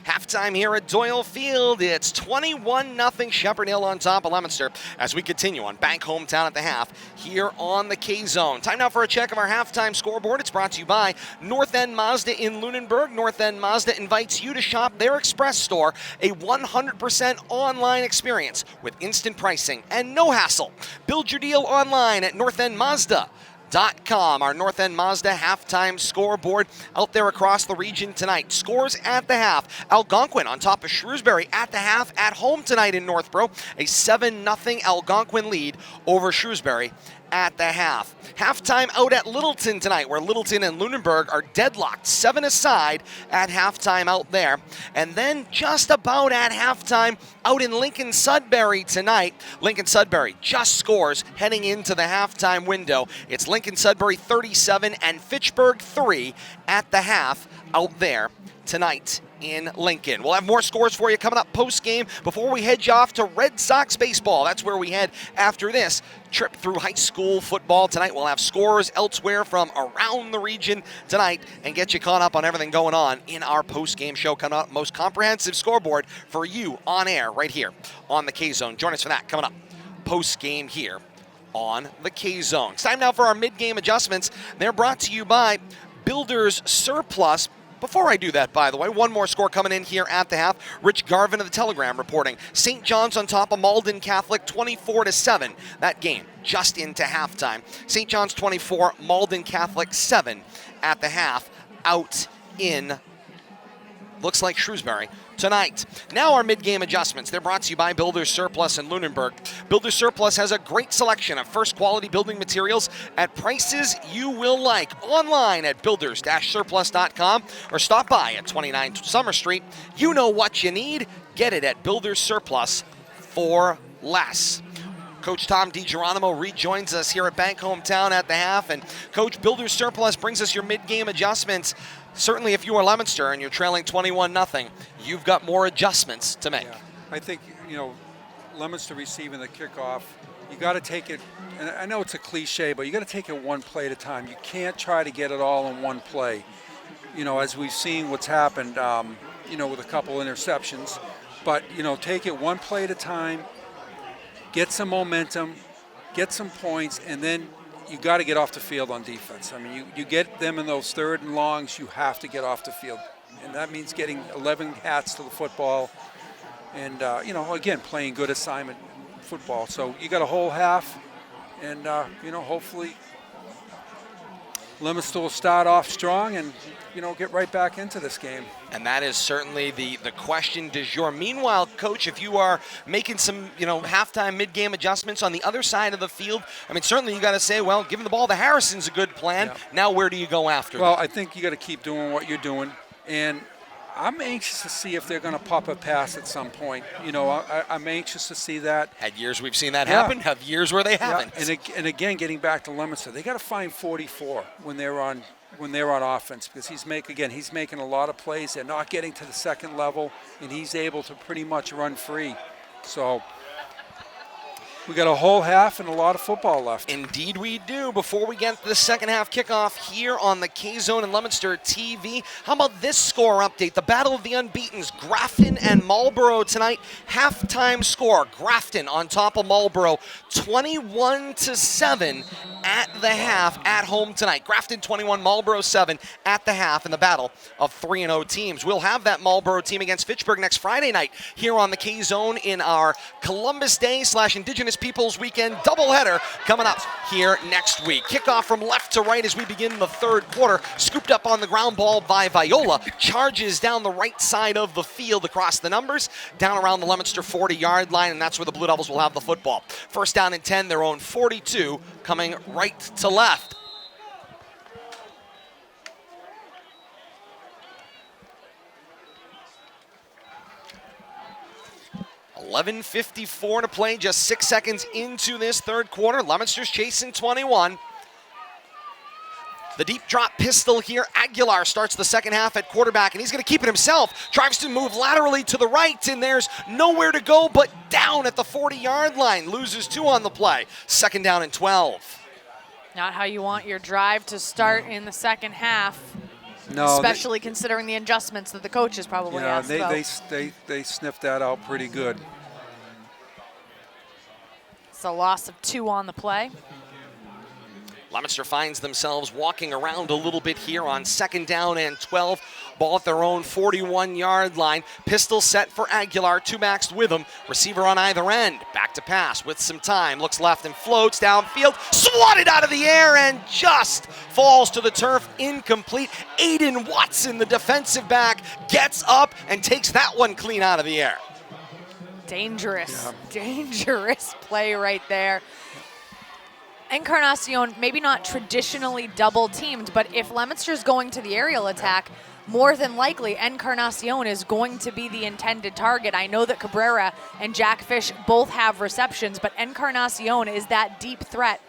Halftime here at Doyle Field. It's 21-0 Shepherd Hill on top of Leominster as we continue on Bank Hometown at the half here on the K-Zone. Time now for a check of our halftime scoreboard. It's brought to you by North End Mazda in Lunenburg. North End Mazda invites you to shop their express store, a 100% online experience with instant pricing and no hassle. Build your deal online at northendmazda.com. Our North End Mazda halftime scoreboard out there across the region tonight. Scores at the half. Algonquin on top of Shrewsbury at the half at home tonight in Northborough. A 7-0 Algonquin lead over Shrewsbury at the half. Halftime out at Littleton tonight, where Littleton and Lunenburg are deadlocked, 7 aside at halftime out there. And then just about at halftime out in Lincoln Sudbury tonight. Lincoln Sudbury just scores heading into the halftime window. It's Lincoln Sudbury 37 and Fitchburg 3 at the half out there tonight in Lincoln. We'll have more scores for you coming up post-game before we head you off to Red Sox baseball. That's where we head after this trip through high school football. Tonight we'll have scores elsewhere from around the region tonight and get you caught up on everything going on in our post-game show. Coming up, most comprehensive scoreboard for you on air right here on the K-Zone. Join us for that coming up post-game here on the K-Zone. It's time now for our mid-game adjustments. They're brought to you by Builders Surplus. Before I do that, by the way, one more score coming in here at the half. Rich Garvin of the Telegram reporting St. John's on top of Malden Catholic 24-7. That game just into halftime. St. John's 24, Malden Catholic 7 at the half out in, looks like Shrewsbury tonight. Now our mid-game adjustments. They're brought to you by Builders Surplus in Lunenburg. Builders Surplus has a great selection of first-quality building materials at prices you will like. Online at builders-surplus.com or stop by at 29 Summer Street. You know what you need. Get it at Builders Surplus for less. Coach Tom DiGeronimo rejoins us here at Bank Hometown at the half. And Coach, Builders Surplus brings us your mid-game adjustments. Certainly if you are Leominster and you're trailing 21-0, you've got more adjustments to make. Yeah. I think, Leominster receiving the kickoff, you got to take it, and I know it's a cliche, but you got to take it one play at a time. You can't try to get it all in one play. As we've seen what's happened, with a couple interceptions. But, take it one play at a time, get some momentum, get some points, and then you got to get off the field on defense. I mean, you get them in those third and longs, you have to get off the field. And that means getting 11 hats to the football and, again, playing good assignment football. So you got a whole half, and, hopefully Leominster will start off strong and, get right back into this game. And that is certainly the question du jour. Meanwhile, Coach, if you are making some, halftime, mid-game adjustments on the other side of the field, I mean, certainly you got to say, well, giving the ball to Harrison's a good plan. Yeah. Now where do you go after Well, that? I think you got to keep doing what you're doing. And I'm anxious to see if they're going to pop a pass at some point. I'm anxious to see that. Had years we've seen that happen. Have years where they haven't. And again, getting back to Leominster, they got to find 44 when they're on offense, because he's making a lot of plays. They're not getting to the second level, and he's able to pretty much run free. So we got a whole half and a lot of football left. Indeed we do. Before we get to the second half kickoff here on the K-Zone and Leominster TV, how about this score update? The Battle of the Unbeatens, Grafton and Marlborough tonight. Halftime score, Grafton on top of Marlborough, 21-7 at the half at home tonight. Grafton 21, Marlborough 7 at the half in the battle of 3-0 teams. We'll have that Marlborough team against Fitchburg next Friday night here on the K-Zone in our Columbus Day / Indigenous Peoples Weekend doubleheader coming up here next week. Kickoff from left to right as we begin the third quarter. Scooped up on the ground ball by Viola. Charges down the right side of the field across the numbers, down around the Leominster 40-yard line, and that's where the Blue Devils will have the football. First down and 10, their own 42, coming right to left. .11:54 to play, just 6 seconds into this third quarter. Leominster's chasing 21. The deep drop pistol here. Aguilar starts the second half at quarterback, and he's going to keep it himself. Tries to move laterally to the right, and there's nowhere to go but down at the 40-yard line. Loses 2 on the play. Second down and 12. Not how you want your drive to start in the second half. No, especially considering the adjustments that the coaches probably yeah, asked about. they sniffed that out pretty good. It's a loss of 2 on the play. Leominster finds themselves walking around a little bit here on 2nd down and 12. Ball at their own 41-yard line. Pistol set for Aguilar, 2 backs with him. Receiver on either end. Back to pass with some time. Looks left and floats downfield. Swatted out of the air and just falls to the turf. Incomplete. Aiden Watson, the defensive back, gets up and takes that one clean out of the air. Dangerous play right there. Encarnacion, maybe not traditionally double teamed, but if Leominster's going to the aerial attack, more than likely Encarnacion is going to be the intended target. I know that Cabrera and Jack Fish both have receptions, but Encarnacion is that deep threat.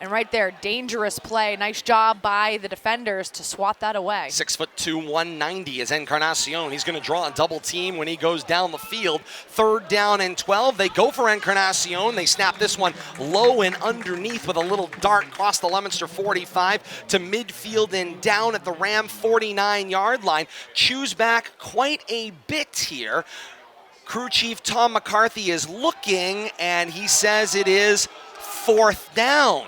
And right there, dangerous play. Nice job by the defenders to swat that away. 6'2", 190 is Encarnacion. He's going to draw a double team when he goes down the field. 3rd down and 12. They go for Encarnacion. They snap this one low and underneath with a little dart across the Leominster 45 to midfield and down at the Ram 49-yard line. Chews back quite a bit here. Crew Chief Tom McCarthy is looking, and he says it is 4th down.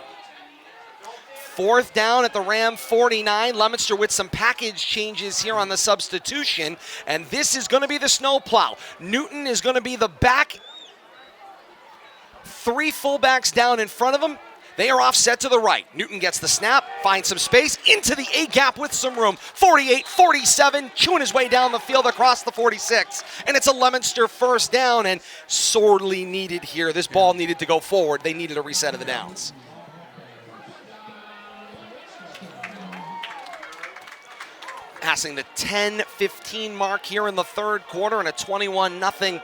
4th down at the Ram 49. Leominster with some package changes here on the substitution. And this is going to be the snowplow. Newton is going to be the back. 3 fullbacks down in front of him. They are offset to the right. Newton gets the snap, finds some space, into the A-gap with some room. 48, 47, chewing his way down the field across the 46. And it's a Leominster 1st down, and sorely needed here. This ball needed to go forward. They needed a reset of the downs. Passing the 10-15 mark here in the 3rd quarter, and a 21-0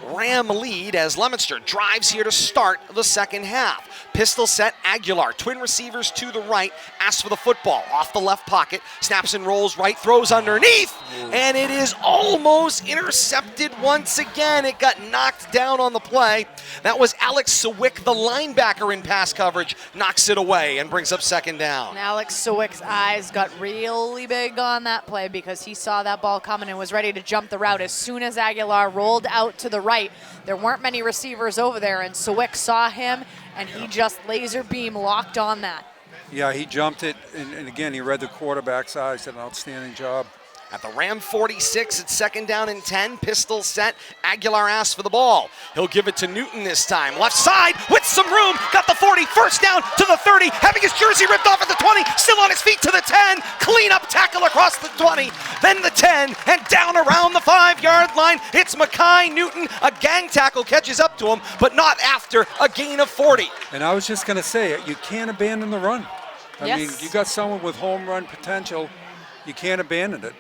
Ram lead as Leominster drives here to start the 2nd half. Pistol set, Aguilar. Twin receivers to the right. Asks for the football. Off the left pocket. Snaps and rolls right. Throws underneath. And it is almost intercepted once again. It got knocked down on the play. That was Alex Sawick, the linebacker in pass coverage. Knocks it away and brings up 2nd down. And Alex Sawick's eyes got really big on that play because he saw that ball coming and was ready to jump the route. As soon as Aguilar rolled out to the right, there weren't many receivers over there, and Sawick saw him, and he just laser beam locked on that. Yeah, he jumped it, and again, he read the quarterback's eyes. Did an outstanding job. At the Ram 46, it's 2nd down and 10. Pistol set. Aguilar asks for the ball. He'll give it to Newton this time. Left side with some room. Got the 40. 1st down to the 30. Having his jersey ripped off at the 20. Still on his feet to the 10. Clean up tackle across the 20. Then the 10 and down around the 5-yard line. It's Mackay Newton. A gang tackle catches up to him, but not after a gain of 40. And I was just going to say, you can't abandon the run. I mean, you got someone with home run potential. You can't abandon it.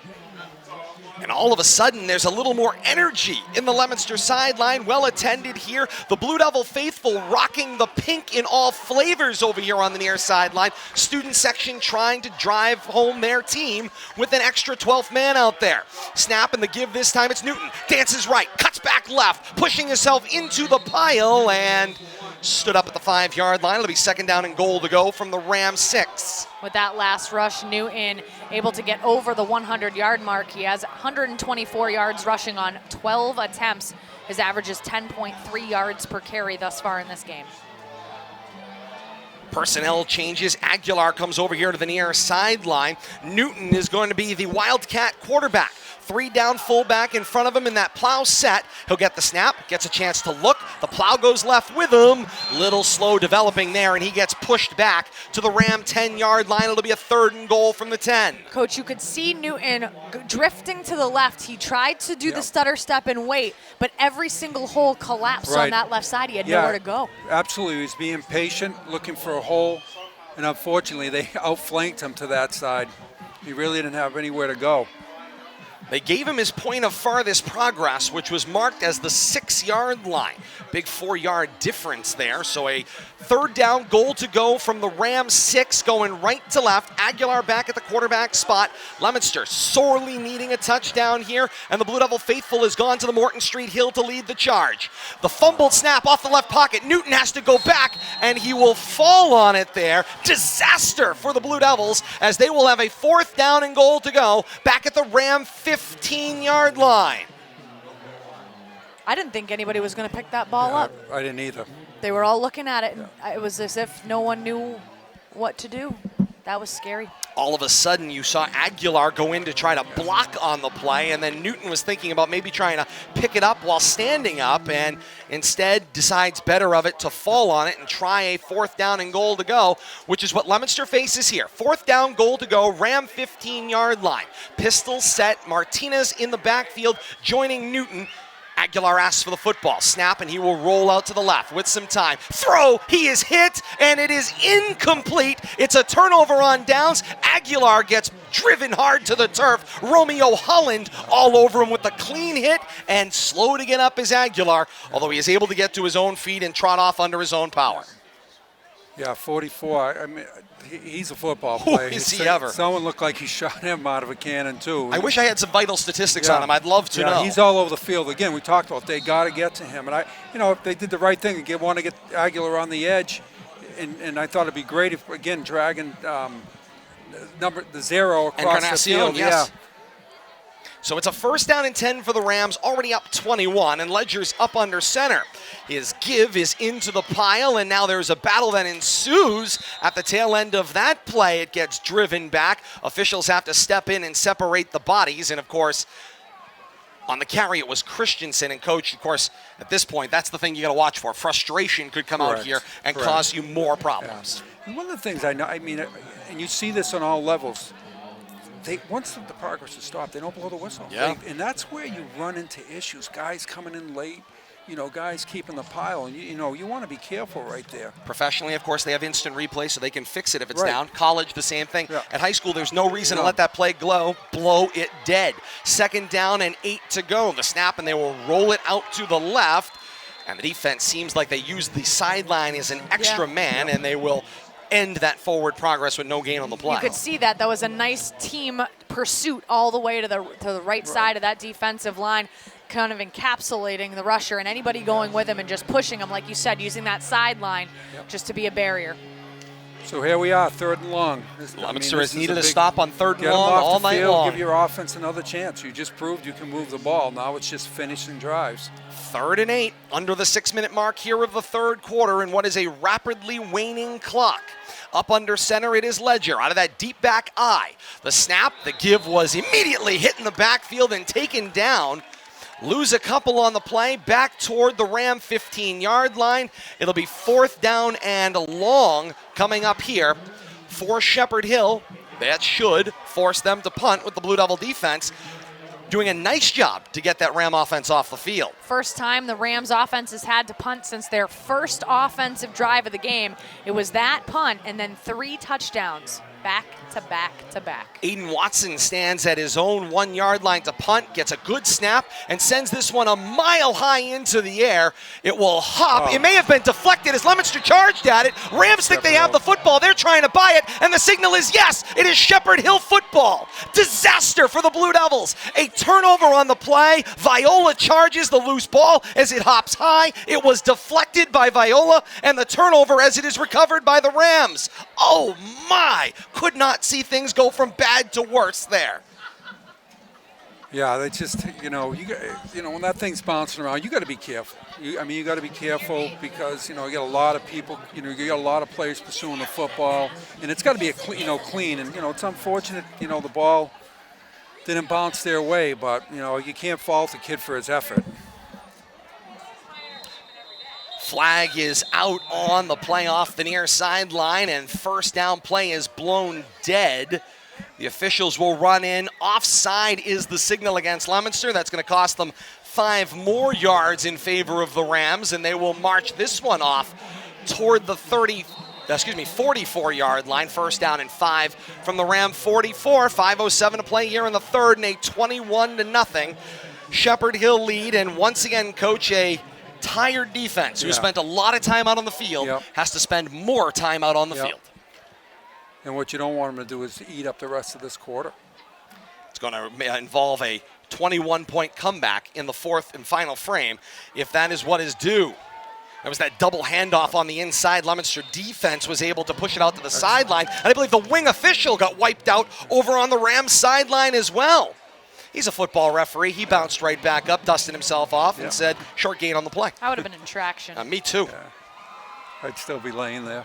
And all of a sudden, there's a little more energy in the Leominster sideline. Well attended here. The Blue Devil faithful rocking the pink in all flavors over here on the near sideline. Student section trying to drive home their team with an extra 12th man out there. Snap and the give this time. It's Newton. Dances right, cuts back left, pushing himself into the pile and stood up at the 5-yard line. It'll be 2nd down and goal to go from the Ram 6. With that last rush, Newton able to get over the 100-yard mark. He has 124 yards rushing on 12 attempts. His average is 10.3 yards per carry thus far in this game. Personnel changes. Aguilar comes over here to the near sideline. Newton is going to be the Wildcat quarterback. 3 down fullback in front of him in that Plow set. He'll get the snap, gets a chance to look. The Plow goes left with him. Little slow developing there, and he gets pushed back to the Ram 10-yard line. It'll be a 3rd and goal from the 10. Coach, you could see Newton drifting to the left. He tried to do the stutter step and wait, but every single hole collapsed on that left side. He had nowhere to go. Absolutely. He was being patient, looking for a hole, and unfortunately, they outflanked him to that side. He really didn't have anywhere to go. They gave him his point of farthest progress, which was marked as the 6-yard line. Big 4-yard difference there. So a third down, goal to go from the Rams 6, going right to left. Aguilar back at the quarterback spot. Leominster sorely needing a touchdown here, and the Blue Devil faithful has gone to the Morton Street Hill to lead the charge. The fumbled snap off the left pocket. Newton has to go back, and he will fall on it there. Disaster for the Blue Devils, as they will have a 4th down and goal to go back at the Ram 15-yard line. I didn't think anybody was going to pick that ball up. I didn't either. They were all looking at it. And it was as if no one knew what to do. That was scary. All of a sudden, you saw Aguilar go in to try to block on the play, and then Newton was thinking about maybe trying to pick it up while standing up, and instead decides better of it to fall on it and try a 4th down and goal to go, which is what Leominster faces here. 4th down, goal to go, Ram 15-yard line. Pistol set, Martinez in the backfield, joining Newton. Aguilar asks for the football. Snap, and he will roll out to the left with some time. Throw, he is hit, and it is incomplete. It's a turnover on downs. Aguilar gets driven hard to the turf. Romeo Holland all over him with a clean hit, and slow to get up is Aguilar, although he is able to get to his own feet and trot off under his own power. Yeah, 44. I mean, he's a football player. Is he ever? Someone looked like he shot him out of a cannon, too. I wish I had some vital statistics on him. I'd love to know. He's all over the field. Again, we talked about they got to get to him. And, if they did the right thing and want to get Aguilar on the edge, and I thought it'd be great if, again, dragging the 0 across the field. Yes. So it's a 1st down and 10 for the Rams, already up 21, and Ledger's up under center. His give is into the pile, and now there's a battle that ensues at the tail end of that play. It gets driven back. Officials have to step in and separate the bodies, and of course, on the carry, it was Christensen, and Coach, of course, at this point, that's the thing you got to watch for. Frustration could come out here and cause you more problems. Yeah. And one of the things and you see this on all levels, once the progress is stopped, they don't blow the whistle. Yeah. And that's where you run into issues. Guys coming in late, guys keeping the pile. And, you want to be careful right there. Professionally, of course, they have instant replay, so they can fix it if it's down. College, the same thing. Yeah. At high school, there's no reason to let that play blow it dead. 2nd down and 8 to go. The snap, and they will roll it out to the left. And the defense seems like they use the sideline as an extra man, and they will end that forward progress with no gain on the play. You could see that. That was a nice team pursuit all the way to the right side of that defensive line, kind of encapsulating the rusher and anybody going with him and just pushing him, like you said, using that sideline just to be a barrier. So here we are, 3rd and long. Leominster has needed a stop on 3rd and long all night long. Give your offense another chance. You just proved you can move the ball. Now it's just finishing drives. 3rd and 8, under the 6-minute mark here of the 3rd quarter in what is a rapidly waning clock. Up under center, it is Ledger out of that deep back eye. The snap, the give was immediately hit in the backfield and taken down. Lose a couple on the play, back toward the Ram 15-yard line. It'll be 4th down and long coming up here for Shepherd Hill. That should force them to punt with the Blue Devil defense doing a nice job to get that Ram offense off the field. First time the Rams offense has had to punt since their first offensive drive of the game. It was that punt and then 3 touchdowns. Back to back to back. Aiden Watson stands at his own 1-yard line to punt, gets a good snap, and sends this one a mile high into the air. It will hop. It may have been deflected as Leominster charged at it. Rams think they have the football. They're trying to buy it, and the signal is yes, it is Shepherd Hill football. Disaster for the Blue Devils. A turnover on the play. Viola charges the loose ball as it hops high. It was deflected by Viola, and the turnover as it is recovered by the Rams. Oh my! Could not see things go from bad to worse there. Yeah, they just, when that thing's bouncing around, you got to be careful. You got to be careful because, you got a lot of people, you got a lot of players pursuing the football, and it's got to be clean. And, it's unfortunate, the ball didn't bounce their way, but, you can't fault the kid for his effort. Flag is out on the play off the near sideline, and 1st down play is blown dead. The officials will run in. Offside is the signal against Leominster. That's going to cost them 5 more yards in favor of the Rams, and they will march this one off toward the 30 44-yard line. First down and 5 from the Ram 44. 5:07 to play here in the third, and a 21-0 Shepherd Hill lead. And once again, Coach, a tired defense who spent a lot of time out on the field has to spend more time out on the field. And what you don't want them to do is eat up the rest of this quarter. It's going to involve a 21-point comeback in the fourth and final frame, if that is what is due. There was that double handoff on the inside. Leominster defense was able to push it out to the sideline. And I believe the wing official got wiped out over on the Rams sideline as well. He's a football referee. He bounced right back up, dusted himself off, and said, short gain on the play. I would have been in traction. Me too. Yeah. I'd still be laying there.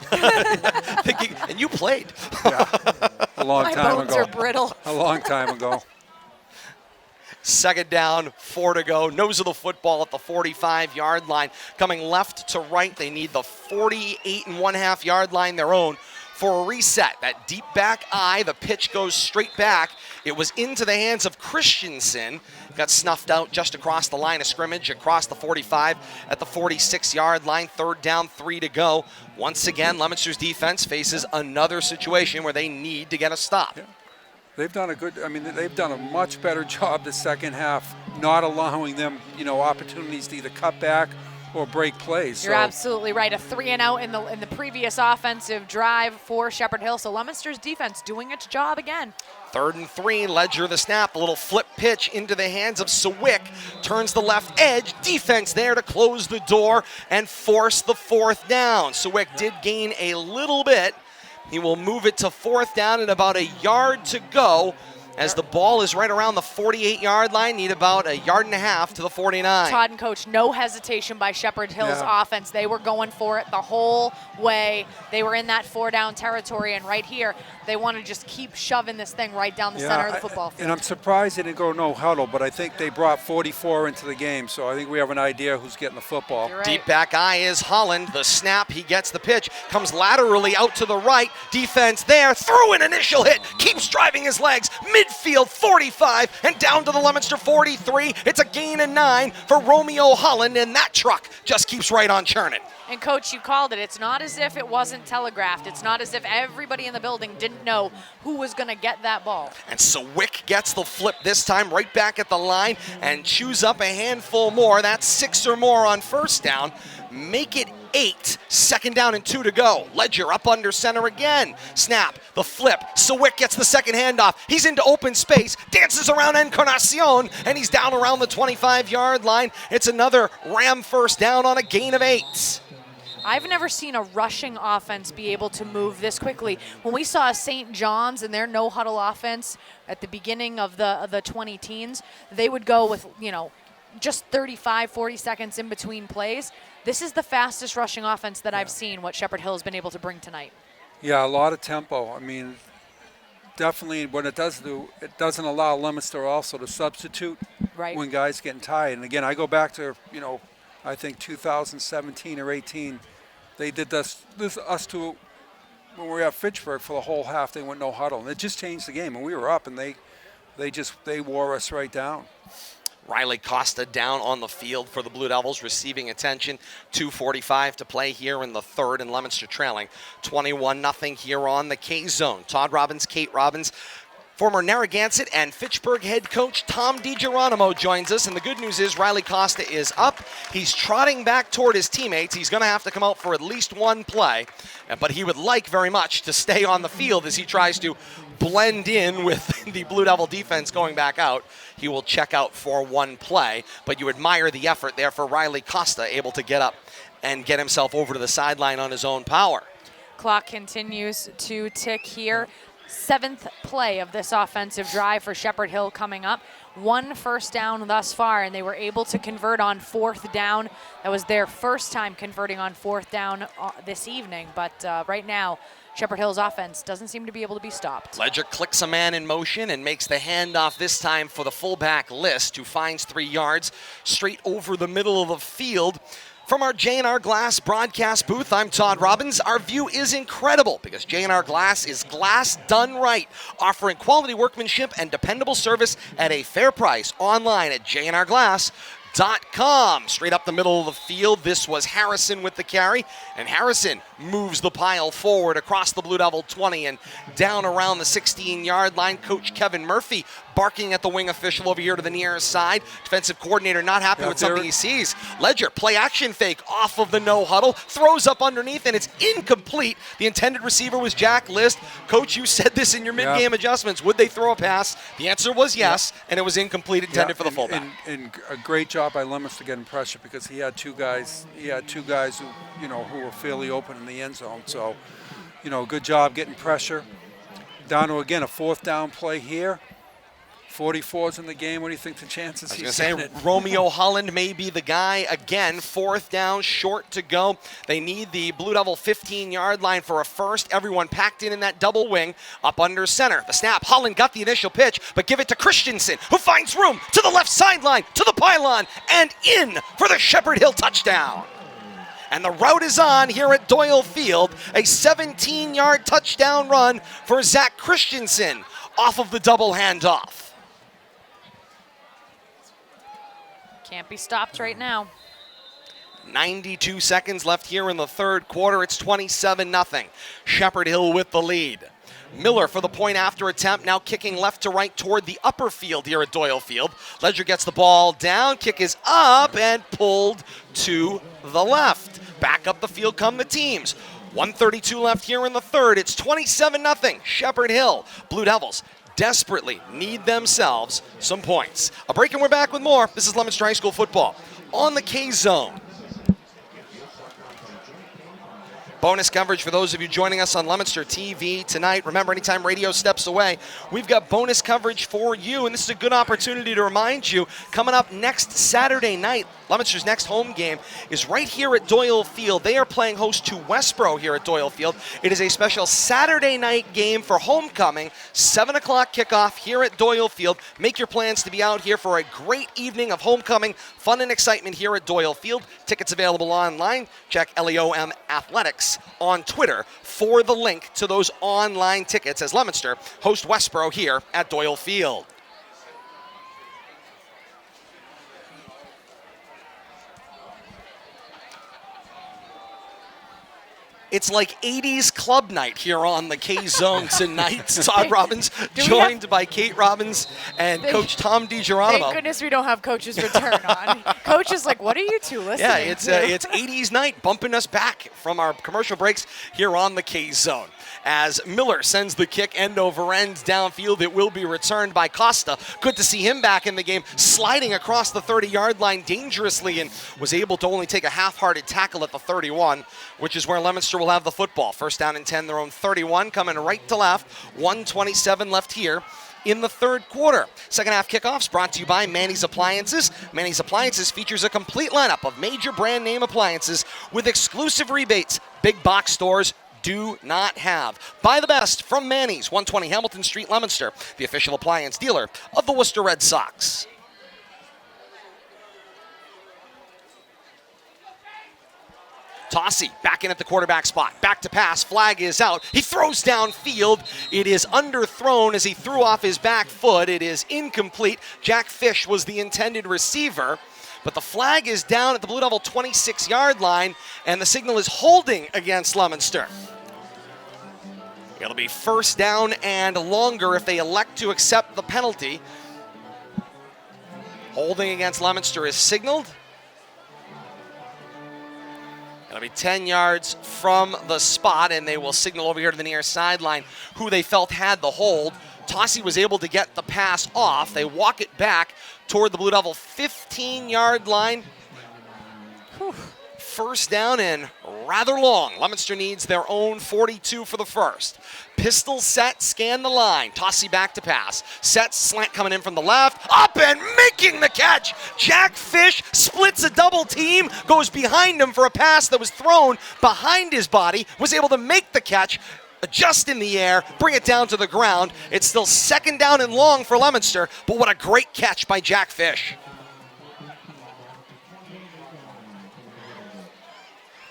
Thinking, and you played. A long My time bones ago. are brittle. A long time ago. Second down, 4 to go. Nose of the football at the 45-yard line. Coming left to right, they need the 48.5-yard line, their own, for a reset. That deep back eye, the pitch goes straight back. It was into the hands of Christensen. Got snuffed out just across the line of scrimmage, across the 45 at the 46-yard line. Third down, 3 to go. Once again, Leominster's defense faces another situation where they need to get a stop. Yeah. They've done they've done a much better job the second half, not allowing them, opportunities to either cut back or break plays. You're absolutely right. A 3-and-out in the previous offensive drive for Shepherd Hill. So Leominster's defense doing its job again. 3rd and 3, Ledger the snap, a little flip pitch into the hands of Sawick, turns the left edge, defense there to close the door and force the 4th down. Sawick did gain a little bit. He will move it to 4th down and about a yard to go as the ball is right around the 48-yard line. Need about a yard and a half to the 49. Todd and Coach, no hesitation by Shepherd Hill's offense. They were going for it the whole way. They were in that 4-down territory, and right here, they want to just keep shoving this thing right down the center of the football field. And I'm surprised they didn't go no huddle, but I think they brought 44 into the game, so I think we have an idea who's getting the football. You're right. Deep back eye is Holland. The snap, he gets the pitch, comes laterally out to the right. Defense there, through an initial hit, keeps driving his legs. Midfield 45 and down to the Leominster 43. It's a gain of 9 for Romeo Holland, and that truck just keeps right on churning. And Coach, you called it. It's not as if it wasn't telegraphed. It's not as if everybody in the building didn't know who was going to get that ball. And Sawick gets the flip this time right back at the line and chews up a handful more. That's 6 or more on first down. Make it 8. 2nd down and 2 to go. Ledger up under center again. Snap, the flip. Sawick gets the second handoff. He's into open space, dances around Encarnacion, and he's down around the 25-yard line. It's another Ram first down on a gain of 8. I've never seen a rushing offense be able to move this quickly. When we saw St. John's and their no-huddle offense at the beginning of the 20-teens, they would go with, just 35, 40 seconds in between plays. This is the fastest rushing offense that I've seen what Shepherd Hill has been able to bring tonight. Yeah, a lot of tempo. I mean, definitely what it does do, it doesn't allow Leominster also to substitute when guys getting tired. And again, I go back to, I think 2017 or 18, they did this us to when we were at Fitchburg for the whole half. They went no huddle, and it just changed the game. And we were up, and they wore us right down. Riley Costa down on the field for the Blue Devils, receiving attention. 2:45 to play here in the third, and Leominster trailing 21-0 here on the K-Zone. Todd Robbins, Kate Robbins, former Narragansett and Fitchburg head coach Tom DiGeronimo joins us, and the good news is Riley Costa is up. He's trotting back toward his teammates. He's going to have to come out for at least one play, but he would like very much to stay on the field as he tries to blend in with the Blue Devil defense going back out. He will check out for one play, but you admire the effort there for Riley Costa, able to get up and get himself over to the sideline on his own power. Clock continues to tick here. 7th play of this offensive drive for Shepherd Hill coming up. 1 first down thus far, and they were able to convert on 4th down. That was their first time converting on 4th down this evening, but right now, Shepherd Hill's offense doesn't seem to be able to be stopped. Ledger clicks a man in motion and makes the handoff this time for the fullback List, who finds 3 yards straight over the middle of the field. From our J&R Glass broadcast booth, I'm Todd Robbins. Our view is incredible because J&R Glass is glass done right, offering quality workmanship and dependable service at a fair price online at jnrglass.com. LTV.com. Straight up the middle of the field, this was Harrison with the carry, and Harrison moves the pile forward across the Blue Devil 20 and down around the 16-yard line. Coach Kevin Murphy barking at the wing official over here to the near side. Defensive coordinator not happy with something he sees. Ledger, play action fake off of the no huddle, throws up underneath, and it's incomplete. The intended receiver was Jack List. Coach, you said this in your mid-game adjustments. Would they throw a pass? The answer was yes, and it was incomplete, intended for the fullback. And a great job by Leominster getting pressure, because he had two guys who, who were fairly open in the end zone. So, good job getting pressure. Down to, again, a 4th down play here. 44's in the game. What do you think the chances? I was going to say, Romeo Holland may be the guy. Again, 4th down, short to go. They need the Blue Devil 15-yard line for a first. Everyone packed in that double wing up under center. The snap, Holland got the initial pitch, but give it to Christensen, who finds room to the left sideline, to the pylon, and in for the Shepherd Hill touchdown. And the route is on here at Doyle Field. A 17-yard touchdown run for Zach Christensen off of the double handoff. Can't be stopped right now. 92 seconds left here in the third quarter. It's 27-0. Shepherd Hill with the lead. Miller for the point after attempt, now kicking left to right toward the upper field here at Doyle Field. Ledger gets the ball down, kick is up and pulled to the left. Back up the field come the teams. 1:32 left here in the third. It's 27-0. Shepherd Hill. Blue Devils desperately need themselves some points. A break and we're back with more. This is Leominster High School football on the K-Zone. Bonus coverage for those of you joining us on Leominster TV tonight. Remember, anytime radio steps away, we've got bonus coverage for you, and this is a good opportunity to remind you, coming up next Saturday night, Leominster's next home game is right here at Doyle Field. They are playing host to Westboro here at Doyle Field. It is a special Saturday night game for homecoming, 7 o'clock kickoff here at Doyle Field. Make your plans to be out here for a great evening of homecoming, fun and excitement here at Doyle Field. Tickets available online. Check LEOM Athletics on Twitter for the link to those online tickets as Leominster host Westboro here at Doyle Field. It's like 80s club night here on the K-Zone tonight. Todd Robbins joined by Kate Robbins and Coach Tom DiGeronimo. Thank goodness we don't have Coach's return on. Coach is like, what are you two listening Yeah, it's 80s night, bumping us back from our commercial breaks here on the K-Zone. As Miller sends the kick end over end downfield, it will be returned by Costa. Good to see him back in the game, sliding across the 30-yard line dangerously, and was able to only take a half-hearted tackle at the 31, which is where Leominster will have the football. First down and 10, their own 31, coming right to left. 1:27 left here in the third quarter. Second half kickoffs brought to you by Manny's Appliances. Manny's Appliances features a complete lineup of major brand name appliances with exclusive rebates big box stores do not have. Buy the best from Manny's, 120 Hamilton Street, Leominster, the official appliance dealer of the Worcester Red Sox. Tossi back in at the quarterback spot. Back to pass. Flag is out. He throws downfield. It is underthrown as he threw off his back foot. It is incomplete. Jack Fish was the intended receiver. But the flag is down at the Blue Devil 26-yard line, and the signal is holding against Leominster. It'll be first down and longer if they elect to accept the penalty. Holding against Leominster is signaled. It'll be 10 yards from the spot, and they will signal over here to the near sideline who they felt had the hold. Tossi was able to get the pass off. They walk it back toward the Blue Devil 15-yard line. Whew. First down and rather long. Leominster needs their own 42 for the first. Pistol set, scan the line. Tossi back to pass. Set, slant coming in from the left. Up and making the catch. Jack Fish splits a double team, goes behind him for a pass that was thrown behind his body, was able to make the catch, just in the air, bring it down to the ground. It's still second down and long for Leominster, but what a great catch by Jack Fish.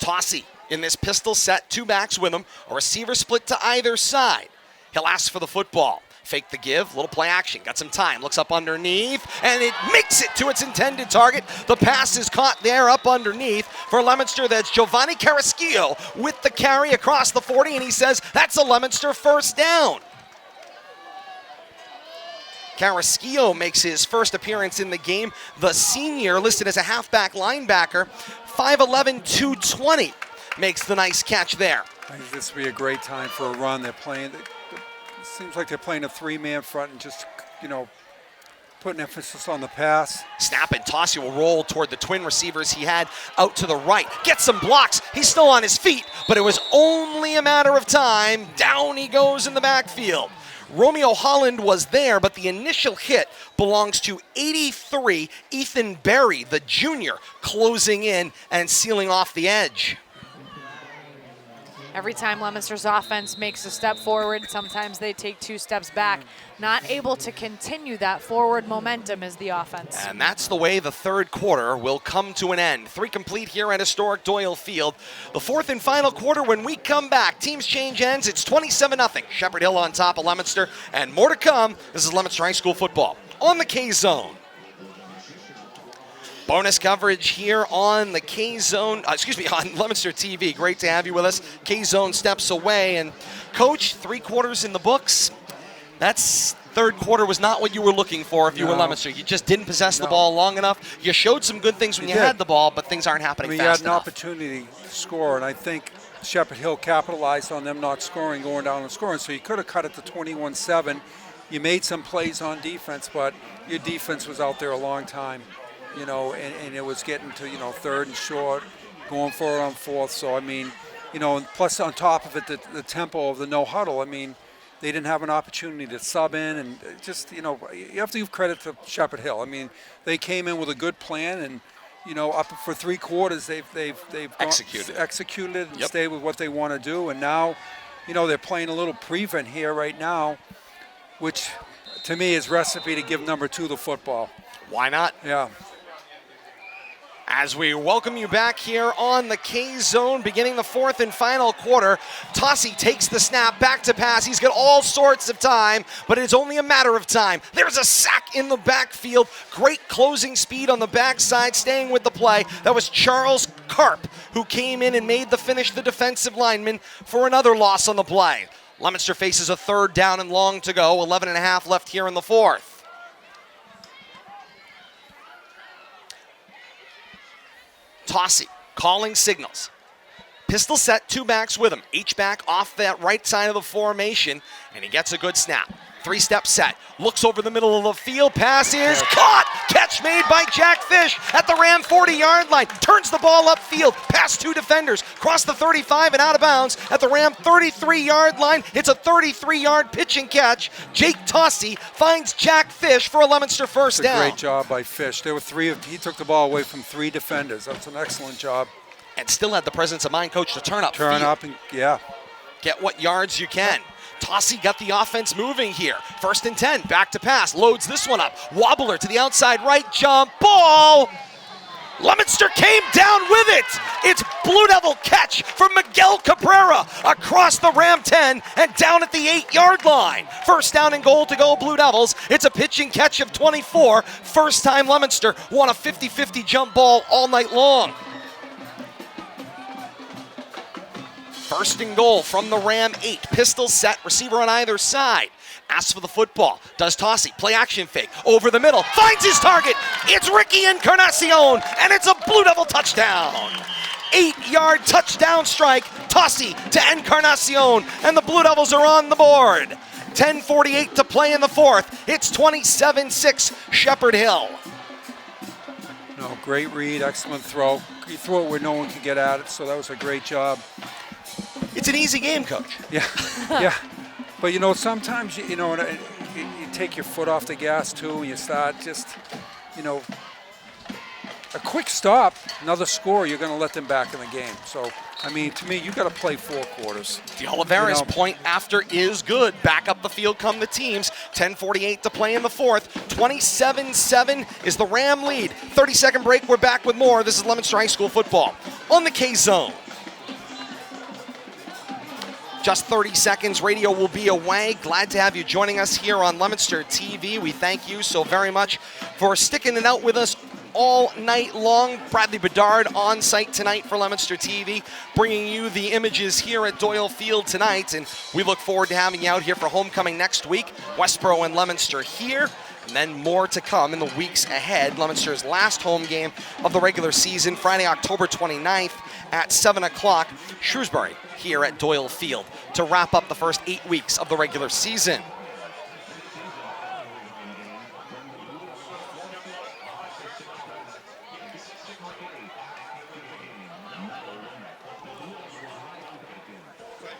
Tossi in this pistol set, two backs with him, a receiver split to either side. He'll ask for the football. Fake the give, little play action, got some time, looks up underneath, and it makes it to its intended target. The pass is caught there up underneath. For Leominster, that's Giovanni Carrasquillo with the carry across the 40, and he says that's a Leominster first down. Carrasquillo makes his first appearance in the game. The senior, listed as a halfback linebacker, 5'11", 220, makes the nice catch there. I think this would be a great time for a run. They're playing, it seems like they're playing a three-man front and just, putting emphasis on the pass. Snap and Tossi will roll toward the twin receivers he had out to the right. Gets some blocks. He's still on his feet, but it was only a matter of time. Down he goes in the backfield. Romeo Holland was there, but the initial hit belongs to 83 Ethan Berry, the junior, closing in and sealing off the edge. Every time Leominster's offense makes a step forward, sometimes they take 2 steps back. Not able to continue that forward momentum is the offense. And that's the way the third quarter will come to an end. 3 complete here at historic Doyle Field. The fourth and final quarter, when we come back, teams change ends. It's 27-0. Shepherd Hill on top of Leominster, and more to come. This is Leominster High School football on the K-Zone. Bonus coverage here on the K-Zone, on Leominster TV. Great to have you with us. K-Zone steps away, and Coach, 3 quarters in the books. That's third quarter was not what you were looking for if you were Leominster. You just didn't possess the ball long enough. You showed some good things when you had the ball, but things aren't happening fast enough. You had an opportunity to score, and I think Shepherd Hill capitalized on them not scoring, going down and scoring. So you could have cut it to 21-7. You made some plays on defense, but your defense was out there a long time. And it was getting to, third and short, going for it on fourth. So, and plus on top of it, the tempo of the no huddle. They didn't have an opportunity to sub in, and just, you have to give credit to Shepherd Hill. They came in with a good plan, and, up for 3 quarters, they've executed it and stayed with what they want to do. And now, they're playing a little prevent here right now, which to me is recipe to give number 2 the football. Why not? Yeah. As we welcome you back here on the K-Zone, beginning the fourth and final quarter, Tossi takes the snap, back to pass. He's got all sorts of time, but it's only a matter of time. There's a sack in the backfield. Great closing speed on the backside, staying with the play. That was Charles Karp, who came in and made the finish, the defensive lineman, for another loss on the play. Leominster faces a 3rd down and long to go, 11.5 left here in the fourth. Tossi calling signals. Pistol set, 2 backs with him. Each back off that right side of the formation, and he gets a good snap. 3-step set, looks over the middle of the field, pass is caught! Catch made by Jack Fish at the Ram 40-yard line. Turns the ball upfield, past 2 defenders, cross the 35 and out of bounds at the Ram 33-yard line. It's a 33-yard pitch and catch. Jake Tossi finds Jack Fish for a Leominster first down. Great job by Fish. There were 3 he took the ball away from 3 defenders. That's an excellent job. And still had the presence of mind, Coach, to turn up. And get what yards you can. Tossi got the offense moving here. 1st and 10, back to pass, loads this one up. Wobbler to the outside right, jump ball. Leominster came down with it. It's Blue Devil catch from Miguel Cabrera across the Ram 10 and down at the 8-yard line. First down and goal to go, Blue Devils. It's a pitch and catch of 24. First time Leominster won a 50-50 jump ball all night long. 1st and goal from the Ram 8. Pistol set, receiver on either side. Asks for the football. Does Tossi. Play action fake. Over the middle. Finds his target. It's Ricky Encarnacion. And it's a Blue Devil touchdown. 8-yard touchdown strike. Tossi to Encarnacion. And the Blue Devils are on the board. 10:48 to play in the fourth. It's 27-6 Shepherd Hill. No, great read. Excellent throw. You threw it where no one could get at it, so that was a great job. It's an easy game, Coach. Yeah, yeah. But, sometimes, you take your foot off the gas, too, and you start just, a quick stop, another score, you're going to let them back in the game. So, to me, you got to play 4 quarters. De Oliveira's point after is good. Back up the field come the teams. 10:48 to play in the fourth. 27-7 is the Ram lead. 30-second break, we're back with more. This is Leominster High School football on the K-Zone. just 30 seconds. Radio will be away. Glad to have you joining us here on Leominster TV. We thank you so very much for sticking it out with us all night long. Bradley Bedard on site tonight for Leominster TV, bringing you the images here at Doyle Field tonight, and we look forward to having you out here for homecoming next week. Westboro and Leominster here, and then more to come in the weeks ahead. Leominster's last home game of the regular season, Friday, October 29th at 7 o'clock. Shrewsbury here at Doyle Field to wrap up the first 8 weeks of the regular season.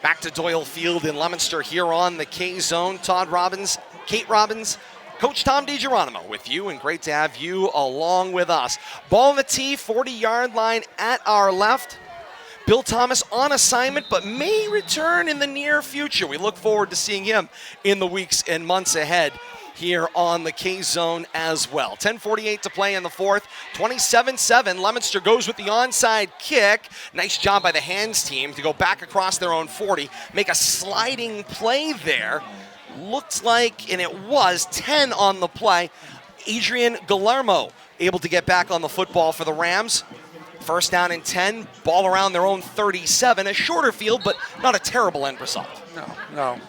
Back to Doyle Field in Leominster here on the K-Zone. Todd Robbins, Kate Robbins, Coach Tom DiGeronimo with you, and great to have you along with us. Ball on the tee, 40-yard line at our left. Bill Thomas on assignment, but may return in the near future. We look forward to seeing him in the weeks and months ahead here on the K-Zone as well. 10:48 to play in the fourth. 27-7. Leominster goes with the onside kick. Nice job by the hands team to go back across their own 40, make a sliding play there. Looks like, and it was 10 on the play. Adrian Guillermo able to get back on the football for the Rams. First down and 10, ball around their own 37. A shorter field, but not a terrible end result. No.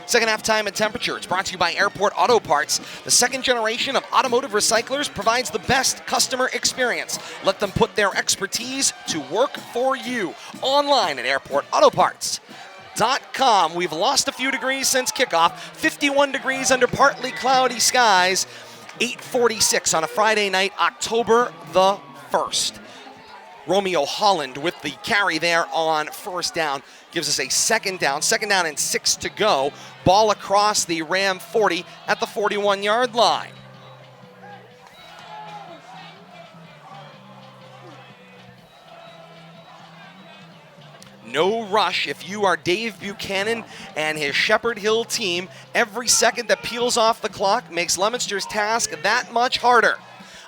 Second half time and temperature. It's brought to you by Airport Auto Parts. The second generation of automotive recyclers provides the best customer experience. Let them put their expertise to work for you. Online at airportautoparts.com. We've lost a few degrees since kickoff. 51 degrees under partly cloudy skies. 8:46 on a Friday night, October the 1st. Romeo Holland with the carry there on first down. Gives us a second down and 6 to go. Ball across the Ram 40 at the 41-yard line. No rush if you are Dave Buchanan and his Shepherd Hill team. Every second that peels off the clock makes Leominster's task that much harder.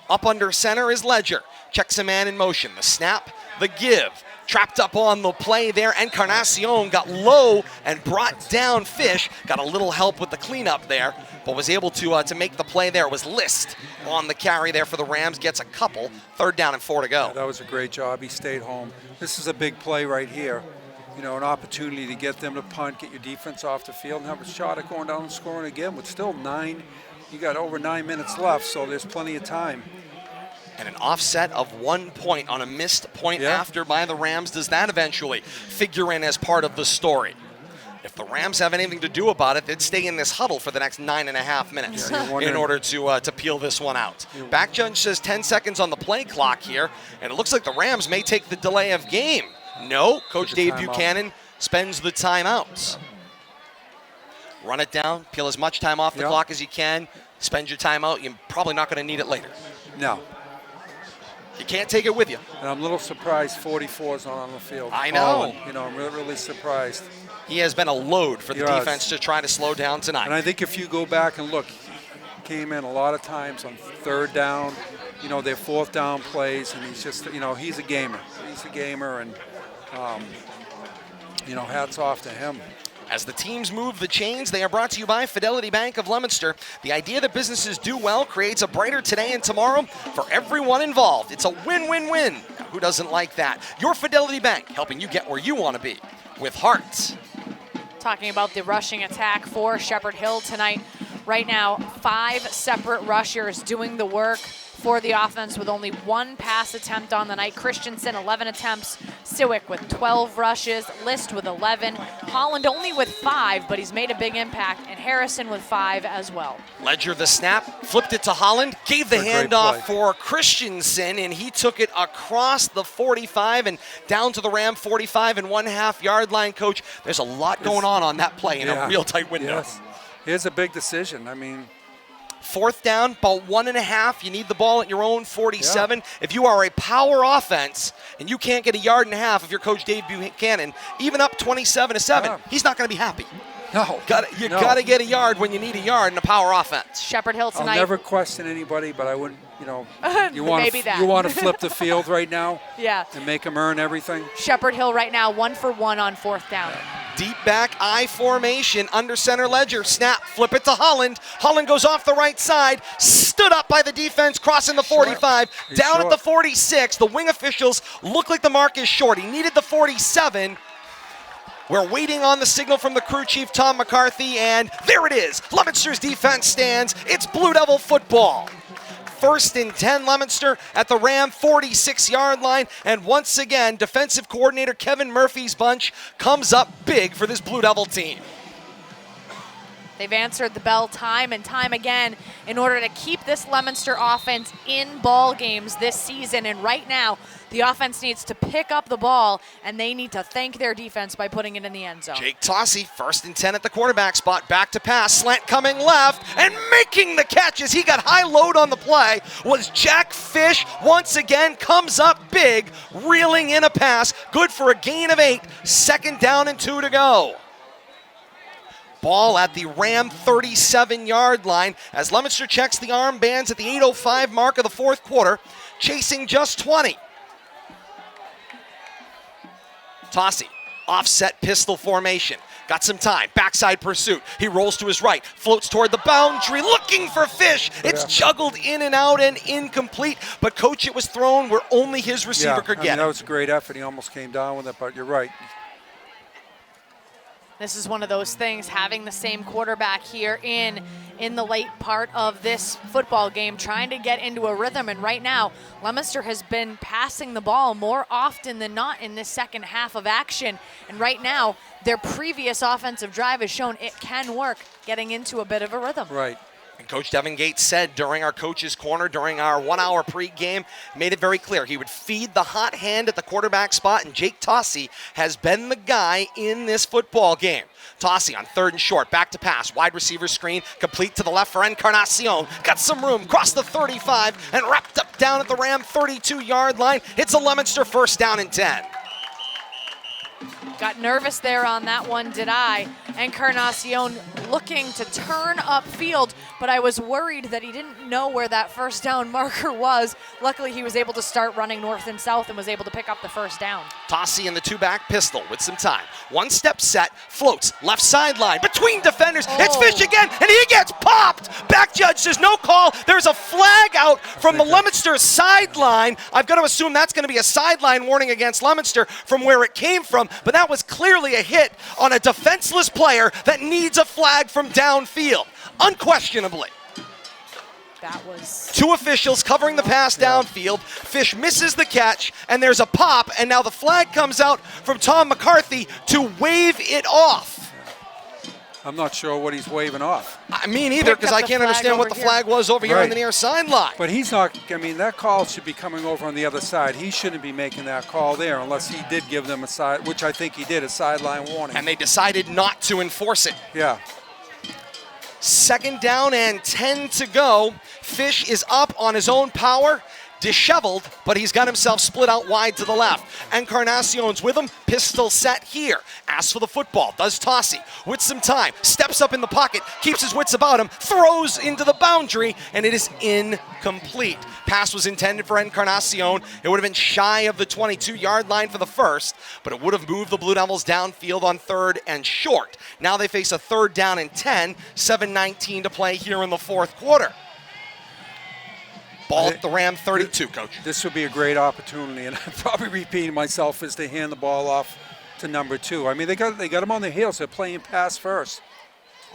Up under center is Ledger. Checks a man in motion. The snap, the give. Trapped up on the play there. Encarnacion got low and brought down Fish. Got a little help with the cleanup there, but was able to make the play there. It was List on the carry there for the Rams. Gets a couple. Third down and 4 to go. Yeah, that was a great job. He stayed home. This is a big play right here. You know, an opportunity to get them to punt, get your defense off the field, and have a shot at going down and scoring again. With still 9, you got over 9 minutes left, so there's plenty of time. And an offset of 1 point on a missed point after by the Rams. Does that eventually figure in as part of the story? If the Rams have anything to do about it, they'd stay in this huddle for the next 9.5 minutes in order to peel this one out. Back judge says 10 seconds on the play clock here, and it looks like the Rams may take the delay of game. No, Coach Dave Buchanan spends the timeouts. Run it down, peel as much time off the clock as you can, spend your timeout. You're probably not going to need it later. No. You can't take it with you. And I'm a little surprised 44 is not on the field. I know. You know, I'm really surprised. He has been a load for the defense to try to slow down tonight. And I think if you go back and look, he came in a lot of times on third down, you know, their fourth down plays, and he's just, you know, he's a gamer. He's a gamer, and, you know, hats off to him. As the teams move the chains, they are brought to you by Fidelity Bank of Leominster. The idea that businesses do well creates a brighter today and tomorrow for everyone involved. It's a win-win-win. Now, who doesn't like that? Your Fidelity Bank, helping you get where you want to be with heart. Talking about the rushing attack for Shepherd Hill tonight. Right now, 5 separate rushers doing the work for the offense with only 1 pass attempt on the night. Christensen, 11 attempts. Siwick with 12 rushes. List with 11. Holland only with 5, but he's made a big impact. And Harrison with 5 as well. Ledger the snap, flipped it to Holland, gave the handoff for Christensen, and he took it across the 45 and down to the Ram 45 and 1/2 yard line. Coach, there's a lot going on that play in a real tight window. Yes. Here's a big decision. I mean, fourth down, about 1.5. You need the ball at your own 47. If you are a power offense and you can't get 1.5 yards if you're Coach Dave Buchanan, even up 27-7, he's not going to be happy. No. You got to get a yard when you need a yard in a power offense. Shepherd Hill tonight. I'll never question anybody, but I wouldn't, you Maybe that. you want to flip the field right now Yeah. and make them earn everything. Shepherd Hill right now 1 for 1 on 4th down. Deep back I formation, under center Ledger, snap, flip it to Holland. Holland goes off the right side, stood up by the defense, crossing the 45, He's down short. at the 46. The wing officials look like the mark is short. He needed the 47. We're waiting on the signal from the crew chief, Tom McCarthy, and there it is. Leominster's defense stands. It's Blue Devil football. 1st and 10 Leominster at the Ram 46-yard line. And once again, defensive coordinator Kevin Murphy's bunch comes up big for this Blue Devil team. They've answered the bell time and time again in order to keep this Leominster offense in ball games this season. And right now, the offense needs to pick up the ball, and they need to thank their defense by putting it in the end zone. Jake Tossi, 1st and 10 at the quarterback spot, back to pass, slant coming left, and making the catch as he got high load on the play was Jack Fish. Once again, comes up big, reeling in a pass, good for a gain of 8, 2nd down and 2 to go. Ball at the Ram 37-yard line as Leominster checks the armbands at the 8:05 mark of the 4th quarter, chasing just 20. Tossi, offset pistol formation. Got some time, backside pursuit. He rolls to his right, floats toward the boundary, looking for Fish. It's juggled in and out and incomplete, but coach, it was thrown where only his receiver could get it. That was a great effort. He almost came down with it, but you're right. This is one of those things, having the same quarterback here in the late part of this football game, trying to get into a rhythm. And right now, Leominster has been passing the ball more often than not in this second half of action. And right now, their previous offensive drive has shown it can work, getting into a bit of a rhythm. Right. And Coach Devin Gates said during our coach's corner, during our 1-hour pregame, made it very clear he would feed the hot hand at the quarterback spot, and Jake Tossi has been the guy in this football game. Tossi on 3rd and short, back to pass, wide receiver screen, complete to the left for Encarnacion. Got some room, crossed the 35, and wrapped up down at the Ram 32-yard line. It's a Leominster 1st down and 10. Got nervous there on that one, did I? Encarnacion looking to turn upfield, but I was worried that he didn't know where that 1st down marker was. Luckily, he was able to start running north and south and was able to pick up the 1st down. Tossi in the 2-back pistol with some time. 1-step set, floats, left sideline, between defenders. It's Fish again, and he gets popped. Back judge says no call. There's a flag out from the Leominster sideline. I've got to assume that's going to be a sideline warning against Leominster from where it came from, but that was clearly a hit on a defenseless player that needs a flag from downfield, unquestionably. That was 2 officials covering the pass downfield. Fish misses the catch, and there's a pop, and now the flag comes out from Tom McCarthy to wave it off. I'm not sure what he's waving off. I mean either, because I can't understand what the flag was over here on the near sideline. But he's not, that call should be coming over on the other side. He shouldn't be making that call there unless he did give them a side, which I think he did, a sideline warning. And they decided not to enforce it. Yeah. 2nd down and 10 to go. Fish is up on his own power. Disheveled, but he's got himself split out wide to the left. Encarnacion's with him, pistol set here. Asks for the football, does Tossi with some time, steps up in the pocket, keeps his wits about him, throws into the boundary, and it is incomplete. Pass was intended for Encarnacion. It would have been shy of the 22-yard line for the 1st, but it would have moved the Blue Devils downfield on 3rd and short. Now they face a 3rd down and 10, 7:19 to play here in the 4th quarter. Ball at the Ram 32, Coach. This would be a great opportunity, and I'm probably repeating myself, is to hand the ball off to number 2. I mean, they got him on the heels. They're playing pass first.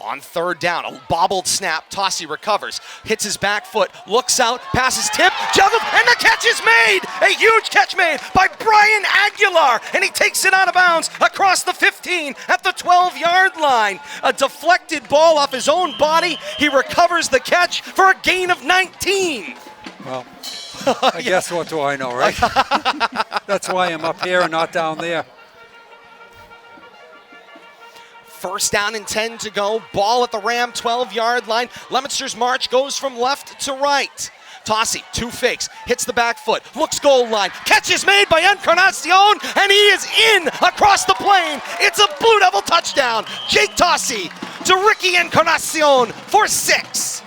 On 3rd down, a bobbled snap. Tossi recovers, hits his back foot, looks out, passes tip, juggled, and the catch is made! A huge catch made by Brian Aguilar, and he takes it out of bounds across the 15 at the 12-yard line. A deflected ball off his own body. He recovers the catch for a gain of 19. Well, I guess what do I know, right? That's why I'm up here and not down there. 1st down and 10 to go. Ball at the Ram 12-yard line. Leominster's march goes from left to right. Tossi, 2 fakes, hits the back foot, looks goal line, catch is made by Encarnacion, and he is in across the plane. It's a Blue Devil touchdown. Jake Tossi to Ricky Encarnacion for 6.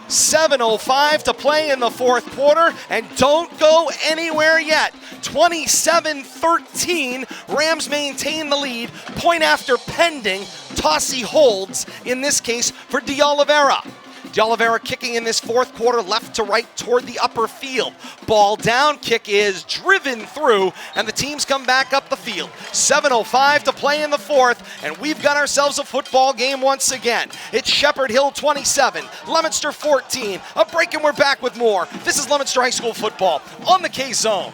7:05 to play in the fourth quarter, and don't go anywhere yet. 27-13, Rams maintain the lead, point after pending. Tossi holds, in this case, for De Oliveira. De Oliveira kicking in this fourth quarter, left to right toward the upper field. Ball down, kick is driven through, and the teams come back up the field. 7:05 to play in the fourth, and we've got ourselves a football game once again. It's Shepherd Hill 27, Leominster 14. A break and we're back with more. This is Leominster High School football on the K-Zone.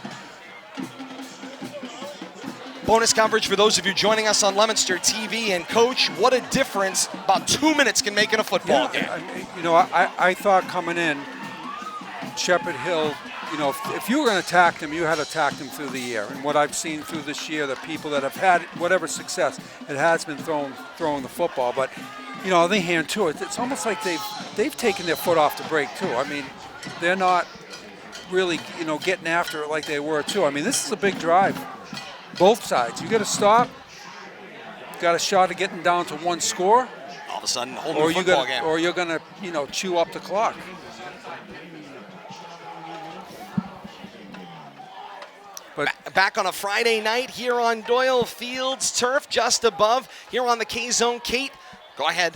Bonus coverage for those of you joining us on Leominster TV. And Coach, what a difference about 2 minutes can make in a football game. I thought coming in, Shepherd Hill, if you were going to attack them, you had to attack them through the air. And what I've seen through this year, the people that have had whatever success, it has been throwing the football. But, on the other hand, too, it's almost like they've taken their foot off the brake, too. I mean, they're not really, getting after it like they were, too. I mean, this is a big drive. Both sides. You got to stop. Got a shot of getting down to one score. All of a sudden, whole new football game. Or you're going to, chew up the clock. But back on a Friday night here on Doyle Fields turf, just above here on the K-Zone. Kate, go ahead.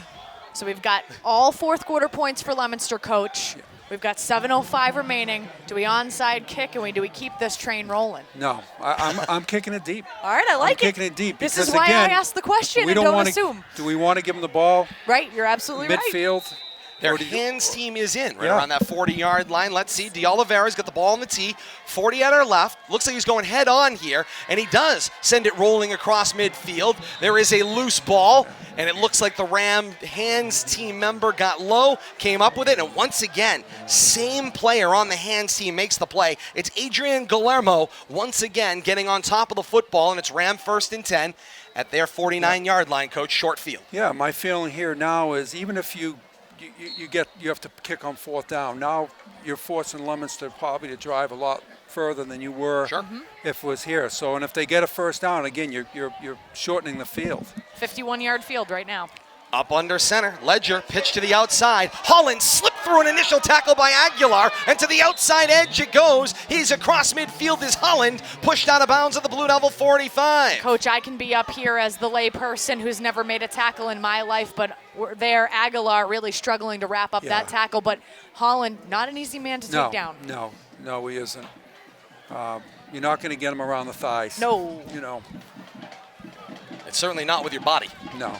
So we've got all fourth quarter points for Leominster, Coach. Yeah. We've got 7:05 remaining. Do we onside kick and do we keep this train rolling? No, I'm kicking it deep. All right, I like it. I'm kicking it deep. This because, is why again, I asked the question we and don't wanna, assume. Do we want to give them the ball? Right, you're absolutely right. Midfield. Their hands team is in right around that 40-yard line. Let's see. De Oliveira's got the ball on the tee. 40 at our left. Looks like he's going head on here, and he does send it rolling across midfield. There is a loose ball, and it looks like the Ram hands team member got low, came up with it, and once again, same player on the hands team makes the play. It's Adrian Guillermo once again getting on top of the football, and it's Ram 1st and 10 at their 49-yard line, Coach, short field. Yeah, my feeling here now is even if you have to kick on 4th down. Now you're forcing Leominster probably to drive a lot further than you were if it was here. So, and if they get a 1st down, again, you're shortening the field. 51-yard field right now. Up under center, Ledger, pitch to the outside. Holland slipped through an initial tackle by Aguilar, and to the outside edge it goes. He's across midfield is Holland, pushed out of bounds at the Blue Devil 45. Coach, I can be up here as the lay person who's never made a tackle in my life, but we're there, Aguilar really struggling to wrap up that tackle, but Holland, not an easy man to take down. No, he isn't. You're not going to get him around the thighs. No. It's certainly not with your body. No.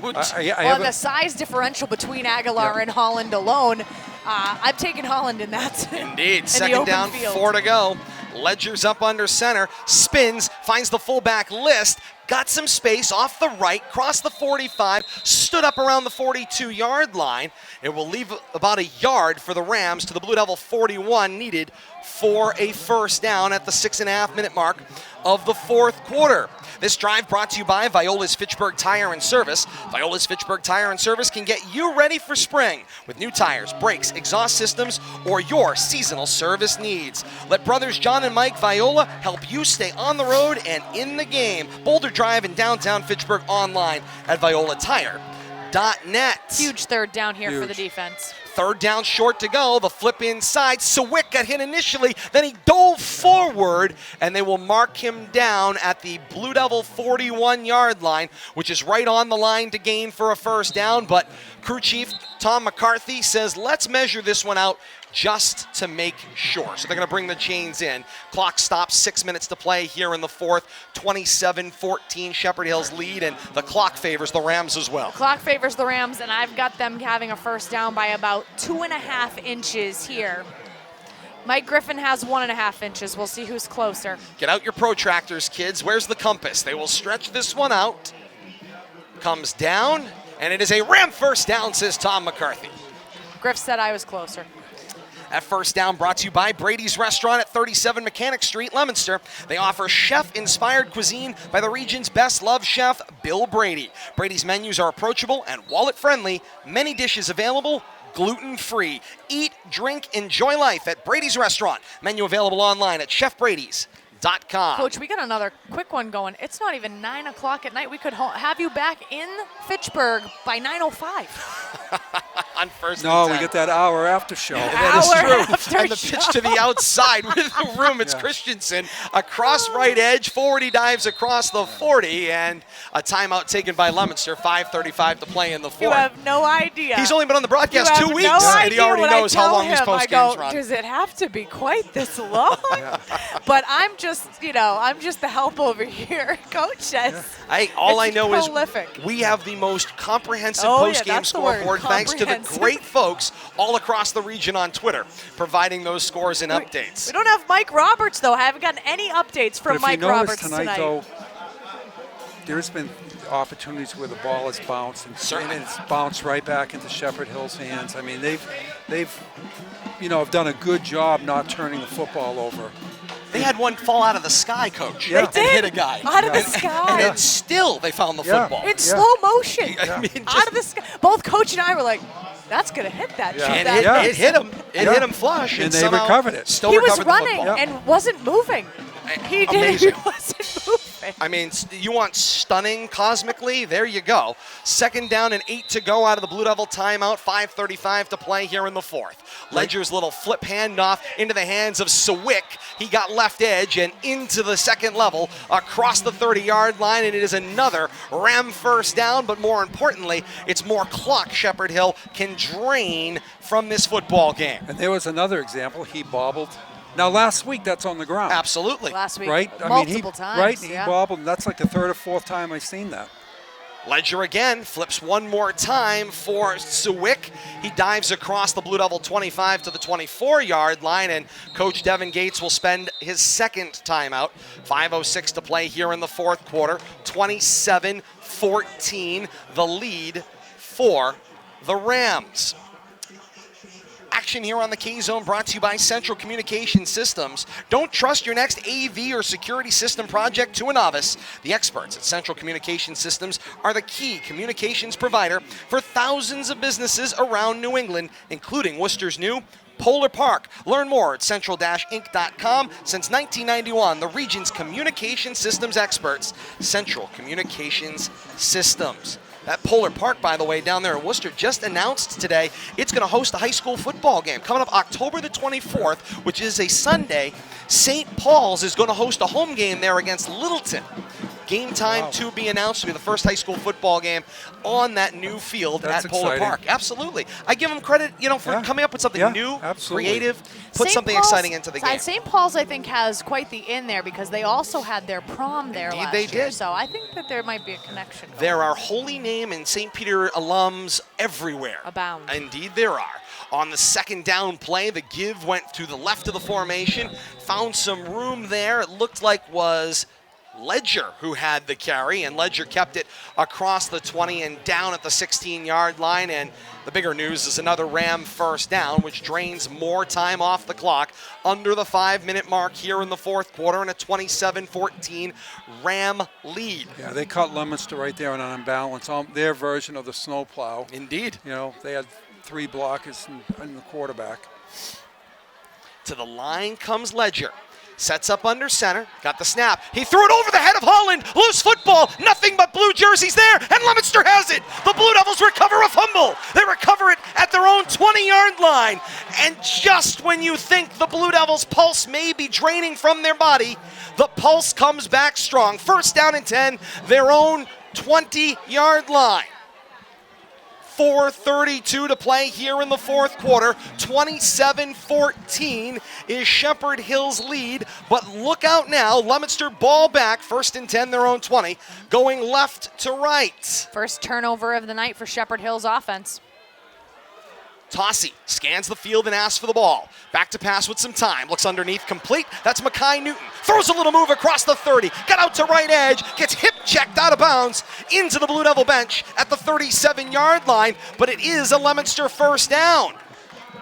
The size differential between Aguilar and Holland alone, I'm taking Holland in that. Indeed. Second down, field. 4 to go. Ledger's up under center, spins, finds the fullback List, got some space off the right, crossed the 45, stood up around the 42-yard line. It will leave about a yard for the Rams to the Blue Devil 41 needed for a 1st down at the 6.5-minute mark of the fourth quarter. This drive brought to you by Viola's Fitchburg Tire and Service. Viola's Fitchburg Tire and Service can get you ready for spring with new tires, brakes, exhaust systems, or your seasonal service needs. Let brothers John and Mike Viola help you stay on the road and in the game. Boulder Drive in downtown Fitchburg, online at violatire.net. Huge 3rd down here for the Huge. defense. 3rd down, short to go. The flip inside. Sawick got hit initially. Then he dove forward, and they will mark him down at the Blue Devil 41-yard line, which is right on the line to gain for a 1st down. But crew chief Tom McCarthy says, let's measure this one out just to make sure. So they're going to bring the chains in. Clock stops, 6 minutes to play here in the fourth. 27-14 Shepherd Hill's lead, and the clock favors the Rams as well. Clock favors the Rams, and I've got them having a 1st down by about 2.5 inches here. Mike Griffin has 1.5 inches. We'll see who's closer. Get out your protractors, kids. Where's the compass? They will stretch this one out. Comes down, and it is a Ram 1st down, says Tom McCarthy. Griff said I was closer. That first down brought to you by Brady's Restaurant at 37 Mechanic Street, Leominster. They offer chef-inspired cuisine by the region's best-loved chef, Bill Brady. Brady's menus are approachable and wallet-friendly. Many dishes available, gluten-free. Eat, drink, enjoy life at Brady's Restaurant. Menu available online at chefbradys.com. Coach, we got another quick one going. It's not even 9 o'clock at night. We could have you back in Fitchburg by 9:05. On first No, and we 10. get that hour after show. That is Hour true. after And the show. pitch to the outside with the room. It's Christensen across right edge. Forward he dives across the 40, and a timeout taken by Leominster. 5:35 to play in the You fourth. have no idea. He's only been on the broadcast You 2 have weeks, no and he idea already what I knows how tell long these him. post I go, games run. does it have to be quite this long? But I'm just, I'm just the help over here. Coach says. All I it's know prolific. is we have the most comprehensive Oh, yeah, post-game that's the word, scoreboard thanks to the comprehensive. great folks all across the region on Twitter providing those scores and updates. We don't have Mike Roberts, though. I haven't gotten any updates from But if Mike you notice Roberts tonight, though, there's been opportunities where the ball has bounced and Certainly. it's bounced right back into Shepherd Hill's hands. I mean, they've have done a good job not turning the football over. They had one fall out of the sky, Coach, Yeah. and They did. hit a guy. Out of the And sky. then still they found the Yeah. football. In slow motion. I mean, Out of the sky. Both Coach and I were like, that's going to hit that. Yeah. shoot And that Yeah. it hit him. It Yeah. hit him flush. And they somehow recovered it. Still He was recovered the running football. and wasn't moving. He did. Amazing. He wasn't moving. I mean, you want stunning cosmically? There you go. Second down and 8 to go out of the Blue Devil timeout. 5:35 to play here in the fourth. Ledger's little flip handoff into the hands of Sawick. He got left edge and into the second level across the 30-yard line, and it is another Ram first down, but more importantly, it's more clock Shepherd Hill can drain from this football game. And there was another example. He bobbled. Now, last week, that's on the ground. Absolutely. Last week, Right? multiple times. Right? Yeah. He bobbled. That's like the third or fourth time I've seen that. Ledger again flips one more time for Sawick. He dives across the Blue Devil 25 to the 24-yard line, and Coach Devin Gates will spend his second timeout. 5:06 to play here in the fourth quarter. 27-14, the lead for the Rams. Action here on the K-Zone brought to you by Central Communication Systems. Don't trust your next AV or security system project to a novice. The experts at Central Communication Systems are the key communications provider for thousands of businesses around New England, including Worcester's new Polar Park. Learn more at central-inc.com. Since 1991, the region's communication systems experts, Central Communications Systems. That Polar Park, by the way, down there in Worcester, just announced today it's going to host a high school football game. Coming up October the 24th, which is a Sunday, St. Paul's is going to host a home game there against Littleton. Game time to be announced to be the first high school football game on that new field That's at Polar exciting. Park. Absolutely. I give them credit, for coming up with something new, absolutely. creative, put St. something Paul's- exciting into the game. St. Paul's, I think, has quite the in there because they also had their prom there Indeed last they year. did. So I think that there might be a connection. going There on. are Holy Name and St. Peter alums everywhere. Abound. Indeed there are. On the second down play, the give went to the left of the formation, found some room there. It looked like was Ledger who had the carry, and Ledger kept it across the 20 and down at the 16-yard line. And the bigger news is another Ram first down, which drains more time off the clock under the 5-minute mark here in the fourth quarter, and a 27-14 Ram lead. Yeah, they caught Leominster right there on an imbalance. Their version of the snow plow. Indeed. They had 3 blockers and the quarterback. To the line comes Ledger. Sets up under center, got the snap. He threw it over the head of Holland. Loose football, nothing but blue jerseys there, and Leominster has it. The Blue Devils recover a fumble. They recover it at their own 20-yard line. And just when you think the Blue Devils' pulse may be draining from their body, the pulse comes back strong. First down and 10, their own 20-yard line. 4:32 to play here in the fourth quarter. 27-14 is Shepherd Hill's lead, but look out now. Leominster ball back, first and 10, their own 20, going left to right. First turnover of the night for Shepherd Hill's offense. Tossie scans the field and asks for the ball. Back to pass with some time. Looks underneath, complete. That's Mackay Newton. Throws a little move across the 30. Got out to right edge. Gets hip checked out of bounds into the Blue Devil bench at the 37-yard line. But it is a Leominster first down.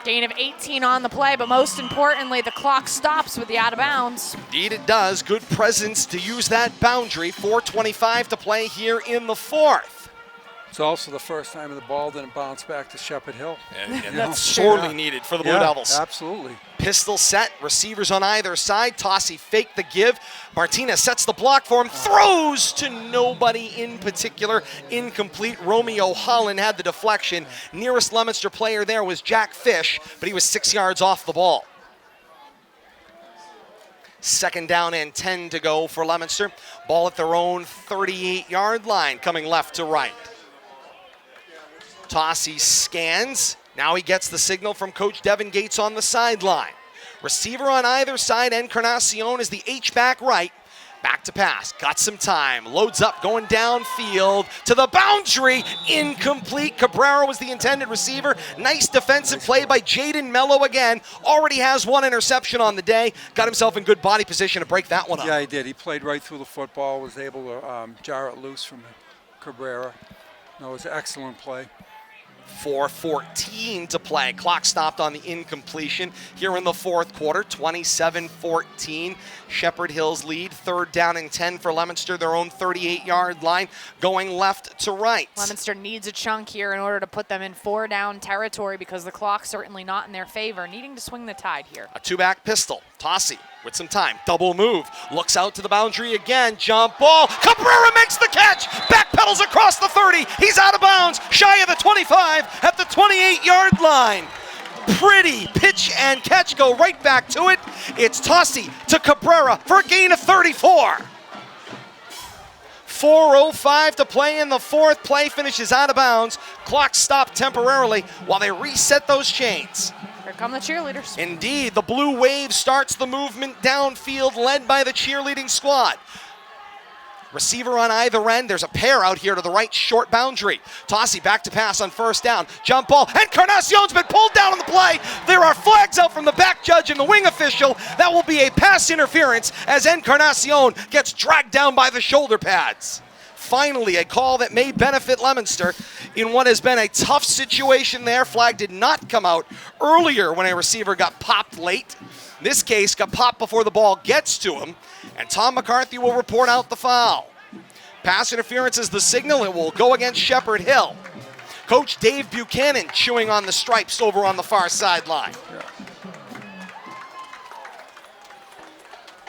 Gain of 18 on the play, but most importantly, the clock stops with the out of bounds. Indeed it does. Good presence to use that boundary. 4:25 to play here in the fourth. It's also the first time the ball didn't bounce back to Shepherd Hill. And that's sorely needed for the Blue Devils. Absolutely. Pistol set, receivers on either side. Tossi faked the give. Martinez sets the block for him, throws to nobody in particular. Incomplete. Romeo Holland had the deflection. Nearest Leominster player there was Jack Fish, but he was 6 yards off the ball. 2nd down and 10 to go for Leominster. Ball at their own 38-yard line, coming left to right. Tossi scans. Now he gets the signal from Coach Devin Gates on the sideline. Receiver on either side. Encarnacion is the H-back right. Back to pass. Got some time. Loads up, going downfield to the boundary. Incomplete. Cabrera was the intended receiver. Nice defensive play by Jaden Mello again. Already has 1 interception on the day. Got himself in good body position to break that one up. Yeah, he did. He played right through the football. Was able to jar it loose from Cabrera. No, it was an excellent play. 4:14 to play. Clock stopped on the incompletion here in the fourth quarter. 27-14. Shepherd Hill's lead. 3rd down and 10 for Leominster. Their own 38-yard line, going left to right. Leominster needs a chunk here in order to put them in 4-down territory because the clock's certainly not in their favor. Needing to swing the tide here. A 2-back pistol. Tossi with some time. Double move. Looks out to the boundary again. Jump ball. Cabrera makes the catch. Backpedals across the 30. He's out of bounds. Shy of the 25 at the 28-yard line. Pretty pitch and catch. Go right back to it. It's Tossi to Cabrera for a gain of 34. 4:05 to play in the fourth. Play finishes out of bounds. Clock stopped temporarily while they reset those chains. Here come the cheerleaders. Indeed, the blue wave starts the movement downfield, led by the cheerleading squad. Receiver on either end. There's a pair out here to the right, short boundary. Tossi back to pass on 1st down. Jump ball. Encarnacion's been pulled down on the play. There are flags out from the back judge and the wing official. That will be a pass interference as Encarnacion gets dragged down by the shoulder pads. Finally, a call that may benefit Leominster in what has been a tough situation there. Flag did not come out earlier when a receiver got popped late. In this case, got popped before the ball gets to him, and Tom McCarthy will report out the foul. Pass interference is the signal. It will go against Shepherd Hill. Coach Dave Buchanan chewing on the stripes over on the far sideline.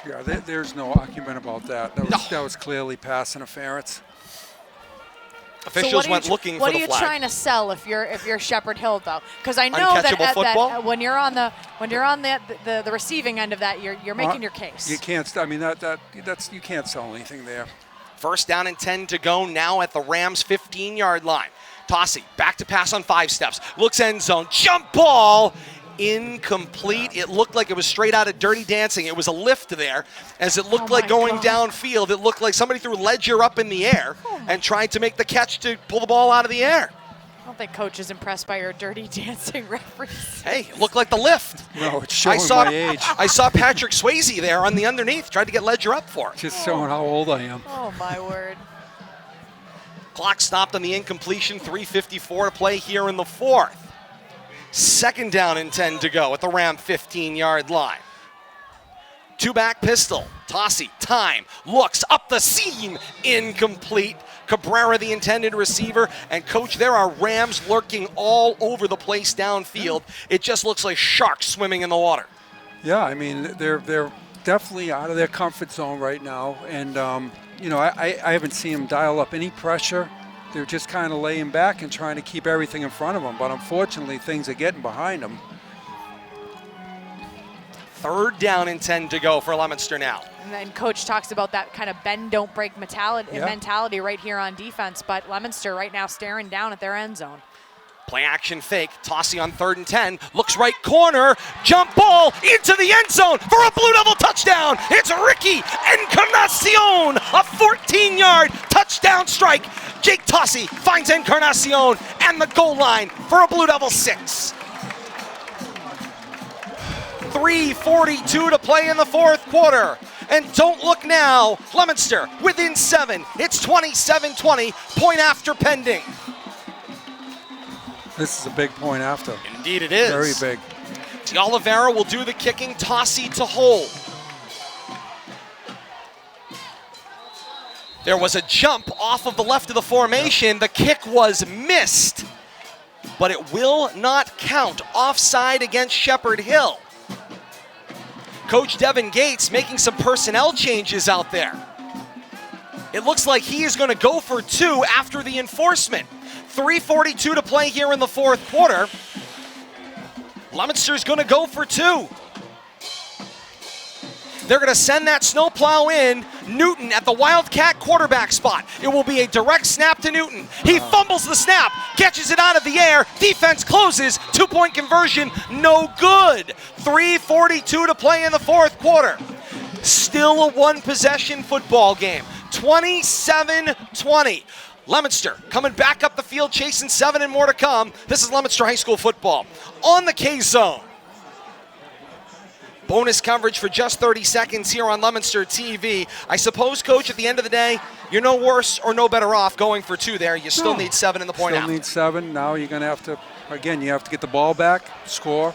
Yeah, there's no argument about that. That was clearly pass interference. Officials went looking for the flag. What are you trying to sell if you're Shepherd Hill though? Because I know that when you're on the receiving end of that, you're making your case. You can't. I mean that's you can't sell anything there. 1st down and 10 to go now at the Rams' 15-yard line. Tossi back to pass on 5 steps. Looks end zone. Jump ball. Incomplete. It looked like it was straight out of Dirty Dancing. It was a lift there. As it looked like going downfield, it looked like somebody threw Ledger up in the air and tried to make the catch to pull the ball out of the air. I don't think Coach is impressed by your Dirty Dancing reference. Hey, it looked like the lift. No, it's showing my age. I saw Patrick Swayze there on the underneath, tried to get Ledger up for it. Just showing how old I am. Oh, my word. Clock stopped on the incompletion. 3:54 to play here in the fourth. 2nd down and 10 to go at the Ram 15-yard line. 2-back pistol. Tossi, time, looks up the seam. Incomplete. Cabrera, the intended receiver. And, Coach, there are Rams lurking all over the place downfield. It just looks like sharks swimming in the water. Yeah, I mean, they're definitely out of their comfort zone right now. And, I haven't seen them dial up any pressure. They're just kind of laying back and trying to keep everything in front of them. But unfortunately, things are getting behind them. 3rd down and 10 to go for Leominster now. And then Coach talks about that kind of bend, don't break mentality right here on defense. But Leominster right now staring down at their end zone. Play action fake. Tossi on 3rd and 10. Looks right corner. Jump ball into the end zone for a Blue Devil touchdown. It's Ricky Encarnacion. A 14-yard touchdown strike. Jake Tossi finds Encarnacion and the goal line for a Blue Devil 6. 3:42 to play in the fourth quarter. And don't look now. Leominster within 7. It's 27-20. Point after pending. This is a big point after. Indeed it is. Very big. D'Oliveira will do the kicking. Tossi to hold. There was a jump off of the left of the formation. The kick was missed, but it will not count. Offside against Shepherd Hill. Coach Devin Gates making some personnel changes out there. It looks like he is going to go for 2 after the enforcement. 3:42 to play here in the fourth quarter. Leominster's going to go for 2. They're going to send that snowplow in. Newton at the Wildcat quarterback spot. It will be a direct snap to Newton. He fumbles the snap, catches it out of the air. Defense closes. 2-point conversion, no good. 3:42 to play in the fourth quarter. Still a 1-possession football game. 27-20. Leominster coming back up the field, chasing 7 and more to come. This is Leominster High School football on the K-Zone. Bonus coverage for just 30 seconds here on Leominster TV. I suppose, Coach, at the end of the day, you're no worse or no better off going for 2 there. You still need 7 in the point out. Still need 7. Now you're going to have to, again, you have to get the ball back, score,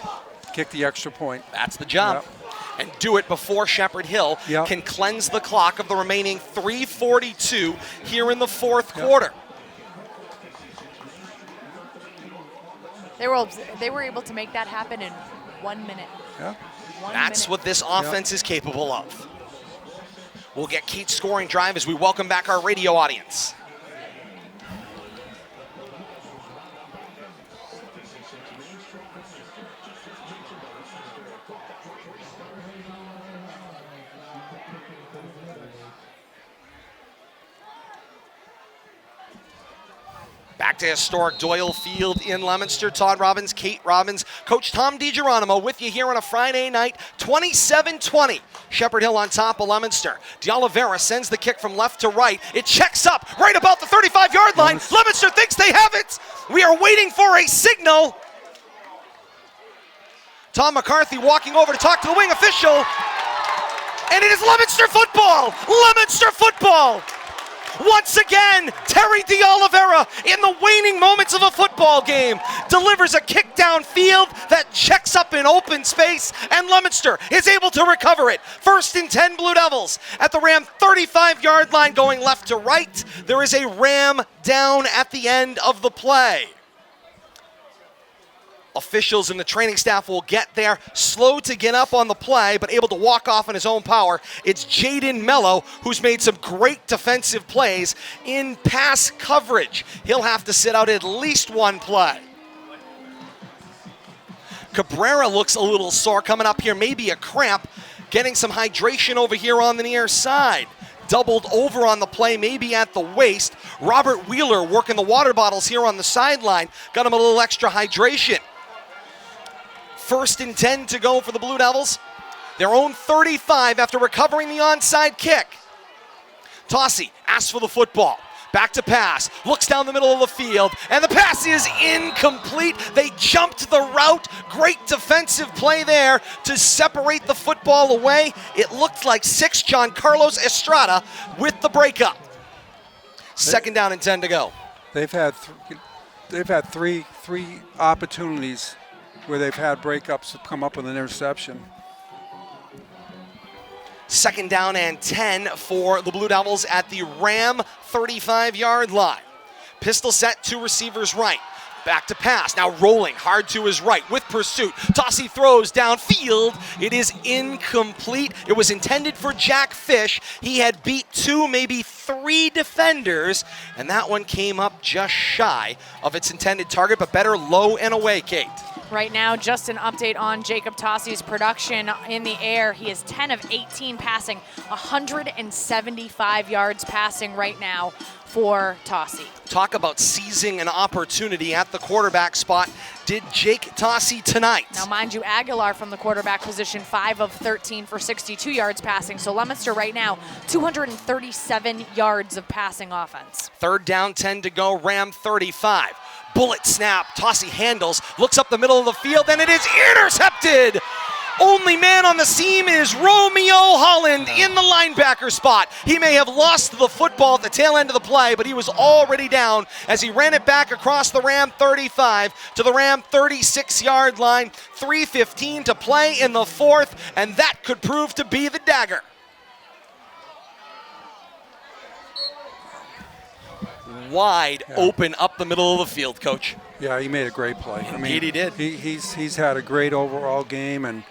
kick the extra point. That's the job. Yep. And do it before Shepherd Hill can cleanse the clock of the remaining 3:42 here in the fourth quarter. They were able to make that happen in 1 minute. Yeah. That's what this offense is capable of. We'll get Keith's scoring drive as we welcome back our radio audience. Back to historic Doyle Field in Leominster. Todd Robbins, Kate Robbins, Coach Tom DiGeronimo with you here on a Friday night. 27-20. Shepherd Hill on top of Leominster. D'Oliveira sends the kick from left to right. It checks up right about the 35-yard line. Leominster thinks they have it. We are waiting for a signal. Tom McCarthy walking over to talk to the wing official. And it is Leominster football. Leominster football. Once again, Terry D'Oliveira, in the waning moments of a football game, delivers a kick downfield that checks up in open space, and Leominster is able to recover it. 1st and 10 Blue Devils at the Ram 35-yard line going left to right. There is a Ram down at the end of the play. Officials and the training staff will get there, slow to get up on the play, but able to walk off on his own power. It's Jaden Mello, who's made some great defensive plays in pass coverage. He'll have to sit out at least 1 play. Cabrera looks a little sore coming up here, maybe a cramp, getting some hydration over here on the near side. Doubled over on the play, maybe at the waist. Robert Wheeler working the water bottles here on the sideline, got him a little extra hydration. 1st and 10 to go for the Blue Devils. Their own 35 after recovering the onside kick. Tossi asks for the football. Back to pass. Looks down the middle of the field. And the pass is incomplete. They jumped the route. Great defensive play there to separate the football away. It looked like 6 John Carlos Estrada with the breakup. 2nd down and 10 to go. They've had three opportunities where they've had breakups that come up with an interception. 2nd down and 10 for the Blue Devils at the Ram 35-yard line. Pistol set, 2 receivers right. Back to pass, now rolling hard to his right with pursuit. Tossi throws downfield. It is incomplete. It was intended for Jack Fish. He had beat 2, maybe 3 defenders, and that one came up just shy of its intended target, but better low and away, Kate. Right now, just an update on Jacob Tossi's production in the air. He is 10 of 18 passing, 175 yards passing right now for Tossi. Talk about seizing an opportunity at the quarterback spot. Did Jake Tossi tonight. Now, mind you, Aguilar from the quarterback position, 5 of 13 for 62 yards passing. So Leominster right now, 237 yards of passing offense. 3rd down, 10 to go, Ram 35. Bullet snap, Tossi handles, looks up the middle of the field, and it is intercepted. Only man on the seam is Romeo Holland in the linebacker spot. He may have lost the football at the tail end of the play, but he was already down as he ran it back across the Ram 35 to the Ram 36-yard line. 3:15 to play in the fourth, and that could prove to be the dagger. Wide open up the middle of the field, Coach. Yeah, he made a great play. Indeed, he did. He's had a great overall game, and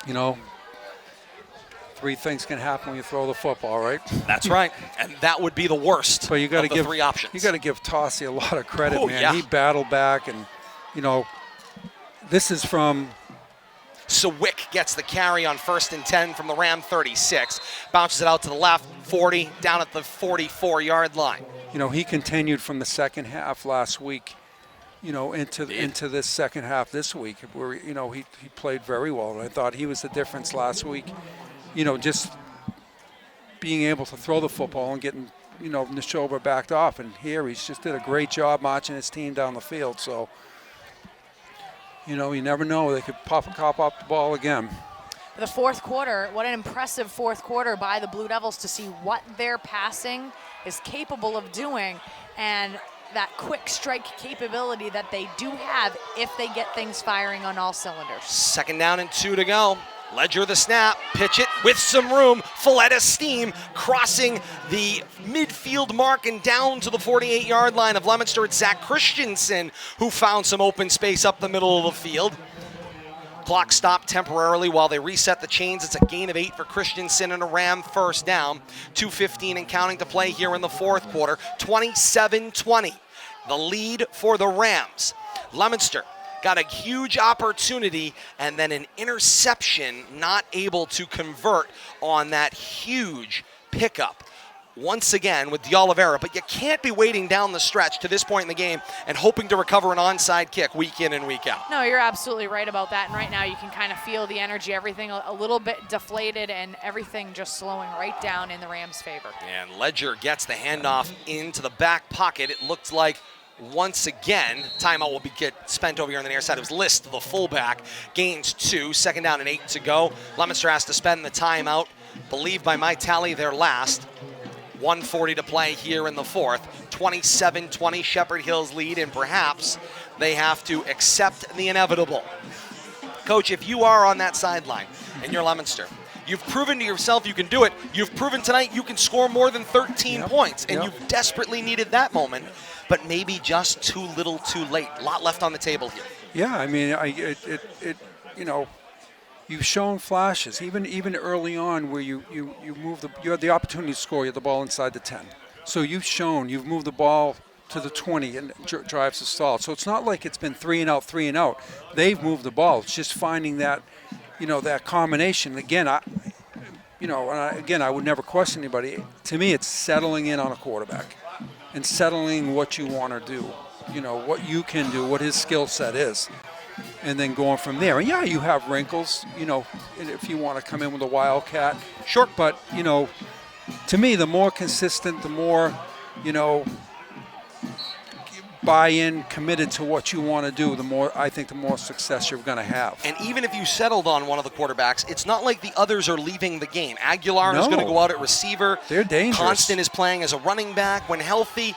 you know, three things can happen when you throw the football, right? That's right, and that would be the worst. But you got to give three options. You got to give Tossie a lot of credit, man. Yeah. He battled back, and you know, this is from. Sawick gets the carry on 1st and 10 from the Ram 36. Bounces it out to the left, 40, down at the 44-yard line. You know, he continued from the second half last week, you know, into this second half this week, where, you know, he played very well. And I thought he was the difference last week, you know, just being able to throw the football and getting, you know, Neshoba backed off. And here he's just did a great job marching his team down the field. So, you know, you never know. They could pop the ball again. The fourth quarter, what an impressive fourth quarter by the Blue Devils to see what their passing is capable of doing and that quick strike capability that they do have if they get things firing on all cylinders. 2nd down and 2 to go. Ledger the snap, pitch it with some room. Folletta Steam crossing the midfield mark and down to the 48-yard line of Leominster. It's Zach Christensen who found some open space up the middle of the field. Clock stopped temporarily while they reset the chains. It's a gain of 8 for Christensen and a Ram first down. 2:15 and counting to play here in the fourth quarter. 27-20, the lead for the Rams. Leominster got a huge opportunity and then an interception, not able to convert on that huge pickup. Once again with D'Oliveira, but you can't be waiting down the stretch to this point in the game and hoping to recover an onside kick week in and week out. No, you're absolutely right about that. And right now you can kind of feel the energy, everything a little bit deflated and everything just slowing right down in the Rams' favor. And Ledger gets the handoff into the back pocket. It looked like once again, timeout will get spent over here on the near side. It was List, the fullback, gains 2, 2nd down and 8 to go. Leominster has to spend the timeout. Believe by my tally, their last. 1:40 to play here in the fourth. 27-20 Shepherd Hills lead, and perhaps they have to accept the inevitable. Coach, if you are on that sideline and you're Leominster, you've proven to yourself you can do it. You've proven tonight you can score more than 13 points, and you've desperately needed that moment, but maybe just too little too late. A lot left on the table here. Yeah, I mean, you know, you've shown flashes, even early on, where you had the opportunity to score. You had the ball inside the 10. So you've moved the ball to the 20 and drives the stall. So it's not like it's been 3 and out. They've moved the ball. It's just finding that, you know, that combination. Again, I would never question anybody. To me, it's settling in on a quarterback and settling what you want to do. You know, what you can do, what his skill set is. And then going from there. And yeah, you have wrinkles, you know, if you want to come in with a wildcat. Sure. But, you know, to me, the more consistent, the more, you know, buy-in, committed to what you want to do, the more success you're going to have. And even if you settled on one of the quarterbacks, it's not like the others are leaving the game. Aguilar is going to go out at receiver. They're dangerous. Constant is playing as a running back when healthy.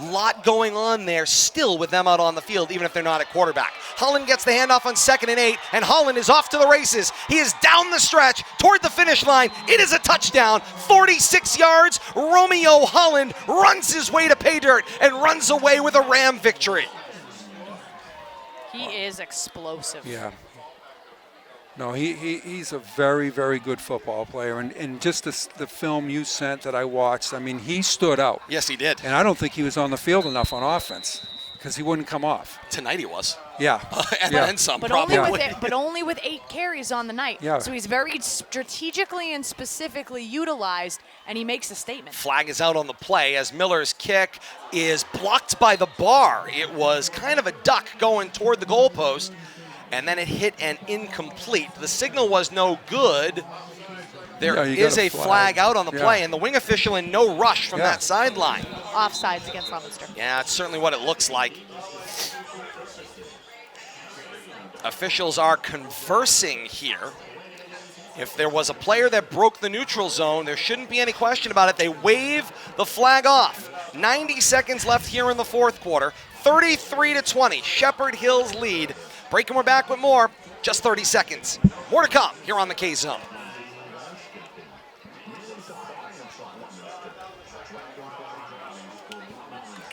Lot going on there still with them out on the field, even if they're not at quarterback. Holland gets the handoff on 2nd and 8, and Holland is off to the races. He is down the stretch toward the finish line. It is a touchdown, 46 yards. Romeo Holland runs his way to pay dirt and runs away with a Ram victory. He is explosive. Yeah. No, he's a very, very good football player. And just the film you sent that I watched, I mean, he stood out. Yes, he did. And I don't think he was on the field enough on offense because he wouldn't come off. Tonight he was. Yeah. and some, but probably. Only with 8 carries on the night. Yeah. So he's very strategically and specifically utilized, and he makes a statement. Flag is out on the play as Miller's kick is blocked by the bar. It was kind of a duck going toward the goalpost. And then it hit an incomplete. The signal was no good. There is a flag out on the play, and the wing official in no rush from that sideline. Offsides against Leominster. Yeah, it's certainly what it looks like. Officials are conversing here. If there was a player that broke the neutral zone, there shouldn't be any question about it. They wave the flag off. 90 seconds left here in the fourth quarter. 33-20, Shepherd Hills lead. Break, and we're back with more. Just 30 seconds. More to come here on the K-Zone.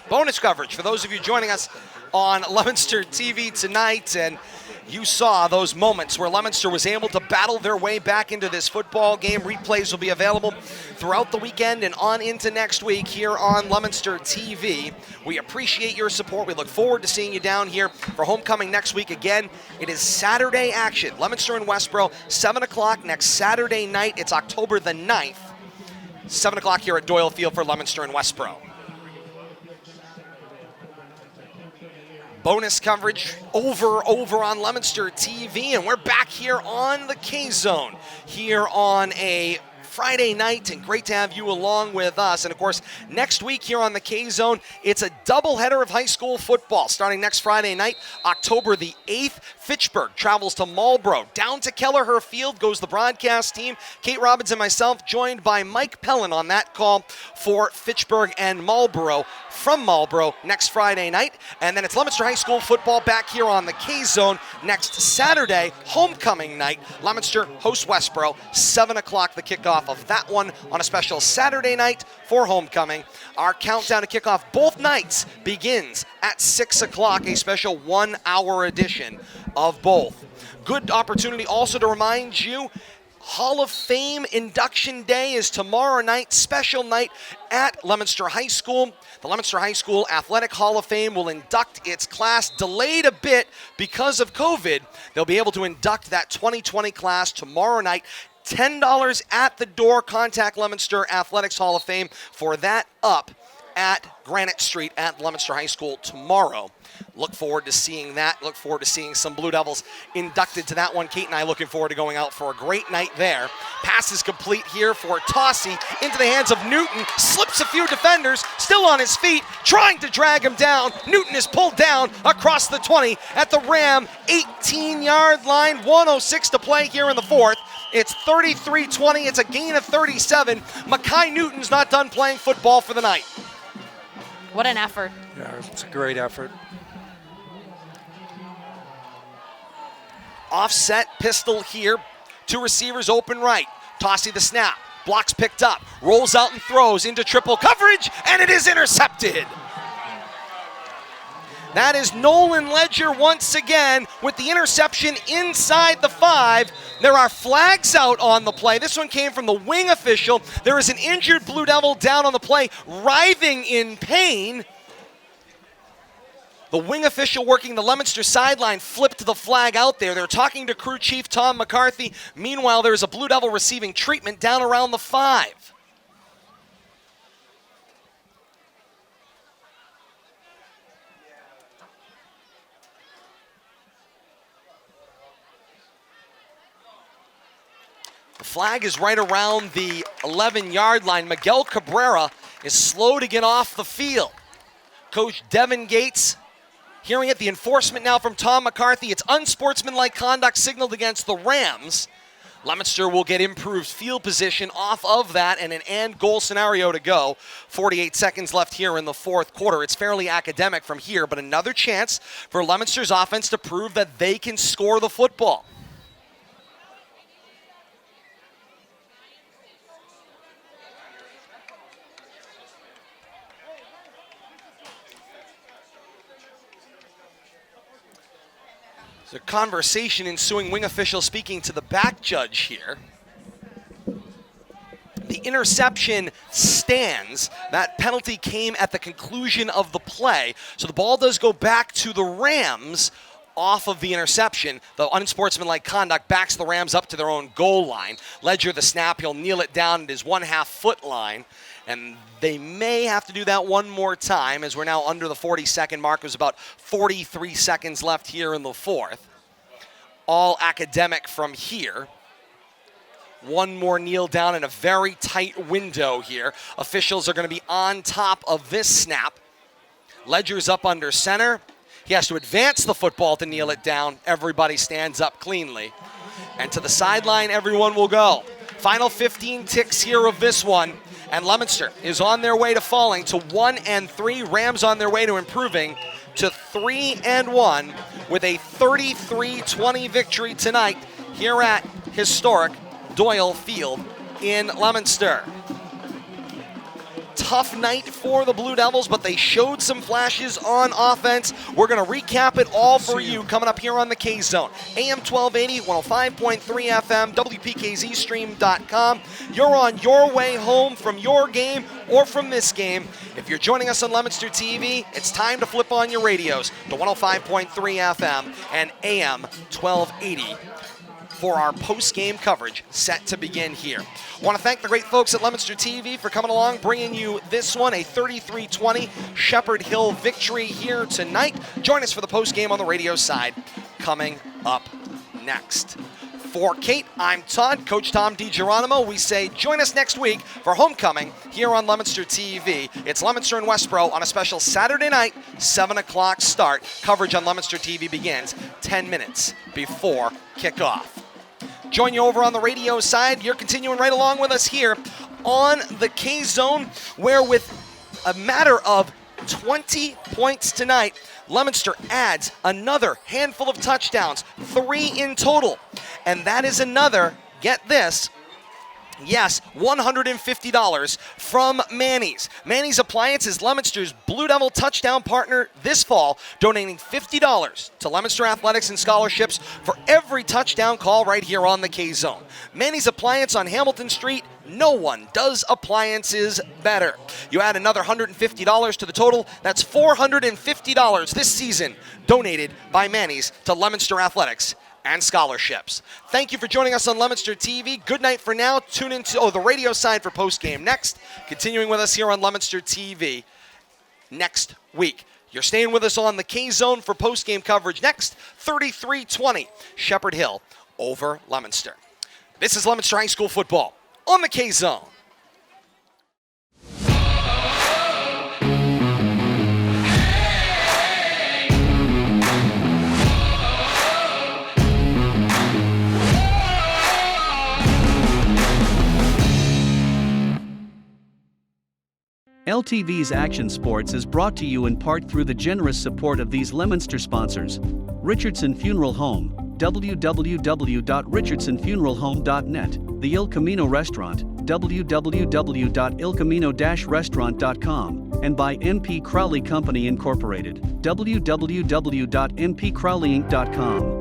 Bonus coverage for those of you joining us on Leominster TV tonight, and you saw those moments where Leominster was able to battle their way back into this football game. Replays will be available throughout the weekend and on into next week here on Leominster TV. We appreciate your support. We look forward to seeing you down here for homecoming next week. Again, it is Saturday action. Leominster and Westboro, 7 o'clock next Saturday night. It's October the 9th. 7 o'clock here at Doyle Field for Leominster and Westboro. Bonus coverage over on Leominster TV, and we're back here on the K-Zone here on a Friday night, and great to have you along with us. And of course, next week here on the K-Zone, it's a doubleheader of high school football. Starting next Friday night, October the 8th, Fitchburg travels to Marlborough. Down to Kelleher Field goes the broadcast team. Kate Robbins and myself, joined by Mike Pellin on that call for Fitchburg and Marlborough. From Marlborough next Friday night. And then it's Leominster High School football back here on the K-Zone next Saturday, homecoming night. Leominster hosts Westboro, 7 o'clock the kickoff of that one on a special Saturday night for homecoming. Our countdown to kickoff both nights begins at 6 o'clock, a special 1-hour edition of both. Good opportunity also to remind you, Hall of Fame induction day is tomorrow night, special night at Leominster High School. The Leominster High School Athletic Hall of Fame will induct its class, delayed a bit because of COVID. They'll be able to induct that 2020 class tomorrow night. $10 at the door. Contact Leominster Athletics Hall of Fame for that up at Granite Street at Leominster High School tomorrow. Look forward to seeing that. Look forward to seeing some Blue Devils inducted to that one. Kate and I looking forward to going out for a great night there. Pass is complete here for Tossie into the hands of Newton. Slips a few defenders, still on his feet, trying to drag him down. Newton is pulled down across the 20 at the Ram 18-yard line. 1:06 to play here in the fourth. It's 33-20. It's a gain of 37. Mackay Newton's not done playing football for the night. What an effort. Yeah, it's a great effort. Offset pistol here. Two receivers open right. Tossie the snap. Blocks picked up. Rolls out and throws into triple coverage, and it is intercepted. That is Nolan Ledger once again with the interception inside the 5. There are flags out on the play. This one came from the wing official. There is an injured Blue Devil down on the play, writhing in pain. The wing official working the Leominster sideline flipped the flag out there. They're talking to crew chief Tom McCarthy. Meanwhile, there is a Blue Devil receiving treatment down around the 5. The flag is right around the 11-yard line. Miguel Cabrera is slow to get off the field. Coach Devin Gates hearing it. The enforcement now from Tom McCarthy. It's unsportsmanlike conduct signaled against the Rams. Leominster will get improved field position off of that and an and goal scenario to go. 48 seconds left here in the fourth quarter. It's fairly academic from here, but another chance for Leominster's offense to prove that they can score the football. There's a conversation ensuing, wing official speaking to the back judge here. The interception stands. That penalty came at the conclusion of the play. So the ball does go back to the Rams off of the interception. The unsportsmanlike conduct backs the Rams up to their own goal line. Ledger the snap. He'll kneel it down at his 1/2 foot line. And they may have to do that one more time as we're now under the 40-second mark. There's about 43 seconds left here in the fourth. All academic from here. One more kneel down in a very tight window here. Officials are going to be on top of this snap. Ledger's up under center. He has to advance the football to kneel it down. Everybody stands up cleanly. And to the sideline, everyone will go. Final 15 ticks here of this one. And Leominster is on their way to falling to 1-3. Rams on their way to improving to 3-1 with a 33-20 victory tonight here at historic Doyle Field in Leominster. Tough night for the Blue Devils, but they showed some flashes on offense. We're going to recap it all for you coming up here on the K-Zone. AM 1280, 105.3 FM, WPKZstream.com. You're on your way home from your game or from this game. If you're joining us on Leominster TV, it's time to flip on your radios to 105.3 FM and AM 1280. For our post-game coverage set to begin here. I want to thank the great folks at Leominster TV for coming along, bringing you this one, a 33-20 Shepherd Hill victory here tonight. Join us for the post-game on the radio side coming up next. For Kate, I'm Todd, Coach Tom DiGeronimo. We say join us next week for homecoming here on Leominster TV. It's Leominster and Westboro on a special Saturday night, 7 o'clock start. Coverage on Leominster TV begins 10 minutes before kickoff. Join you over on the radio side. You're continuing right along with us here on the K-Zone, where with a matter of 20 points tonight, Leominster adds another handful of touchdowns, 3 in total. And that is another, get this, yes, $150 from Manny's. Manny's Appliance is Leominster's Blue Devil touchdown partner this fall, donating $50 to Leominster Athletics and Scholarships for every touchdown call right here on the K-Zone. Manny's Appliance on Hamilton Street. No one does appliances better. You add another $150 to the total. That's $450 this season donated by Manny's to Leominster Athletics and Scholarships. Thank you for joining us on Leominster TV. Good night for now. Tune into the radio side for post-game next. Continuing with us here on Leominster TV next week. You're staying with us on the K-Zone for post-game coverage next. 33-20 Shepherd Hill over Leominster. This is Leominster High School football on the K-Zone. LTV's Action Sports is brought to you in part through the generous support of these Leominster sponsors: Richardson Funeral Home, www.richardsonfuneralhome.net, the Il Camino Restaurant, www.ilcamino-restaurant.com, and by MP Crowley Company Incorporated, www.mpcrowleyinc.com.